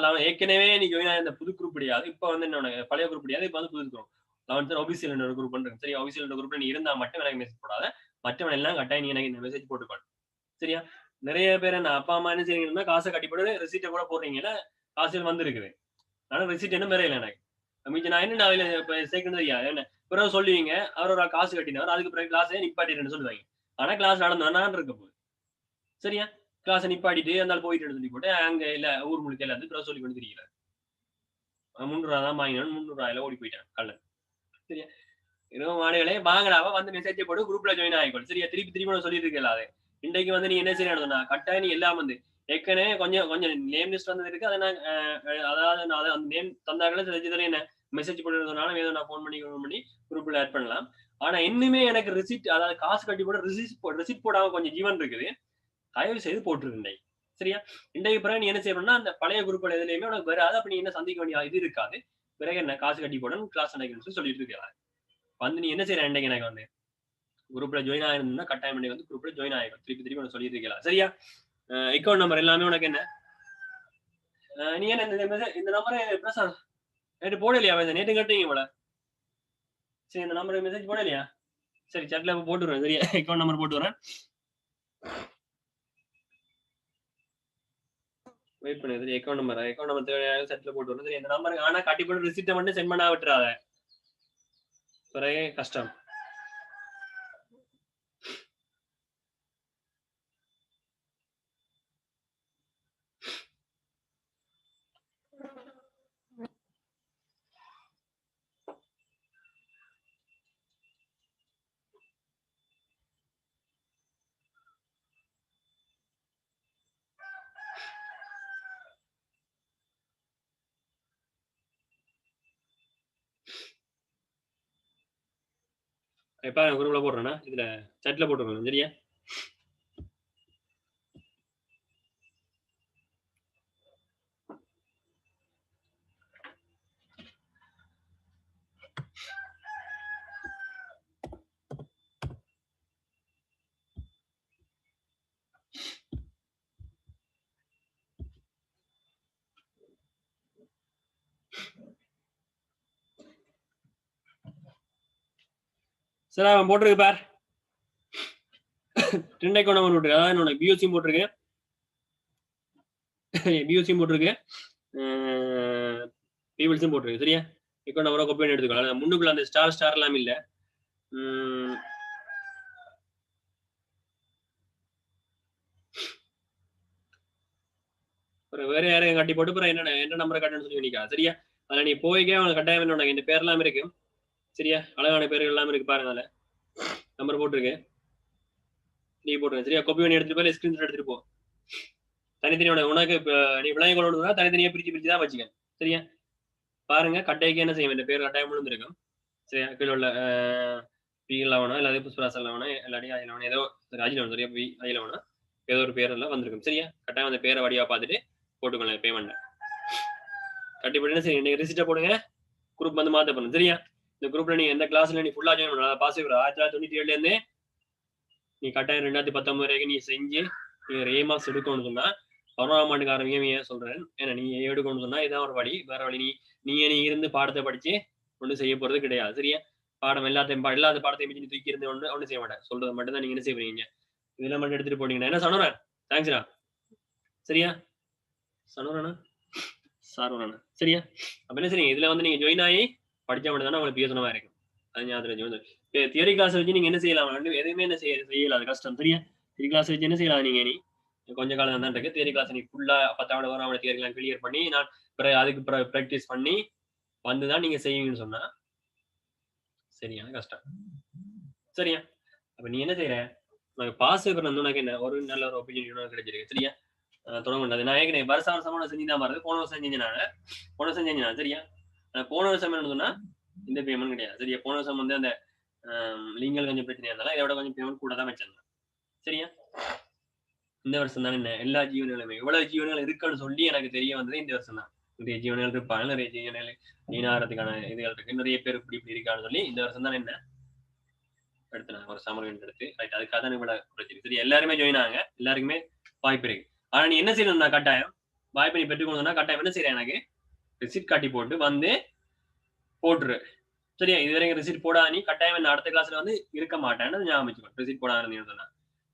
அதாவது ஏற்கனவே நீ ஜாயின் ஆயிருந்த புது குரூப் கிடையாது. இப்ப வந்து என்ன பழைய குரூப் கிடையாது. இப்ப வந்து புது குரூப் 11 சார் ஆஃபீஸியல் ஒரு குரூப் பண்றேன். சரி ஆஃபீஸியல் குரூப்ல நீ இருந்தா மட்டும் எனக்கு மெசேஜ் போடாத மற்றவன் எல்லாம் கட்டாயம் நீ எனக்கு இந்த மெசேஜ் போட்டுக்கணும். சரியா நிறைய பேர் என்ன அப்பா அம்மா என்ன செய்றீங்கன்னா காசை கட்டி போட்டு ரிசீட்டை கூட போடுறீங்கன்னா காசுகள் வந்து இருக்குது. ஆனா ரிசீட் என்ன வேற இல்லை எனக்கு மீச்சு நான் என்ன அதுல சேர்க்கணும் தெரியா என்ன பிறகு சொல்லுவீங்க அவர் ஒரு காசு கட்டினவர் அதுக்கு பிறகு கிளாஸே நிப்பாட்டிட்டு சொல்லுவாங்க. ஆனா கிளாஸ் நடந்தான்னு இருக்க போகுது. சரியா கிளாஸை நிப்பாட்டிட்டு அந்த போயிட்டு சொல்லி போட்டு அங்க இல்ல ஊர் முழுக்க எல்லாத்தையும் பிறகு சொல்லி கொண்டு தெரியல 300 தான் வாங்கினு 300 ஓடி போயிட்டான் கல்லன். சரியா இன்னும் மாடுகளே வாங்கடாவா வந்து மெசேஜ் போட்டு குரூப்ல ஜாயின் ஆகிக்கொள். சரியா திருப்பி சொல்லிட்டு இருக்கல அது இன்றைக்கு வந்து நீ என்ன செய்யணும்னா கட்டாயம் நீ எல்லாம் வந்து ஏற்கனவே கொஞ்சம் நேம் லிஸ்ட் வந்து இருக்கு. அதை நான் அதாவது நான் அந்த நேம் தந்தாங்களே என்ன மெசேஜ் பண்ணிருந்தனால ஏதோ நான் ஃபோன் பண்ணி குரூப்ல ஆட் பண்ணலாம். ஆனா இன்னுமே எனக்கு ரிசிப்ட் அதாவது காசு கட்டி போட ரிசிப்ட் போடாம கொஞ்சம் ஜீவன் இருக்குது. தயவு செய்து போட்டுருந்தேன். சரியா இன்றைக்கு பிறகு நீ என்ன செய்யணும்னா அந்த பழைய குரூப்ல எதுலையுமே உனக்கு வராது. அப்ப நீ என்ன சந்திக்க வேண்டிய இது இருக்காது. பிறகு என்ன காசு கட்டி போடணும் கிளாஸ் நினைக்கணும்னு சொல்லிட்டு இருக்கலாம். வந்து நீ என்ன செய்யற இன்றைக்கு எனக்கு வந்து குரூப்ல ஜாயின் ஆயிருந்தா கட்டாயம் பண்ணி வந்து குரூப்ல ஜாயின் ஆகிடும். திருப்பி உனக்கு சொல்லிட்டு இருக்கலாம். சரியா அக்கௌண்ட் நம்பர் எல்லாமே உனக்கு என்ன நீ என்ன இந்த நம்பரை நேற்று போடலையா நேற்று கட்டுறீங்க போல. சரி இந்த நம்பருக்கு மெசேஜ் போடலையா சரி சட்ல போட்டுருவேன். சரியா அக்கௌண்ட் நம்பர் போட்டு வரேன் வெயிட் பண்ணு. சரி அக்கௌண்ட் நம்பர் தேவையான சட்ல போட்டு வரேன். சரி இந்த நம்பருக்கு ஆனா கட்டி போட்டு ரிசிப்டை மட்டும் சென்ட் பண்ணா விட்டுறாத பிறகு கஷ்டம். எப்ப குரூப்ல போடுறேன்னா இதுல சட்ல போட்டுருக்கணும். சரியா சரி அவன் போட்டிருக்கு பார் 2 அக்கௌண்ட் நம்பர் போட்டிருக்கு. அதாவது உனக்கு பியூசியும் போட்டிருக்கு பியூசியும் போட்டிருக்கு பீபிள்ஸும் போட்டிருக்கு. சரியா அக்கௌண்ட் நம்பரை காப்பி பண்ணி எடுத்துக்கலாம். முன்னுக்குள்ள அந்த ஸ்டார் எல்லாம் இல்ல வேற யாரையும் கட்டி போட்டு அப்புறம் என்ன நம்பரை கட்டணும்னு சொல்லி நினைக்கா. சரியா அதில் நீ போய்க்கே அவனுக்கு கட்டாயம் என்ன இந்த பேர் எல்லாம் இருக்கு. சரியா அழகான பேர்கள் எல்லாம் இருக்கு பாருங்க. அதில் நம்பர் போட்டிருக்கு நீ போட்டுருங்க. சரியா காப்பி பண்ணி எடுத்துட்டு போய் ஸ்கிரீன்ஷாட் எடுத்துட்டு போ. தனித்தனியோட உனக்கு நீ விளங்கி கொள்ளணும்னா தனித்தனியா பிரிச்சு தான் வச்சுக்க. சரியா பாருங்க கட்டைக்கு என்ன செய்யும் இந்த பேர் கட்டாயம் விழுந்திருக்கும். சரியா கீழே உள்ள பிலவனா இல்லாத புஷ்பராசலவனா இல்லாட்டி அஜிலவனா ஏதோ அஜிலவன் சரியா பி அஜிலவனா ஏதோ ஒரு பேர் எல்லாம் வந்திருக்கும். சரியா கட்டாயம் அந்த பேரை வடிவா பார்த்துட்டு போட்டுக்கோங்க பேமெண்ட் கட்டி போட்டு சரி நீங்க ரிசிப்டை போடுங்க. குரூப் வந்து மாத்த பண்ணுங்க. சரியா இந்த குரூப்ல நீ எந்த கிளாஸ்ல நீ ஃபுல்லா ஜாயின் பண்ணலாம். பாஸ் 1997 இருந்து நீ கட்டாயம் 2019 வரைக்கும் நீ செஞ்சு நீ ஒரு மார்க்ஸ் எடுக்கணும்னு சொன்னா 11ஆம் ஆண்டுக்கு ஆரம்பிக்க சொல்றேன். ஏன்னா நீ எடுக்கணும்னு சொன்னா இதான் ஒரு வழி. வேற வழி நீ இருந்து பாடத்தை படிச்சு ஒன்றும் செய்ய போறது கிடையாது. சரியா பாடம் எல்லாத்தையும் பாடத்தையும் நீ தூக்கி இருந்து ஒன்றும் செய்ய மாட்டேன். சொல்றது மட்டும் தான் நீங்க என்ன செய்வீங்க இதெல்லாம் மட்டும் எடுத்துட்டு போனீங்கன்னா என்ன சனோரன் தேங்க்ஸ்டா. சரியா சனோரனா சாரோனா சரியா அப்ப என்ன சரி இதுல வந்து நீங்க ஜாயின் ஆகி படிச்சா மட்டும் தானே உங்களுக்கு பிஎஸ்னமா இருக்கும். அது ஞாபகத்துல வச்சுக்கோங்க. தியரி கிளாஸ் வச்சு நீங்க என்ன செய்யலாம்? எதுவுமே என்ன செய்யல. அது கஷ்டம். சரியா? தியரி கிளாஸ் வச்சு என்ன செய்யலாம் நீங்க நீ? கொஞ்ச காலம் தான் இருக்கு. தியரி கிளாஸ் நீ ஃபுல்லா 10ஆம் வராம தியரி எல்லாம் கிளியர் பண்ணி, நான் அதுக்கு பிராக்டிஸ் பண்ணி வந்து தான் நீங்க செய்வீங்கன்னு சொன்னா, சரியான கஷ்டம். சரியா? அப்ப நீ என்ன செய்ற? உனக்கு பாஸ் பேப்பர் வந்து உனக்கு என்ன ஒரு நல்ல ஒரு ஆப்பர்ச்சுனிட்டி உனக்கு கிடைச்சிருக்கு. சரியா? தொடங்க மாட்டேன். நான் ஏற்கனவே வருஷம் வருஷமா நான் செஞ்சு தான் பாருது. போன வருஷம் செஞ்சேன். சரியா? போன வருஷம் என்ன சொன்னா இந்த பேமெண்ட் கிடையாது. சரியா? போன வருஷம் வந்து அந்த லீகல் கொஞ்சம் பிரச்சனையா இருந்தாலும் இதோட கொஞ்சம் பேமெண்ட் கூட தான் வச்சிருந்தேன். சரியா? இந்த வருஷம் தான் என்ன எல்லா ஜீவன்களுமே எவ்வளவு ஜீவன்கள் இருக்குன்னு சொல்லி எனக்கு தெரிய வந்தது இந்த வருஷம் தான். நிறைய ஜீவன்கள் இருப்பாங்க, நிறைய ஜீவன்கள் வீணாகிறதுக்கான இதுகள் இருக்கு, நிறைய பேர் இப்படி இருக்கான்னு சொல்லி இந்த வருஷம் தான் என்ன எடுத்து ஒரு சமர் எடுத்து ரைட் அதுக்காக தான் இவ்வளவு குறைச்சிருக்கு. சரி எல்லாருமே ஜாயின் ஆகுங்க, எல்லாருக்குமே வாய்ப்பு இருக்கு. ஆனா நீ என்ன செய்யணும்னா கட்டாயம் வாய்ப்பை நீ பெற்றுக்கொள்ளணும்னா கட்டாயம் என்ன செய்யறேன் எனக்கு ரிசிப்ட் காட்டி போட்டு வந்து போட்டுரு. சரியா? இது வரைக்கும் ரிசிப்ட் போடா நீ கட்டாயம் என்ன அடுத்த கிளாஸ்ல வந்து இருக்க மாட்டேன்னு ஞாபகம் வச்சுக்கோ. ரிசிப்ட் போடா இருந்தீங்கன்னு சொன்னா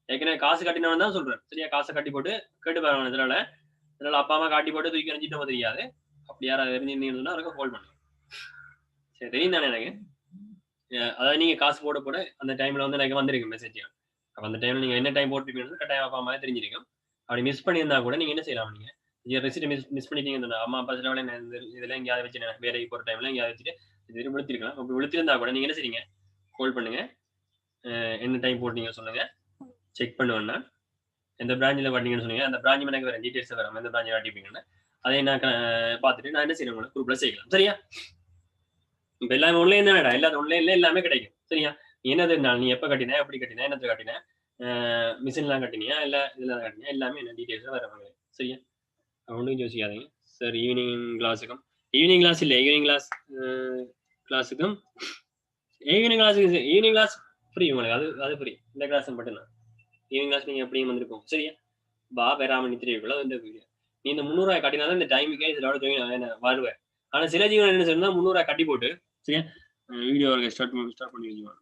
ஏற்கனவே காசு கட்டினவன் தான் சொல்றேன். சரியா? காசை கட்டி போட்டு கேட்டு பாருங்க. இதனால அப்பா அம்மா காட்டி போட்டு தூக்கி எறிஞ்சிட்டு தெரியாது. அப்படி யாராவது எரிஞ்சிருந்தீங்கன்னு சொன்னா அவருக்கு கால் பண்ணுங்க. சரி தெரியும் தானே எனக்கு. அதாவது நீங்க காசு போட அந்த டைம்ல வந்து எனக்கு வந்திருக்கு மெசேஜ். அப்ப அந்த டைம்ல நீங்க என்ன டைம் போட்டுருப்பீங்கன்னு கட்டாயம் அப்பா அம்மா தெரிஞ்சிருக்கும். அப்படி மிஸ் பண்ணியிருந்தா கூட நீங்க என்ன செய்யலாம்? நீங்க ரெசிப்ட் மிஸ் பண்ணிட்டீங்கன்னா அம்மா அப்பா சிலவளை இதெல்லாம் எங்கேயாவது வச்சு வேலைக்கு போற டைம்ல எங்கேயாவது வச்சுட்டு இது விழுத்திருக்கலாம். அப்படி விழுத்திருந்தா கூட நீங்க என்ன செய்றீங்க? கால் பண்ணுங்க. என்ன டைம் போட்டீங்க சொல்லுங்க. செக் பண்ணுவேன்னா எந்த பிரான்ச்சில் பார்த்தீங்கன்னு சொன்னீங்க அந்த பிரான்ச் எனக்கு வேற டீடைல்ஸ் வரும். எந்த பிரான்ச்சில் காட்டிப்பீங்கன்னு அதை நான் பார்த்துட்டு நான் என்ன செய்யணும் உங்களுக்கு குரூப்ல செய்யலாம். சரியா? இப்ப எல்லாமே ஆன்லைன் தானடா. எல்லாரும் ஆன்லைன்ல எல்லாமே கிடைக்கும். சரியா? நீ என்னது நீ எப்ப கட்டின, எப்படி கட்டின, என்னத்துல கட்டின, மிஷின்லாம் கட்டினியா, இல்ல இதுல கட்டினியா எல்லாமே என்ன டீடைல்ஸ் வரும். சரியா? ஒன்றும் யோசிக்காதீங்க. சார் ஈவினிங் கிளாஸுக்கும் ஈவினிங் கிளாஸ் இல்லை ஈவினிங் கிளாஸுக்கும் ஈவினிங் கிளாஸ் ஃப்ரீ உங்களுக்கு. அது ஃப்ரீ. இந்த கிளாஸ் மட்டும்தான். ஈவினிங் கிளாஸ் நீங்க எப்படியும் வந்திருக்கும். சரியா? பா பெறாமணி தெரியுக்குள்ள இந்த வீடியோ நீ இந்த 300 கட்டினா தான் இந்த டைமுக்கே இதோட ஜாயின் வருவேன். ஆனா சில ஜீவன் என்ன செய்யணும்னா 300 கட்டி போட்டு சரியா வீடியோ ஸ்டார்ட் பண்ணி வச்சுவாங்க.